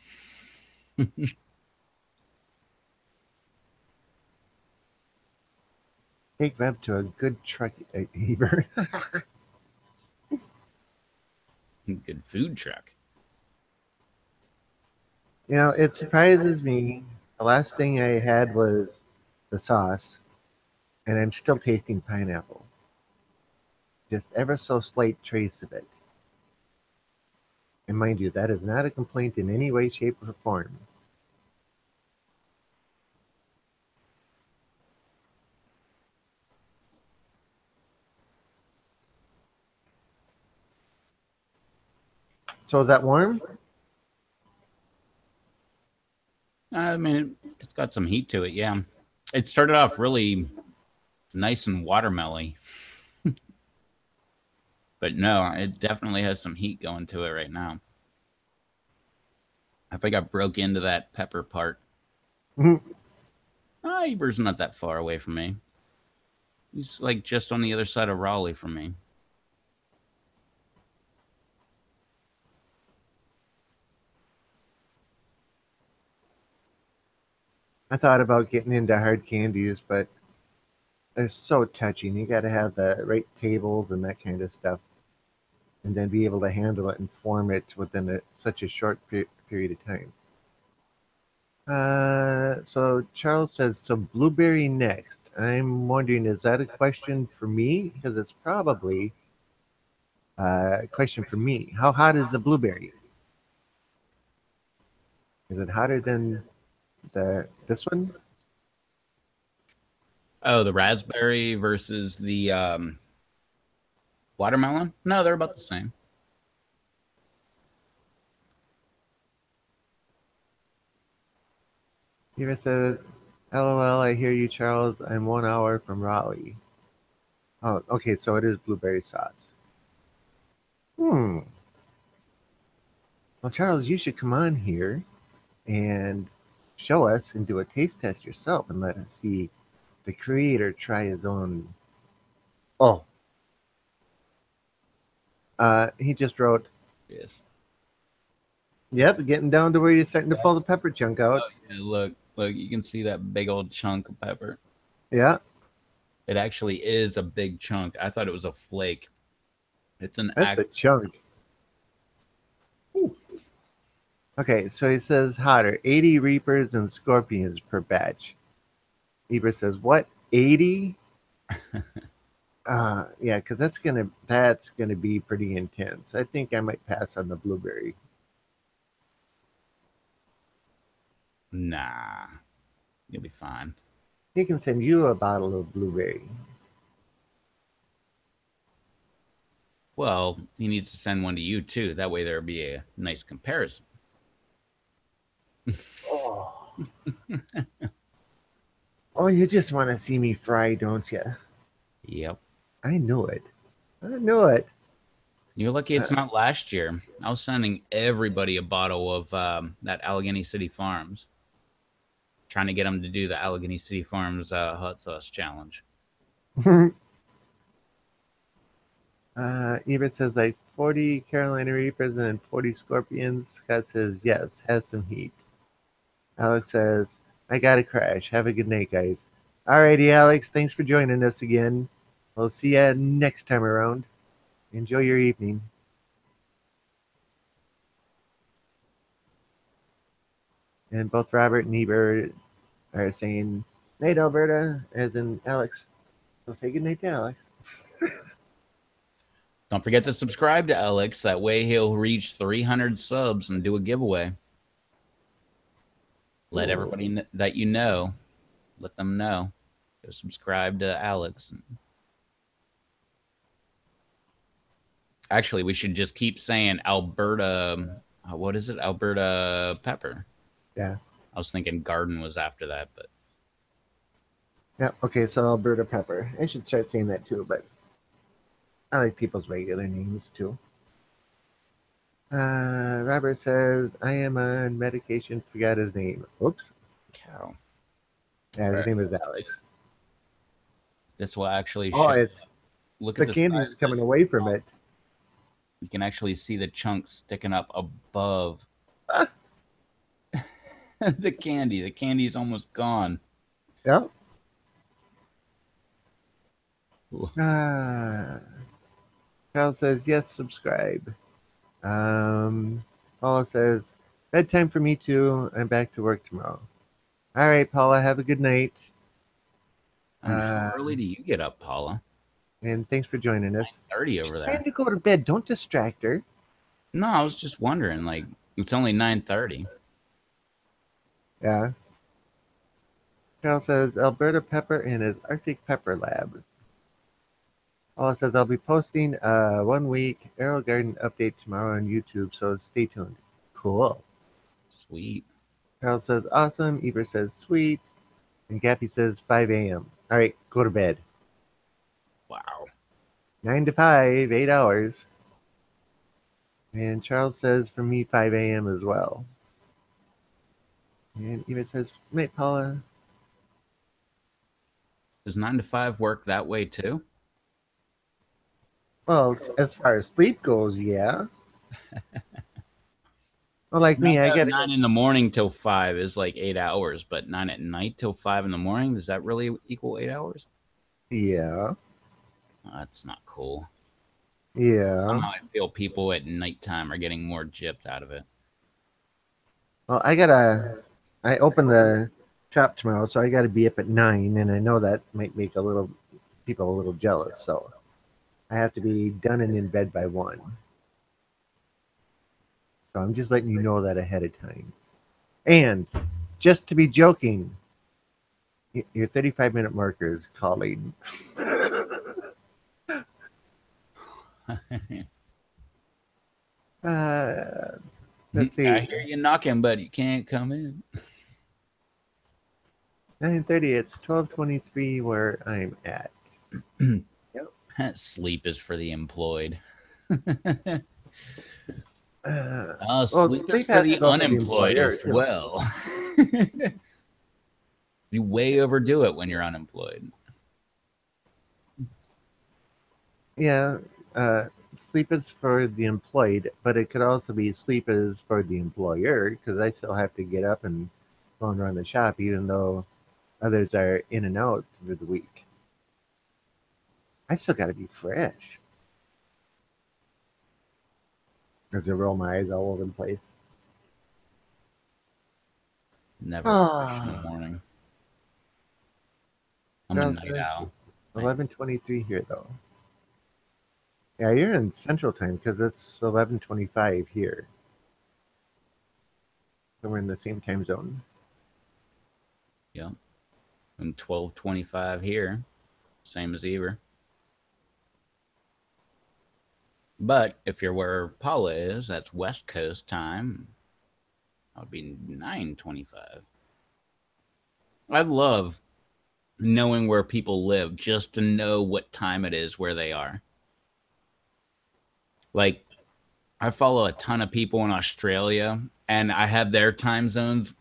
Take Rev to a good truck, Eva. Good food truck. It surprises me. The last thing I had was the sauce, and I'm still tasting pineapple. Just ever so slight trace of it. And mind you, that is not a complaint in any way, shape, or form. So is that warm? I mean, it's got some heat to it. Yeah, it started off really nice and watermelony, but no, it definitely has some heat going to it right now. I think I broke into that pepper part. Eber's not that far away from me. He's like just on the other side of Raleigh from me. I thought about getting into hard candies, but they're so touching. You got to have the right tables and that kind of stuff, and then be able to handle it and form it within such a short period of time. So Charles says, so blueberry next. I'm wondering, is that a question for me? Because it's probably a question for me. How hot is the blueberry? Is it hotter than this one? Oh, the raspberry versus the watermelon? No, they're about the same. Eva says, LOL, I hear you, Charles. I'm 1 hour from Raleigh. Oh, okay, so it is blueberry sauce. Hmm. Well, Charles, you should come on here and show us and do a taste test yourself and let us see the creator try his own. Oh, he just wrote, Yes. yep, getting down to where you're starting to pull the pepper chunk out. Oh, yeah, look, you can see that big old chunk of pepper. Yeah, It actually is a big chunk. I thought it was a flake. It's an that's a act. chunk. Okay, so he says hotter, 80 reapers and scorpions per batch. Eber says, what, 80? Yeah, because that's gonna be pretty intense. I think I might pass on the blueberry. Nah, you'll be fine. He can send you a bottle of blueberry. Well, he needs to send one to you too. That way there'll be a nice comparison. Oh, oh, you just want to see me fry, don't you? Yep. I knew it. I knew it. You're lucky Uh, it's not last year. I was sending everybody a bottle of that Allegheny City Farms, trying to get them to do the Allegheny City Farms hot sauce challenge. Ebert says like 40 Carolina Reapers and 40 Scorpions. Scott says yes, has some heat. Alex says, I gotta crash. Have a good night, guys. Alrighty, Alex. Thanks for joining us again. We'll see you next time around. Enjoy your evening. And both Robert and Ebert are saying, night, Alberta, as in Alex. So say good night to Alex. Don't forget to subscribe to Alex. That way he'll reach 300 subs and do a giveaway. Let Ooh, everybody that you know, let them know. Go subscribe to Alex. Actually, we should just keep saying Alberta. What is it? Alberta pepper. yeah. I was thinking garden was after that, but Yeah. Okay. So Alberta Pepper. I should start saying that too, but I like people's regular names too. Robert says I am on medication. Forgot his name. Oops. cow. Yeah, All his right. name is Alex. This will actually Oh, show. it's Look at the the candy's size of the coming away from chunk. it. You can actually see the chunks sticking up above Ah, the candy. The candy's almost gone. yeah. Ooh. Charles says yes. Subscribe. Paula says bedtime for me too. I'm back to work tomorrow. All right, Paula. Have a good night. How Uh, early do you get up, Paula? and thanks for joining us. 30 She's over trying there. to go to bed. Don't distract her. No, I was just wondering. Like, it's only 9:30. Yeah. Charles says Alberta Pepper in his Arctic Pepper Lab. Paula says I'll be posting a 1 week Arrow Garden update tomorrow on YouTube, so stay tuned. Cool. Sweet. Charles says awesome. Eber says sweet. And Gappy says 5 a.m. All right, go to bed. Wow. 9 to 5, 8 hours. And Charles says for me 5 a.m. as well. And Eva says, night, Paula. Does 9 to 5 work that way too? Well, as far as sleep goes, yeah. Well, like No, me, I gotta go. 9 in the morning till 5 is like 8 hours, but 9 at night till 5 in the morning, does that really equal 8 hours? Yeah, Oh, that's not cool. yeah. Somehow I feel people at nighttime are getting more gypped out of it. Well, I open the shop tomorrow, so I gotta be up at 9, and I know that might make a little people a little jealous, so I have to be done and in bed by 1. So I'm just letting you know that ahead of time. And just to be joking, your 35-minute marker is calling. Uh, let's I see. hear you knocking, but you can't come in. 9:30. It's 12:23 where I'm at. Yep. Sleep is for the employed. Uh, well, Sleep is sleep for has to the go for the unemployed employer as too. well. You way overdo it when you're unemployed. Yeah. Uh, Sleep is for the employed, but it could also be sleep is for the employer because I still have to get up and go and run the shop, even though others are in and out through the week. I still got to be fresh. As I roll my eyes all over the place. Never fresh in the Ah, morning. I'm a Charles night says owl. 11:23 here though. Yeah, you're in Central Time because it's 11:25 here. So we're in the same time zone. Yep. I'm 12:25 here, same as Eber. But if you're where Paula is, that's West Coast time. That would be 9:25. I love knowing where people live just to know what time it is where they are. Like I follow a ton of people in Australia and I have their time zones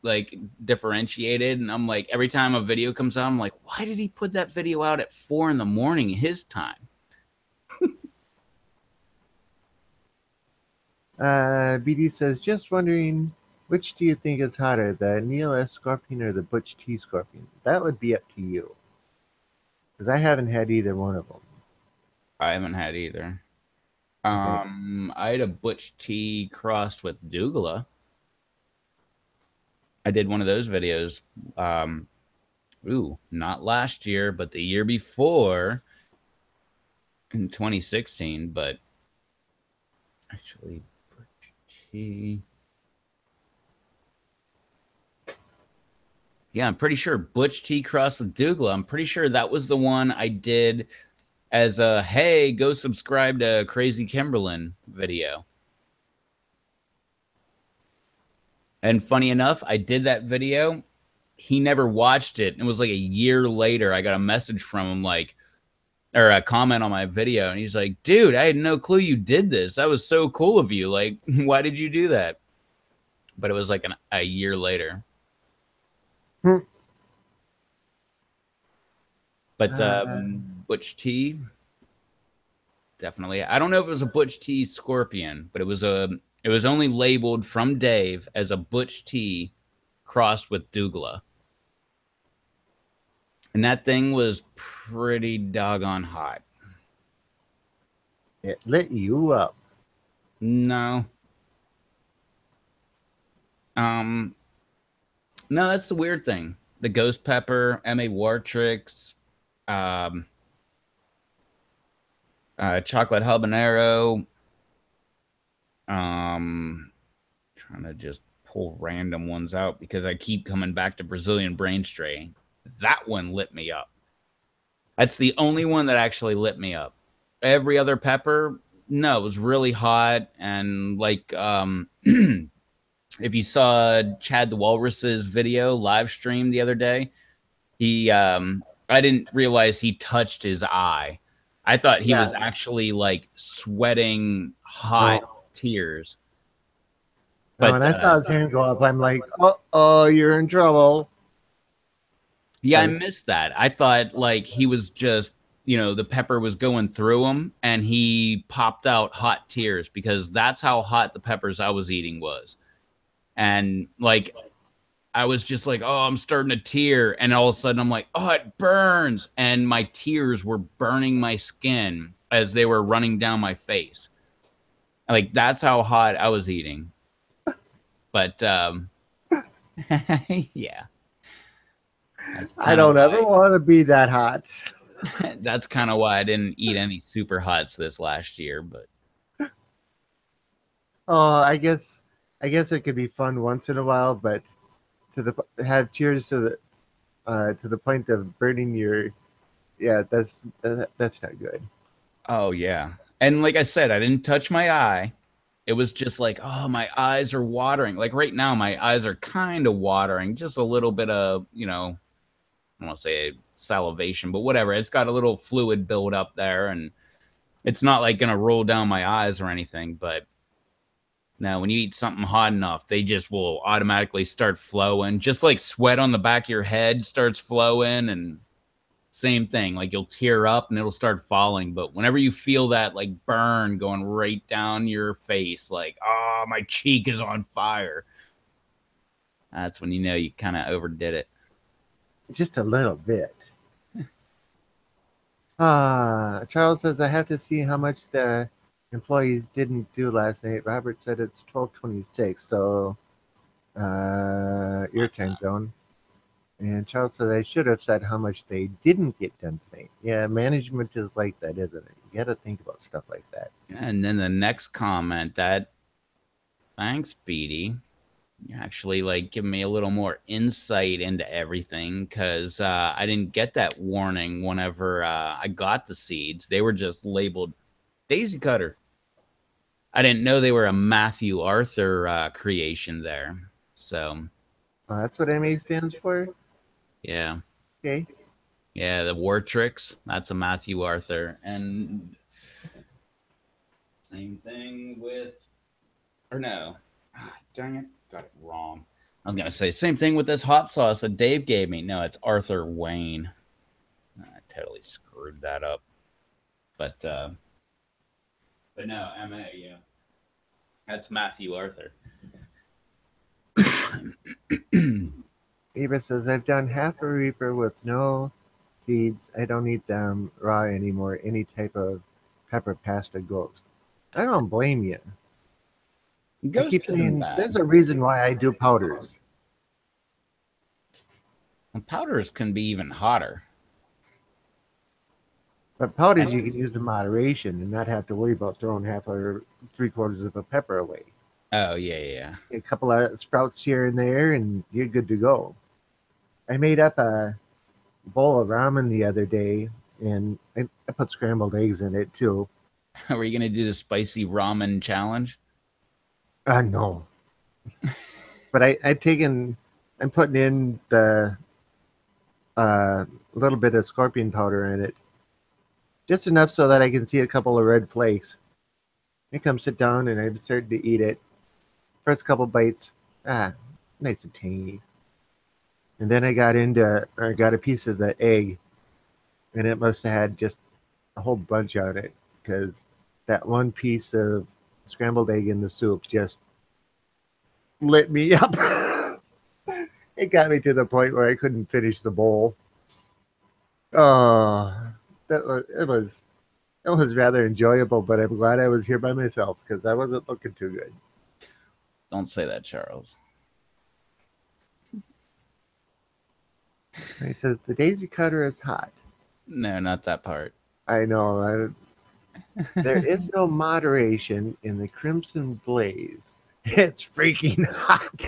like differentiated and I'm like every time a video comes out I'm like why did he put that video out at 4 in the morning his time? BD says, just wondering, which do you think is hotter, the Neil S. Scorpion or the Butch T. Scorpion? That would be up to you, because I haven't had either one of them. I haven't had either. Okay. I had a Butch T crossed with Dougla. I did one of those videos. Um, not last year, but the year before in 2016. But actually, Butch T. Yeah, I'm pretty sure Butch T crossed with Dougla. I'm pretty sure that was the one I did as a hey, go subscribe to Crazy Kimberlin video. And funny enough, I did that video. He never watched it. It was like a year later. I got a message from him, like, or a comment on my video, and he's like, "Dude, I had no clue you did this. That was so cool of you. Like, why did you do that?" But it was like a year later. Hmm. But Uh, Butch T, definitely. I don't know if it was a Butch T Scorpion, but it was only labeled from Dave as a Butch T crossed with Douglas. And that thing was pretty doggone hot. it lit you up. No. Um no, that's the weird thing. The Ghost Pepper, M.A. Wartrix, um chocolate habanero, trying to just pull random ones out because I keep coming back to Brazilian brain strain. That one lit me up. That's the only one that actually lit me up. Every other pepper, no, it was really hot and like if you saw Chad the Walrus's video live stream the other day, he I didn't realize he touched his eye. I thought he was Yeah. actually like sweating hot No. tears. Now, when But I saw his hand go up, I'm like, oh, you're in trouble. yeah, I Like, missed that. I thought like he was just, the pepper was going through him and he popped out hot tears because that's how hot the peppers I was eating was. And like I was just like, oh, I'm starting to tear. And all of a sudden I'm like, oh, it burns. And my tears were burning my skin as they were running down my face. Like that's how hot I was eating. But yeah, that's I kind of don't ever why want to be that hot. that's kind of why I didn't eat any super hots this last year. But Oh, I guess it could be fun once in a while, but to the have cheers to the point of burning your yeah, that's not good. oh yeah. And like I said, I didn't touch my eye. It was just like, oh, my eyes are watering. Like right now, my eyes are kind of watering, just a little bit of, I don't want to say salivation, but whatever. It's got a little fluid build up there, and it's not like gonna roll down my eyes or anything. But now, when you eat something hot enough, they just will automatically start flowing, just like sweat on the back of your head starts flowing, and same thing. Like you'll tear up and it'll start falling. But whenever you feel that like burn going right down your face, like, oh, my cheek is on fire, that's when you know you kind of overdid it. Just a little bit. Charles says I have to see how much the employees didn't do last night. Robert said it's 12:26, so your time zone. And Charles says I should have said how much they didn't get done tonight. Yeah, management is like that, isn't it? You got to think about stuff like that. And then the next comment that, thanks, Beatty. You actually like give me a little more insight into everything because I didn't get that warning whenever I got the seeds. They were just labeled Daisy Cutter. I didn't know they were a Matthew Arthur creation there. So, That's what MA stands for. yeah. Okay. Yeah, the War Tricks, that's a Matthew Arthur. And same thing with, or no, dang it, got it wrong. I was going to say, same thing with this hot sauce that Dave gave me. No, it's Arthur Wayne. I totally screwed that up. But no, MA, yeah. That's Matthew Arthur. Eva says I've done half a reaper with no seeds. I don't eat them raw anymore. Any type of pepper pasta goes. I don't blame you. I keep Ghost isn't saying there's bad. a reason why I do powders. And powders can be even hotter. But powders And you can use in moderation and not have to worry about throwing half or three quarters of a pepper away. oh yeah, yeah. A couple of sprouts here and there, and you're good to go. I made up a bowl of ramen the other day, and I put scrambled eggs in it too. Are you gonna do the spicy ramen challenge? No, But I'm putting in the little bit of scorpion powder in it, just enough so that I can see a couple of red flakes. I come sit down and I started to eat it. First couple bites, nice and tangy. And then I got a piece of the egg, and it must have had just a whole bunch on it because that one piece of scrambled egg in the soup just lit me up. It got me to the point where I couldn't finish the bowl. Oh, it was rather enjoyable, but I'm glad I was here by myself because I wasn't looking too good. Don't say that, Charles. And he says the daisy cutter is hot. No, not that part. I know. There is no moderation in the crimson blaze. It's freaking hot.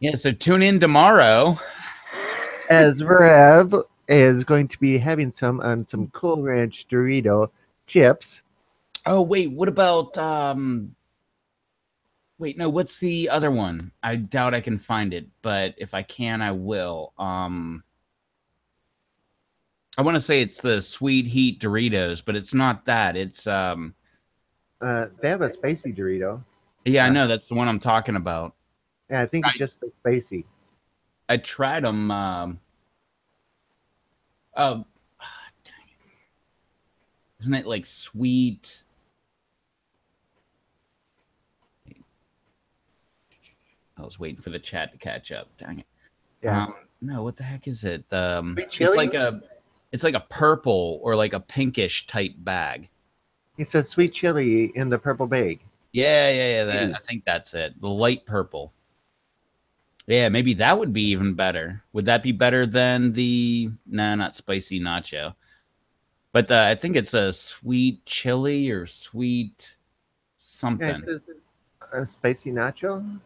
Yeah, so tune in tomorrow. As Rev is going to be having some on some Cool Ranch Dorito chips. Oh wait, what about wait, no, what's the other one? I doubt I can find it, but if I can, I will. I want to say it's the Sweet Heat Doritos, but it's not that. It's They have a spicy Dorito. yeah, I know that's the one I'm talking about. Yeah, I think it's just the spicy. I tried them. Oh, dang it. Isn't it like sweet? I was waiting for the chat to catch up. Dang it. Yeah. No, what the heck is it? Sweet It's chili? like a purple or like a pinkish type bag. It says sweet chili in the purple bag. Yeah. I think that's it. The light purple. Yeah, maybe that would be even better. Would that be better than the? Nah, not spicy nacho. But I think it's a sweet chili or sweet Yeah, it something. says spicy nacho.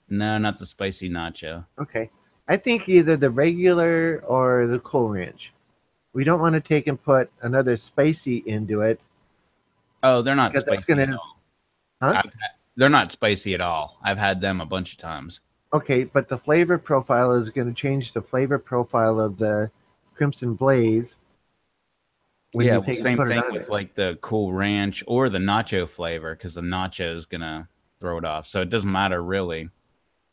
No, not the spicy nacho. Okay. I think either the regular or the Cool Ranch. We don't want to take and put another spicy into it Oh, they're not because that's spicy going at to, all. huh? They're not spicy at all. I've had them a bunch of times. Okay, but the flavor profile is going to change the flavor profile of the Crimson Blaze when Yeah, you well, take and same put it thing on with it. like the Cool Ranch or the nacho flavor because the nacho is gonna throw it off. So it doesn't matter really.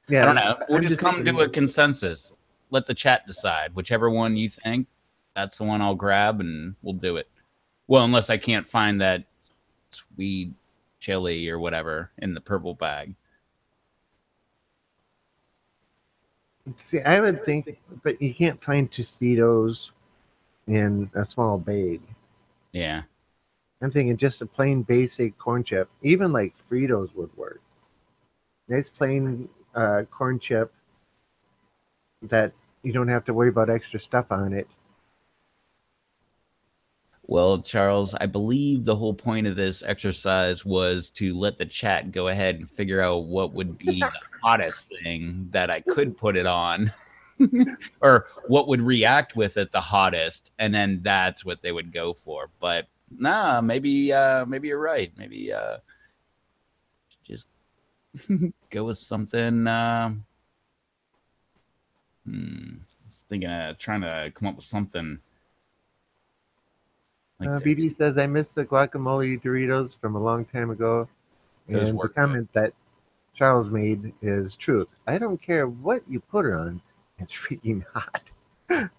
I don't Yeah, know. We'll I'm just just come to thinking. a consensus. Let the chat decide. Whichever one you think, that's the one I'll grab and we'll do it. Well, unless I can't find that sweet chili or whatever in the purple bag. See, I would think, but you can't find Tostitos in a small bag. Yeah. I'm thinking just a plain basic corn chip, even like Fritos would work. Nice plain corn chip that you don't have to worry about extra stuff on it. Well, Charles, I believe the whole point of this exercise was to let the chat go ahead and figure out what would be the hottest thing that I could put it on, or what would react with it the hottest, and then that's what they would go for. But nah, maybe you're right. Maybe just go with something. Thinking of trying to come up with something like that. BD says, I miss the guacamole Doritos from a long time ago. Those And the were good. comment that Charles made is truth. I don't care what you put it on, it's freaking hot.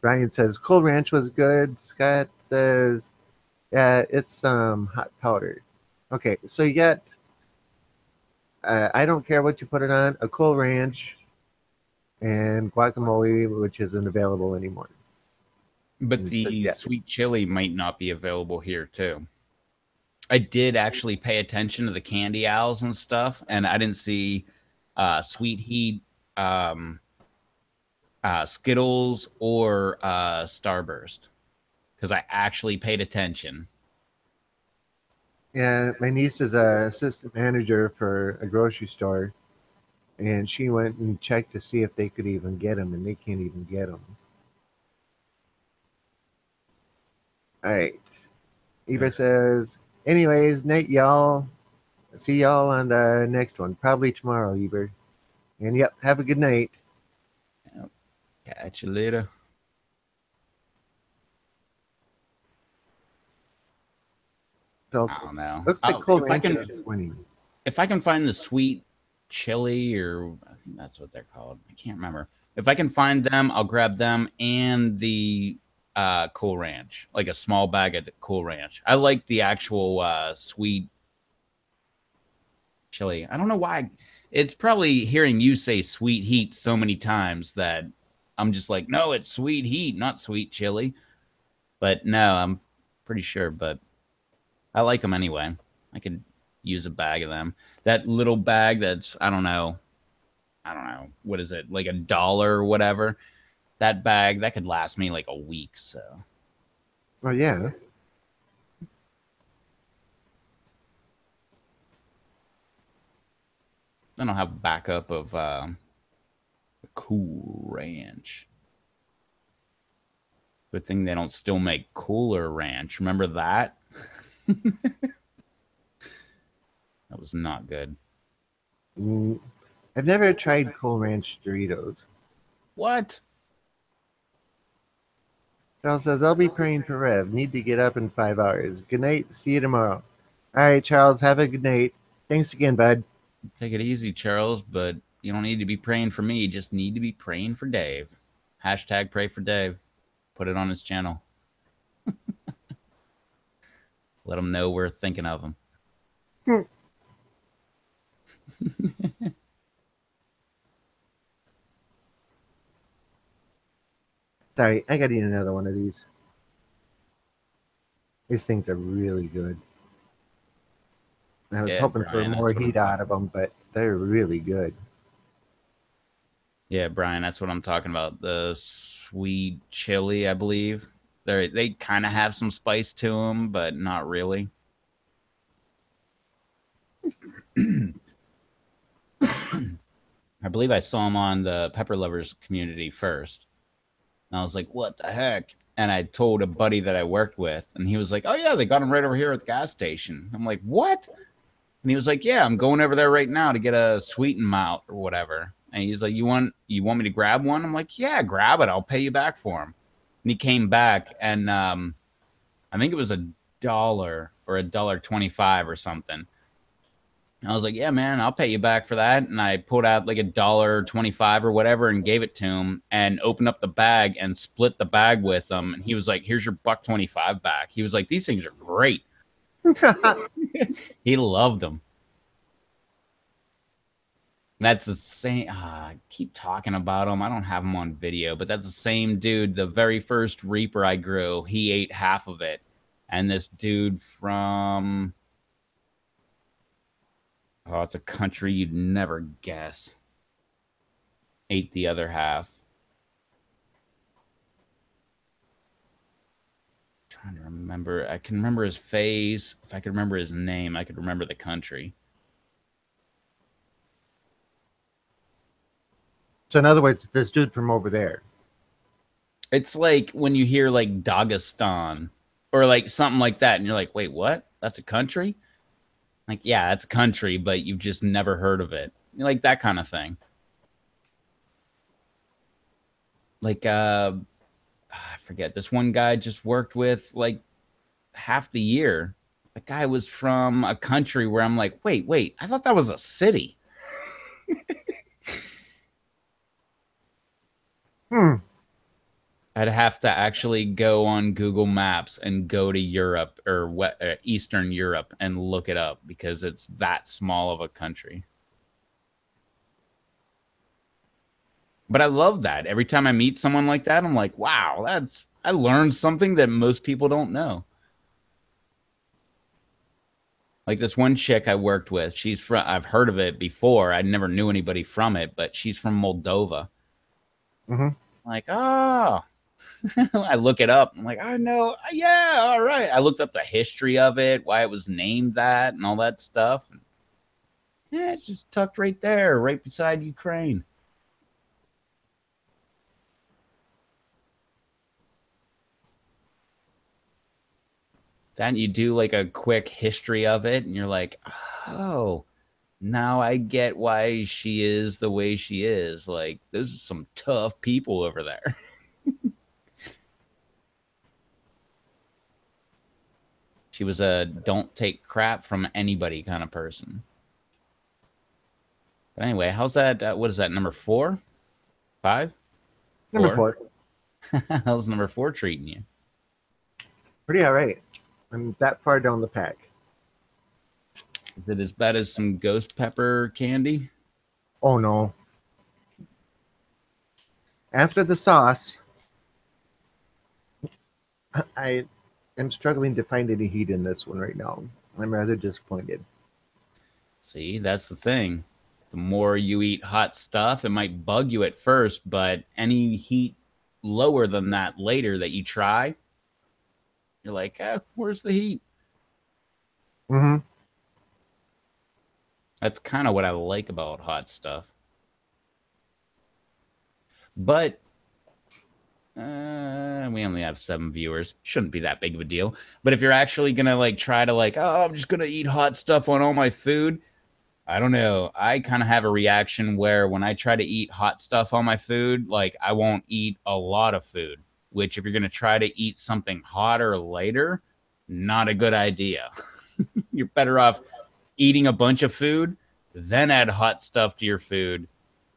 Brian says, Cool Ranch was good. Scott says, yeah, it's hot powder. Okay, so you got, I don't care what you put it on, a Cool Ranch, and guacamole, which isn't available anymore. But And it says, the yeah. sweet chili might not be available here too. I did actually pay attention to the candy owls and stuff, and I didn't see Sweet Heat, um, Skittles, or Starburst because I actually paid attention. Yeah, my niece is a assistant manager for a grocery store, and she went and checked to see if they could even get them, and they can't even get them. All right. Eva says, anyways, night, y'all. See y'all on the next one. Probably tomorrow, Eber. And yep, have a good night. Yep. Catch you later. So I don't know. looks like I'll, Cool Ranch is winning. if I can find the sweet chili, or I think that's what they're called. I can't remember. If I can find them, I'll grab them and the Cool Ranch, like a small bag of Cool Ranch. I like the actual sweet chili. I don't know why. It's probably hearing you say sweet heat so many times that I'm just like, no, it's sweet heat, not sweet chili. But no, I'm pretty sure. But I like them anyway. I could use a bag of them. That little bag that's I don't know, what is it, like $1 or whatever. That bag that could last me like a week. So Well, yeah. then I'll have a backup of Cool Ranch. Good thing they don't still make Cooler Ranch. Remember that? That was not good. Mm, I've never tried Cool Ranch Doritos. What? Charles says, I'll be praying for Rev. Need to get up in 5 hours. Good night. See you tomorrow. All right, Charles. Have a good night. Thanks again, bud. Take it easy, Charles, but you don't need to be praying for me. You just need to be praying for Dave. Hashtag pray for Dave. Put it on his channel. Let him know we're thinking of him. Hmm. Sorry, I gotta eat another one of these. These things are really good. I was Yeah, hoping for Brian, more that's what I'm heat out talking of about. them, but they're really good. Yeah, Brian, that's what I'm talking about. The sweet chili, I believe. They kind of have some spice to them, but not really. I believe I saw them on the Pepper Lovers community first. And I was like, what the heck? And I told a buddy that I worked with, and he was like, oh, yeah, they got them right over here at the gas station. I'm like, what? And he was like, yeah, I'm going over there right now to get a sweet and malt or whatever. And he's like, you want me to grab one? I'm like, yeah, grab it. I'll pay you back for them. And he came back, and I think it was $1 or $1.25 or something. I was like, yeah, man, I'll pay you back for that. And I pulled out like $1.25 or whatever and gave it to him and opened up the bag and split the bag with him. And he was like, here's your $1.25 back. He was like, these things are great. He loved them. That's the same. I keep talking about him. I don't have him on video, but that's the same dude. The very first Reaper I grew, he ate half of it. And this dude from, oh, it's a country you'd never guess, ate the other half. Trying to remember. I can remember his face. If I could remember his name, I could remember the country. So, in other words, this dude from over there. It's like when you hear like Dagestan or like something like that, and you're like, wait, what? That's a country? Like, yeah, it's a country, but you've just never heard of it. Like that kind of thing. Like, I forget. This one guy just worked with like half the year. The guy was from a country where I'm like, wait, I thought that was a city. Hmm. I'd have to actually go on Google Maps and go to Europe or Eastern Europe and look it up because it's that small of a country. But I love that. Every time I meet someone like that, I'm like, wow, I learned something that most people don't know. Like this one chick I worked with, I've heard of it before. I never knew anybody from it, but she's from Moldova. Mm-hmm. I'm like, oh, I look it up. I'm like, I know. Yeah, all right. I looked up the history of it, why it was named that, and all that stuff. Yeah, it's just tucked right there, right beside Ukraine. Then you do like a quick history of it, and you're like, oh. Now I get why she is the way she is. Like, those are some tough people over there. She was a don't take crap from anybody kind of person. But anyway, how's that? What is that? Number four, five, Number four? 4. How's number four treating you? Pretty all right. I'm that far down the pack. Is it as bad as some ghost pepper candy? Oh no. After the sauce, I am struggling to find any heat in this one right now. I'm rather disappointed. See, that's the thing. The more you eat hot stuff, it might bug you at first, but any heat lower than that later that you try, you're like, where's the heat? Mm-hmm. That's kind of what I like about hot stuff. But we only have 7 viewers. Shouldn't be that big of a deal. But if you're actually gonna like try to like, oh, I'm just gonna eat hot stuff on all my food, I don't know. I kind of have a reaction where when I try to eat hot stuff on my food, like I won't eat a lot of food, which if you're going to try to eat something hotter later, not a good idea. You're better off eating a bunch of food, then add hot stuff to your food,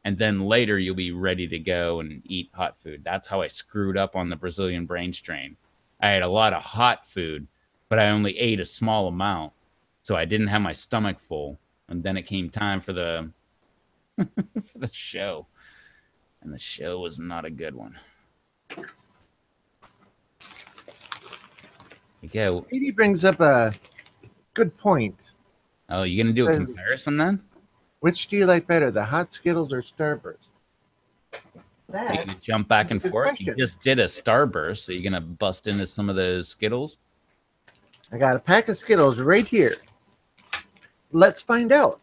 and then later you'll be ready to go and eat hot food. That's how I screwed up on the Brazilian brain strain. I had a lot of hot food, but I only ate a small amount, so I didn't have my stomach full. And then it came time for the for the show, and the show was not a good one. Okay. Katie brings up a good point. Oh, you gonna do a comparison then? Which do you like better, the hot Skittles or Starburst? So you can jump back and forth. You just did a Starburst, so you're gonna bust into some of those Skittles. I got a pack of Skittles right here. Let's find out.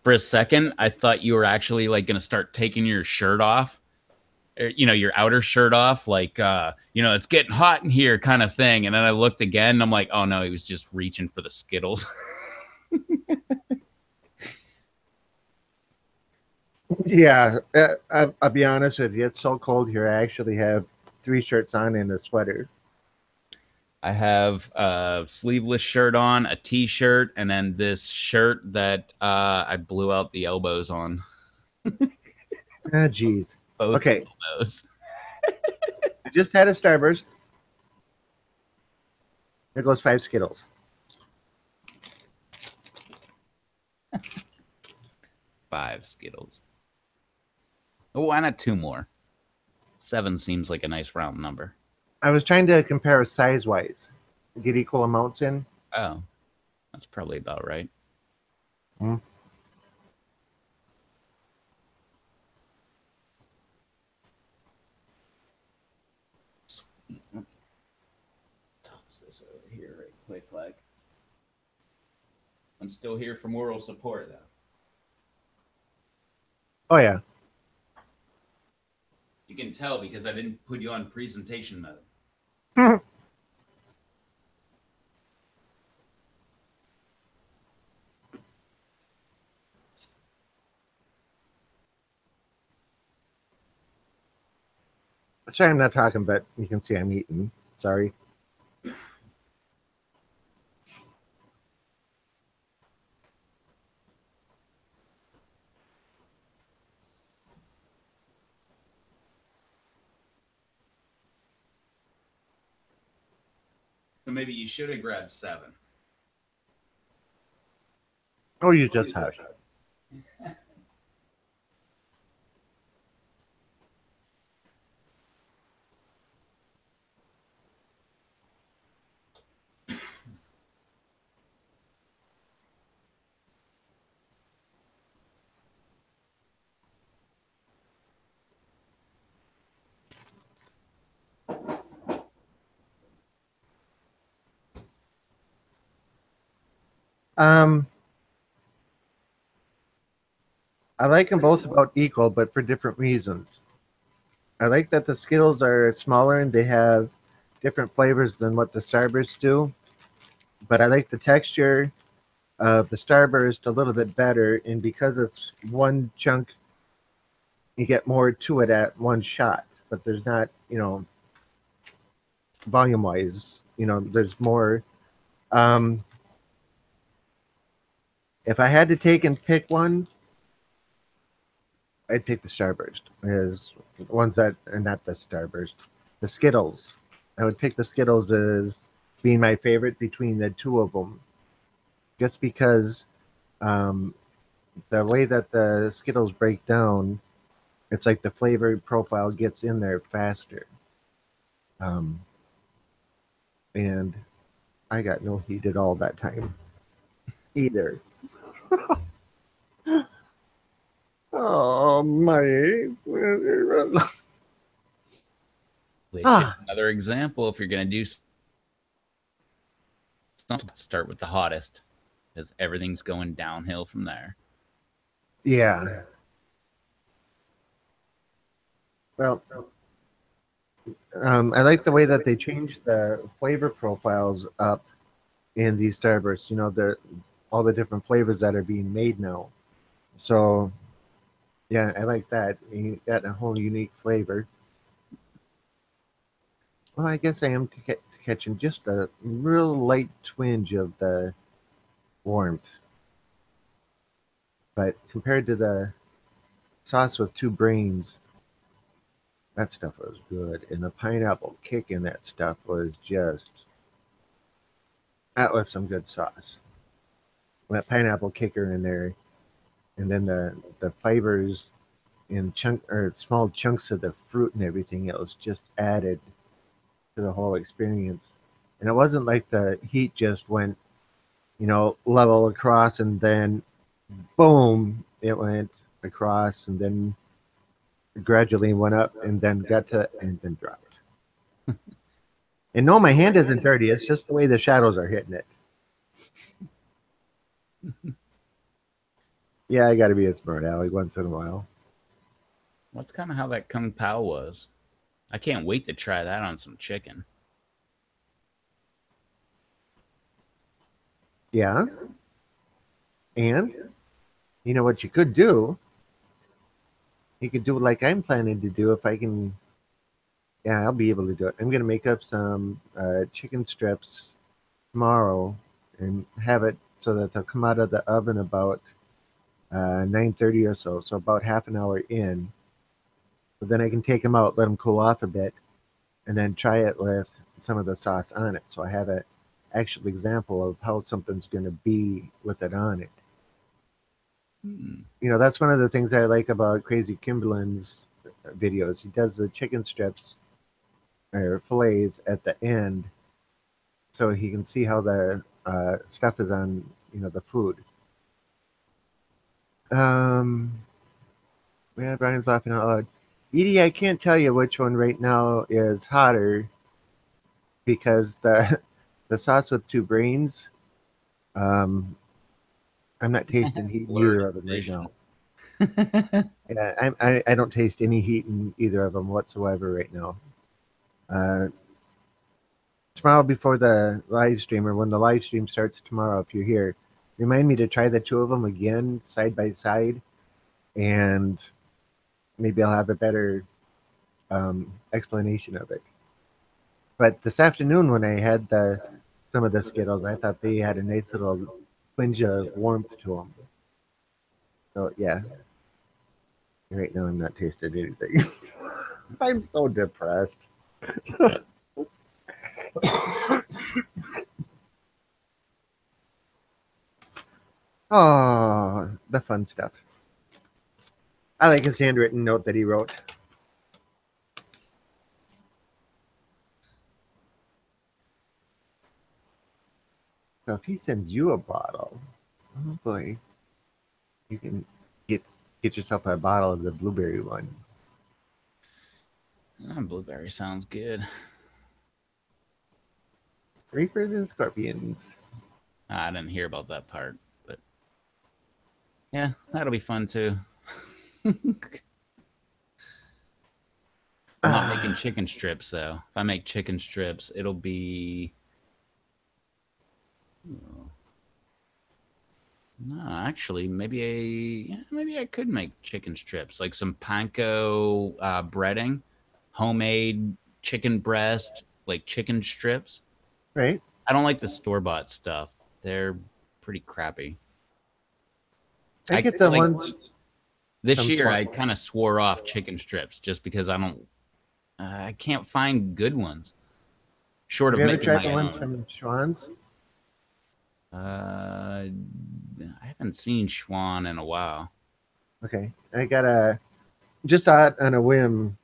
For a second, I thought you were actually like gonna start taking your shirt off, your outer shirt off, like it's getting hot in here, kind of thing. And then I looked again, and I'm like, oh no, he was just reaching for the Skittles. Yeah, I'll be honest with you. It's so cold here. I actually have 3 shirts on and a sweater. I have a sleeveless shirt on, a t-shirt, and then this shirt that I blew out the elbows on. Ah, geez. Both Okay. elbows. I just had a Starburst. There goes 5 Skittles. 5 Skittles. Oh, why not 2 more? 7 seems like a nice round number. I was trying to compare size-wise. Get equal amounts in. Oh, that's probably about right. Hmm. Sweet. Toss this over here right quick, like. I'm still here for moral support, though. Oh, yeah. You can tell because I didn't put you on presentation mode. Sorry, I'm not talking, but you can see I'm eating. Sorry. So maybe you should have grabbed 7. Oh, you just hush. I like them both about equal, but for different reasons. I like that the Skittles are smaller and they have different flavors than what the Starbursts do. But I like the texture of the Starburst a little bit better, and because it's one chunk, you get more to it at one shot. But there's not, volume wise, there's more. Um, if I had to take and pick one, I'd pick the Starburst. Is ones that are not the Starburst, the Skittles. I would pick the Skittles as being my favorite between the two of them, just because um, the way that the Skittles break down, it's like the flavor profile gets in there faster. Um, and I got no heat at all that time either. Oh my! Which is Ah, another example. If you're going to do something, start with the hottest, because everything's going downhill from there. yeah. Well, I like the way that they changed the flavor profiles up in these Starbursts. The all the different flavors that are being made now. So yeah, I like that. You got a whole unique flavor. Well, I guess I am catching just a real light twinge of the warmth, but compared to the sauce with two brains, that stuff was good. And the pineapple kick in that stuff was just that was some good sauce. That pineapple kicker in there, and then the fibers in chunk or small chunks of the fruit and everything. It was just added to the whole experience. And it wasn't like the heat just went, level across and then boom, it went across and then gradually went up and then got to and then dropped. And no, my hand isn't dirty. It's just the way the shadows are hitting it. Yeah, I got to be a smart aleck once in a while. That's kind of how that Kung Pao was. I can't wait to try that on some chicken. Yeah, and you know what you could do? You could do it like I'm planning to do if I can. Yeah, I'll be able to do it. I'm gonna make up some chicken strips tomorrow and have it so that they'll come out of the oven about 9:30 or so. So about half an hour in. But then I can take them out, let them cool off a bit, and then try it with some of the sauce on it. So I have an actual example of how something's going to be with it on it. Hmm. That's one of the things I like about Crazy Kimberlin's videos. He does the chicken strips or fillets at the end, so he can see how the stuff is on, the food. Um, yeah, Brian's laughing out loud. Edie, I can't tell you which one right now is hotter because the the sauce with two brains. Um, I'm not tasting heat in Blurred either of them right vision. now. Yeah, I don't taste any heat in either of them whatsoever right now. Uh, tomorrow before the live stream, or when the live stream starts tomorrow, if you're here, remind me to try the two of them again side by side, and maybe I'll have a better explanation of it. But this afternoon, when I had some of the Skittles, I thought they had a nice little twinge of warmth to them. So yeah, right now I'm not tasting anything. I'm so depressed. Oh, the fun stuff. I like his handwritten note that he wrote. So if he sends you a bottle, oh boy, you can get get yourself a bottle of the blueberry one. Blueberry sounds good. Reapers and scorpions. I didn't hear about that part, but yeah, that'll be fun too. I'm not making Ah, chicken strips though. If I make chicken strips, it'll be No, actually, maybe I could make chicken strips, like some panko breading, homemade chicken breast, like chicken strips. Right? I don't like the store-bought stuff. They're pretty crappy. I I get feel the like ones this from year Swan. I kind of swore off chicken strips just because I can't find good ones short Have of you ever making tried the my ones own. from Schwann's? I haven't seen Schwan in a while. Okay, I got just saw it on a whim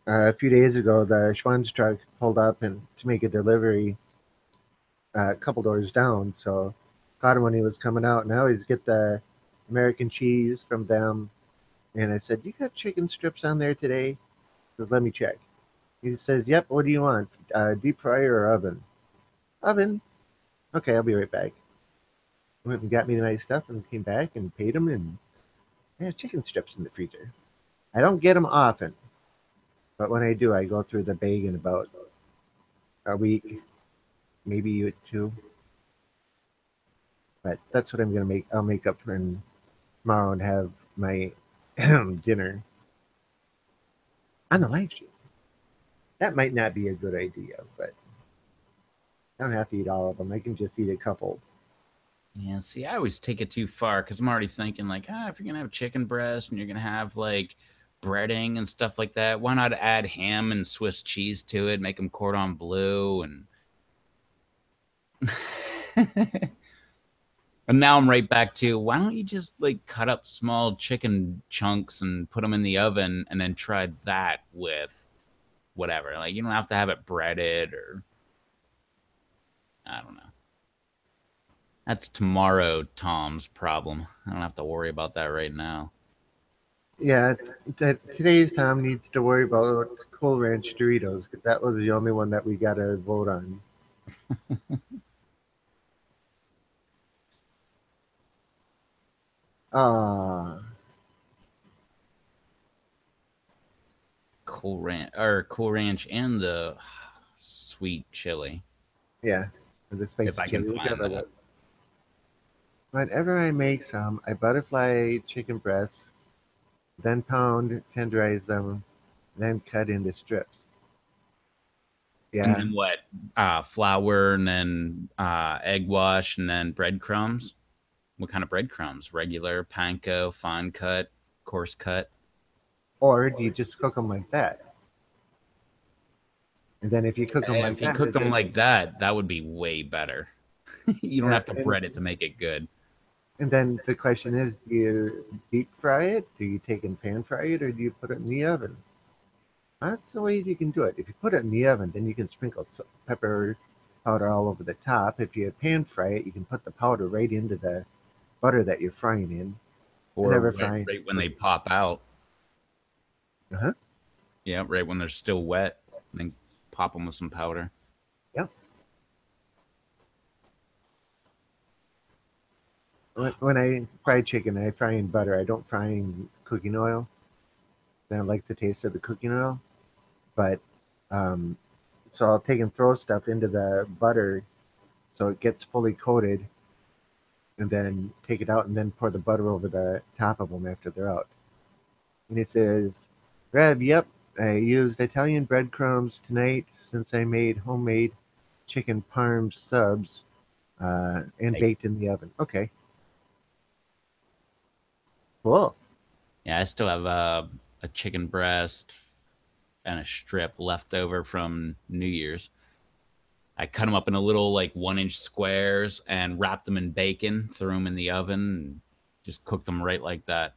a few days ago. The Schwann's truck pulled up and to make a delivery a couple doors down. So caught him when he was coming out, and I always get the American cheese from them. And I said, "You got chicken strips on there today?" He says, "Let me check." He says, "Yep. What do you want? Deep fryer or oven?" Oven. Okay, I'll be right back. Went and got me my stuff and came back and paid him, and I have chicken strips in the freezer. I don't get them often, but when I do, I go through the bag in about a week, maybe two. But that's what I'm gonna make. I'll make up for tomorrow and have my dinner on the live stream. That might not be a good idea, but I don't have to eat all of them. I can just eat a couple. Yeah, see, I always take it too far because I'm already thinking like, if you're gonna have chicken breast and you're gonna have like breading and stuff like that, why not add ham and Swiss cheese to it, make them cordon bleu, and and now I'm right back to why don't you just like cut up small chicken chunks and put them in the oven and then try that with whatever. Like you don't have to have it breaded or I don't know. That's tomorrow Tom's problem. I don't have to worry about that right now. Yeah, today's Tom needs to worry about Cool Ranch Doritos because that was the only one that we got to vote on. Ah, Cool Ranch and the sweet chili, yeah, the if spicy I can chili, find whichever that. one. Whenever I make some, I butterfly chicken breasts, then pound, tenderize them, then cut into strips. And Yeah, then what? Flour and then egg wash and then breadcrumbs. What kind of breadcrumbs? Regular, panko, fine cut, coarse cut. or do you just cook them like that? And then if you cook them like If you that, cook them like that, that would be way better. You don't uh, have to and bread it to make it good. and then the question is, do you deep fry it? Do you take and pan fry it, or do you put it in the oven? That's the way you can do it. If you put it in the oven, then you can sprinkle pepper powder all over the top. If you pan fry it, you can put the powder right into the butter that you're frying in. I Or never fry. right when they pop out. Uh-huh. Yeah, right when they're still wet. And then pop them with some powder. Yep. When I fry chicken, I fry in butter. I don't fry in cooking oil. I don't like the taste of the cooking oil. But um, so I'll take and throw stuff into the butter so it gets fully coated, and then take it out and then pour the butter over the top of them after they're out. And it says, "Reb, yep, I used Italian breadcrumbs tonight since I made homemade chicken parm subs and Like, baked in the oven." Okay, cool. yeah, I still have a chicken breast and a strip left over from New Year's. I cut them up in a little like 1 inch squares and wrapped them in bacon, threw them in the oven, and just cooked them right like that.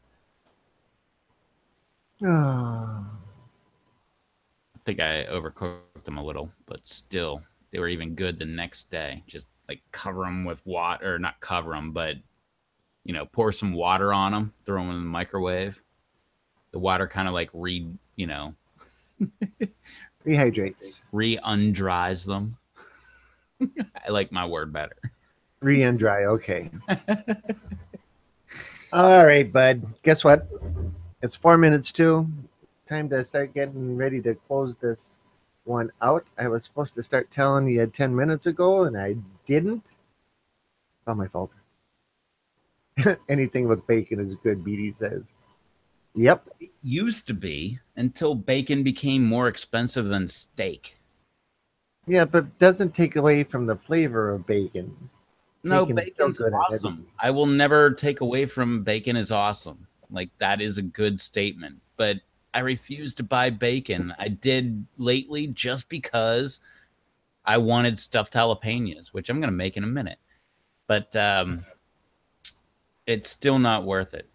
Ah, I think I overcooked them a little, but still, they were even good the next day. Just like cover them with water, or not cover them, but pour some water on them, throw them in the microwave. The water kind of like rehydrates, re-undries them. I like my word better. re and dry. Okay. All right, bud. Guess what? It's 4 minutes to. Time to start getting ready to close this one out. I was supposed to start telling you 10 minutes ago, and I didn't. It's all my fault. Anything with bacon is good, BD says. Yep. It used to be until bacon became more expensive than steak. Yeah, but doesn't take away from the flavor of bacon. No, Bacon's still bacon's good on awesome. everything. I will never take away from bacon is awesome. Like that is a good statement. But I refuse to buy bacon. I did lately just because I wanted stuffed jalapenos, which I'm gonna make in a minute. But it's still not worth it.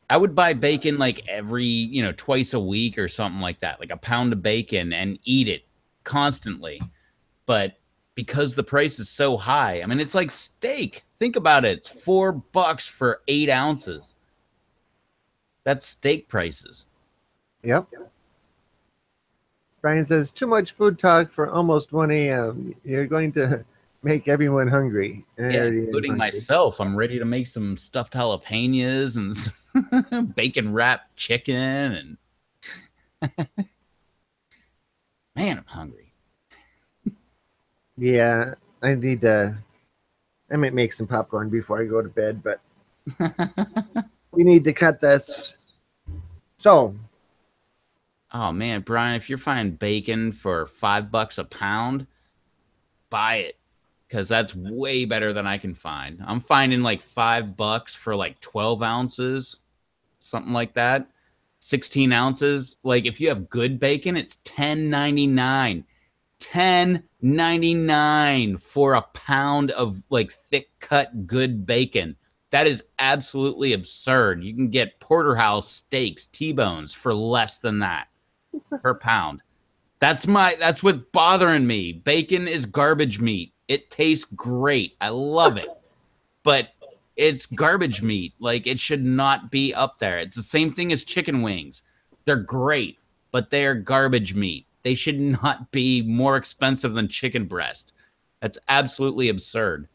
I would buy bacon like every, twice a week or something like that, like a pound of bacon and eat it constantly. But because the price is so high, I mean, it's like steak. Think about it. It's $4 for 8 ounces. That's steak prices. Yep. Brian says, too much food talk for almost 1 a.m. You're going to make everyone hungry. I Yeah, already am including hungry. myself. I'm ready to make some stuffed jalapenos and some bacon wrapped chicken. And man, I'm hungry. Yeah, I need to. I might make some popcorn before I go to bed, but we need to cut this. So, Oh man, Brian, if you're finding bacon for $5 a pound, buy it because that's way better than I can find. I'm finding like $5 for like 12 ounces, something like that. 16 ounces. Like if you have good bacon, it's 10.99. 10.99 for a pound of like thick cut good bacon. That is absolutely absurd. You can get porterhouse steaks, T-bones for less than that per pound. That's what's bothering me. Bacon is garbage meat. It tastes great. I love it. But it's garbage meat. Like it should not be up there. It's the same thing as chicken wings. They're great, but they are garbage meat. They should not be more expensive than chicken breast. That's absolutely absurd.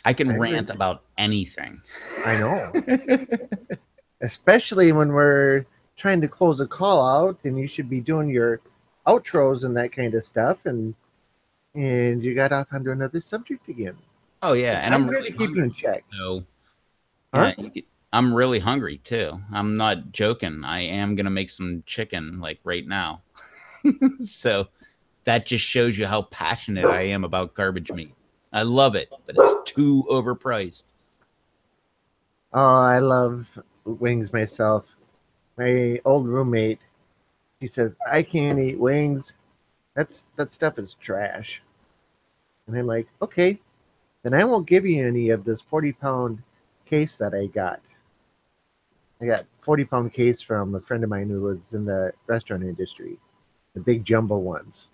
I I can agree. rant about anything. I know, especially when we're trying to close a call out, and you should be doing your outros and that kind of stuff, and you got off onto another subject again. Oh yeah, and I'm I'm here to really keep you in hungry. check, So huh? yeah, I'm really hungry too. I'm not joking. I am gonna make some chicken like right now. So that just shows you how passionate I am about garbage meat. I love it, but it's too overpriced. Oh, I love wings myself. My old roommate, he says I can't eat wings. That stuff is trash. And I'm like, okay, then I won't give you any of this 40-pound case that I got. I got 40-pound case from a friend of mine who was in the restaurant industry, the big jumbo ones.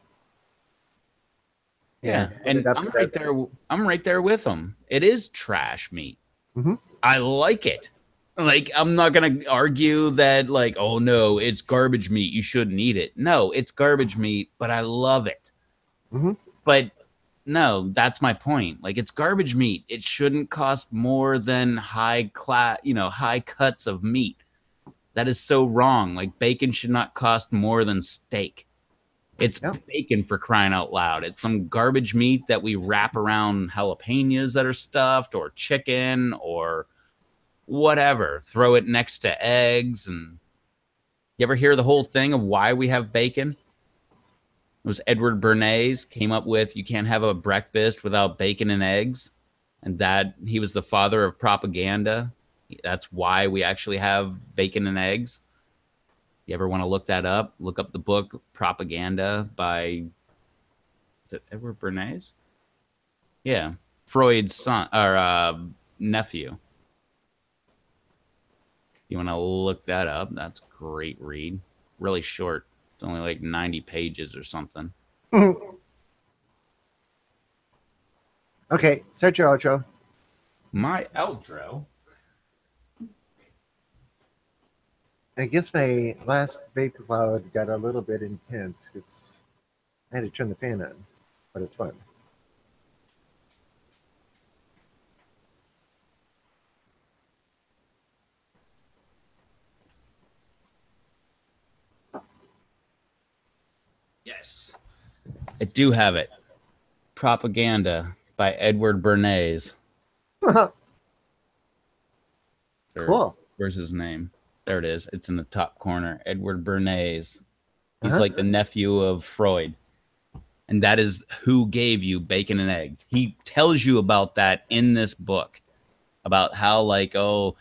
Yeah, Yeah, split it and up I'm the right rest. there. I'm right there with them. It is trash meat. Hmm. I like it. Like I'm not gonna argue that like, oh no, it's garbage meat. You shouldn't eat it. No, it's garbage meat, but I love it. Hmm. But no, that's my point. Like it's garbage meat. It shouldn't cost more than high cuts of meat. That is so wrong. Like bacon should not cost more than steak. It's Yeah. bacon for crying out loud. It's some garbage meat that we wrap around jalapenos that are stuffed or chicken or whatever. Throw it next to eggs. And you ever hear the whole thing of why we have bacon? It was Edward Bernays came up with you can't have a breakfast without bacon and eggs. And that he was the father of propaganda. That's why we actually have bacon and eggs. You ever want to look that up? Look up the book Propaganda by is it Edward Bernays? Yeah, Freud's son or nephew. You want to look that up? That's a great read. Really short. It's only like 90 pages or something. Okay, start your outro. My outro. I guess my last vapor cloud got a little bit intense. I had to turn the fan on, but it's fun. Yes, I do have it. Propaganda by Edward Bernays. Or Cool. where's his name? There it is. It's in the top corner. Edward Bernays. He's Uh-huh. like the nephew of Freud. And that is who gave you bacon and eggs. He tells you about that in this book, about how, like, oh,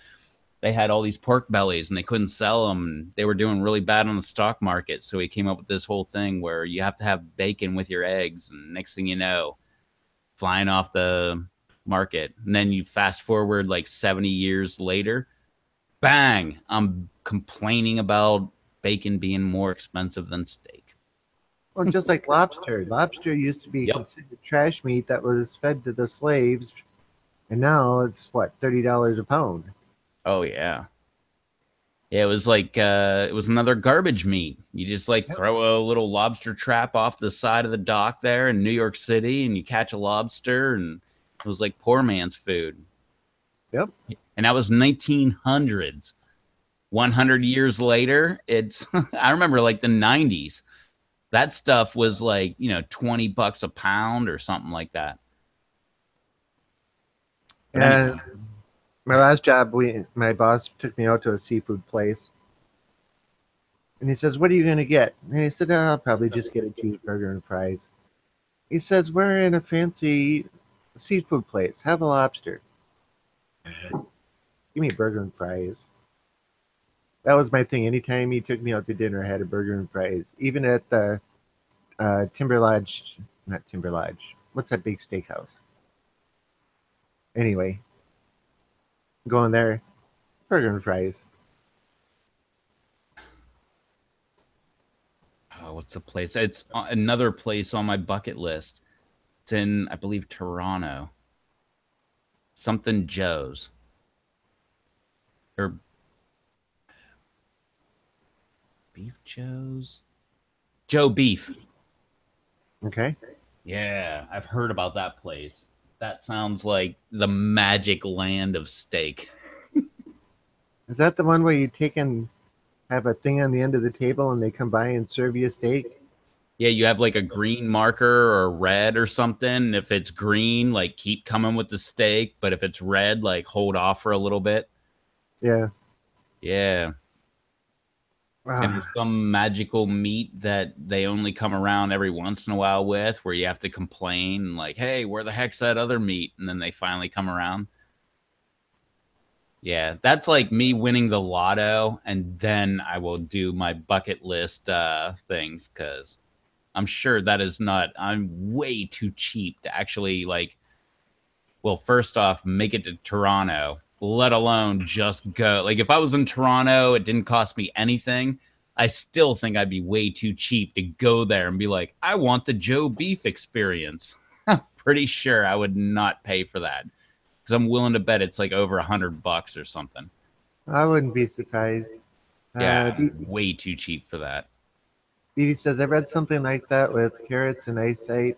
they had all these pork bellies and they couldn't sell them. And they were doing really bad on the stock market. So he came up with this whole thing where you have to have bacon with your eggs. And next thing you know, flying off the market. And then you fast forward like 70 years later, bang, I'm complaining about bacon being more expensive than steak. Well, just like lobster. Lobster used to be Yep. considered trash meat that was fed to the slaves, and now it's what, $30 a pound. Oh yeah. Yeah, it was like it was another garbage meat. You just like Yep. throw a little lobster trap off the side of the dock there in New York City, and you catch a lobster, and it was like poor man's food. Yep. And that was 1900s. 100 years later, it's I remember like the 90s. That stuff was like, 20 bucks a pound or something like that. But And anyhow, my last job, my boss took me out to a seafood place, and he says, "What are you going to get?" And I said, "I'll probably just get a cheeseburger and fries." He says, "We're in a fancy seafood place. Have a lobster. Give me a burger and fries." That was my thing. Anytime he took me out to dinner, I had a burger and fries. Even at the Timber Lodge, not Timber Lodge. What's that big steakhouse? Anyway, going there, burger and fries. oh, what's the place? It's another place on my bucket list. It's in, I believe, Toronto. Something Joe's or Beef Joe's. Joe Beef. Okay. Yeah, I've heard about that place. That sounds like the magic land of steak. Is that the one where you take and have a thing on the end of the table and they come by and serve you a steak? Yeah, you have like a green marker or red or something. If it's green, like keep coming with the steak, but if it's red, like hold off for a little bit. Yeah. Yeah. And there's Ah, some magical meat that they only come around every once in a while with where you have to complain like, "Hey, where the heck's that other meat?" And then they finally come around. Yeah, that's like me winning the lotto and then I will do my bucket list things cuz I'm sure that is not I'm way too cheap to actually like well, first off, make it to Toronto, let alone just go. Like if I was in Toronto, it didn't cost me anything. I still think I'd be way too cheap to go there and be like, I want the Joe Beef experience. I'm pretty sure I would not pay for that because I'm willing to bet it's like over $100 or something. I wouldn't be surprised. Yeah, BB way too cheap for that. says, I read something like that with carrots and eyesight,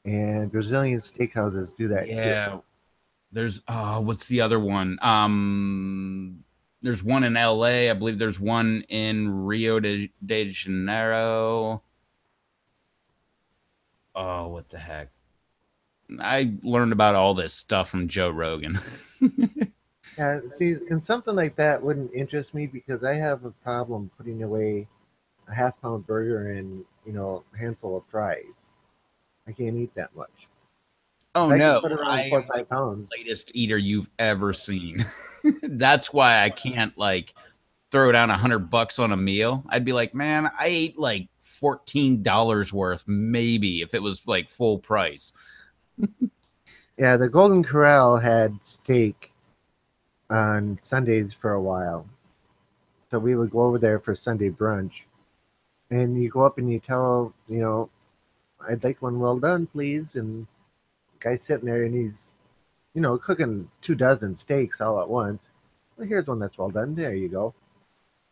and Brazilian steakhouses do that too. Yeah, there's what's the other one? There's one in LA. I believe there's one in de Janeiro. Oh, what the heck? I learned about all this stuff from Joe Rogan. Yeah, see, and something like that wouldn't interest me because I have a problem putting away a half-pound burger and a handful of fries. I can't eat that much. If Oh I can no, put around I four or am like five pounds, the latest eater you've ever seen. That's why I can't like throw down $100 on a meal. I'd be like, man, I ate like $14 worth, maybe if it was like full price. yeah, the Golden Corral had steak on Sundays for a while. So we would go over there for Sunday brunch. And you go up and you tell, I'd like one well done, please. And the guy's sitting there and he's, cooking 2 dozen steaks all at once. Well, here's one that's well done. There you go.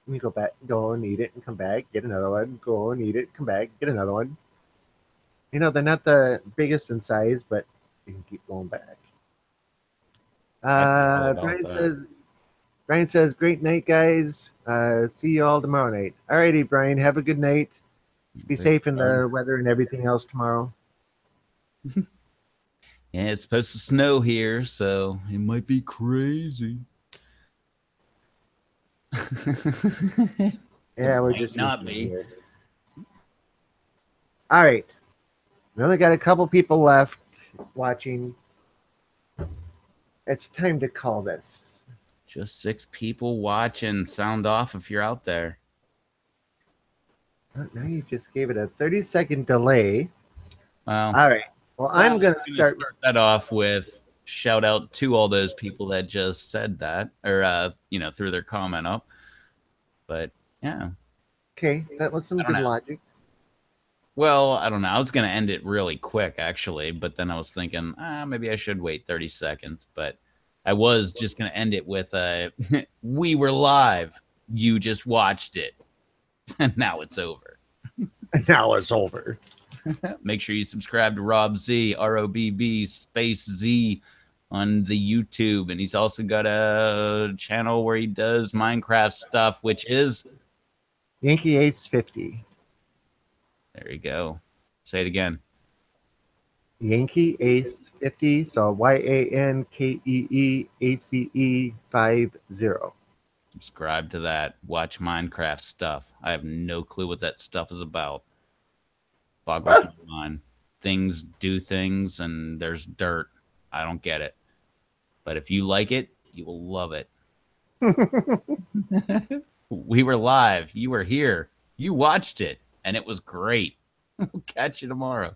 And you go back, go and eat it and come back, get another one, go and eat it, come back, get another one. They're not the biggest in size, but you can keep going back. I'd be all Uh, about Brian that. says, Brian says, great night, guys. See you all tomorrow night. All righty, Brian. Have a good night. Be Great safe in sir. the weather and everything else tomorrow. Yeah, it's supposed to snow here, so it might be crazy. It Yeah, we're might just not used to it be. here. All right. We only got a couple people left watching. It's time to call this. Just 6 people watching. Sound off if you're out there. Oh, now you just gave it a 30-second delay. Well, All right. Well, well, I'm going to I'm gonna start. start that off with shout out to all those people that just said that, or threw their comment up. But yeah, Okay, that was some I don't good know. logic. Well, I don't know. I was gonna end it really quick actually, but then I was thinking, maybe I should wait 30 seconds. But I was just gonna end it with we were live. You just watched it, and now it's over. Now it's over. Make sure you subscribe to Rob Z, ROBB space Z on the YouTube. And he's also got a channel where he does Minecraft stuff, which is, Yankee Ace 50. there you go. Say it again. Yankee Ace 50. So YANKEEACE 50. Subscribe to that. Watch Minecraft stuff. I have no clue what that stuff is about. Boggles my mind. Things do things, and there's dirt. I don't get it. But if you like it, you will love it. We were live. You were here. You watched it, and it was great. We'll catch you tomorrow.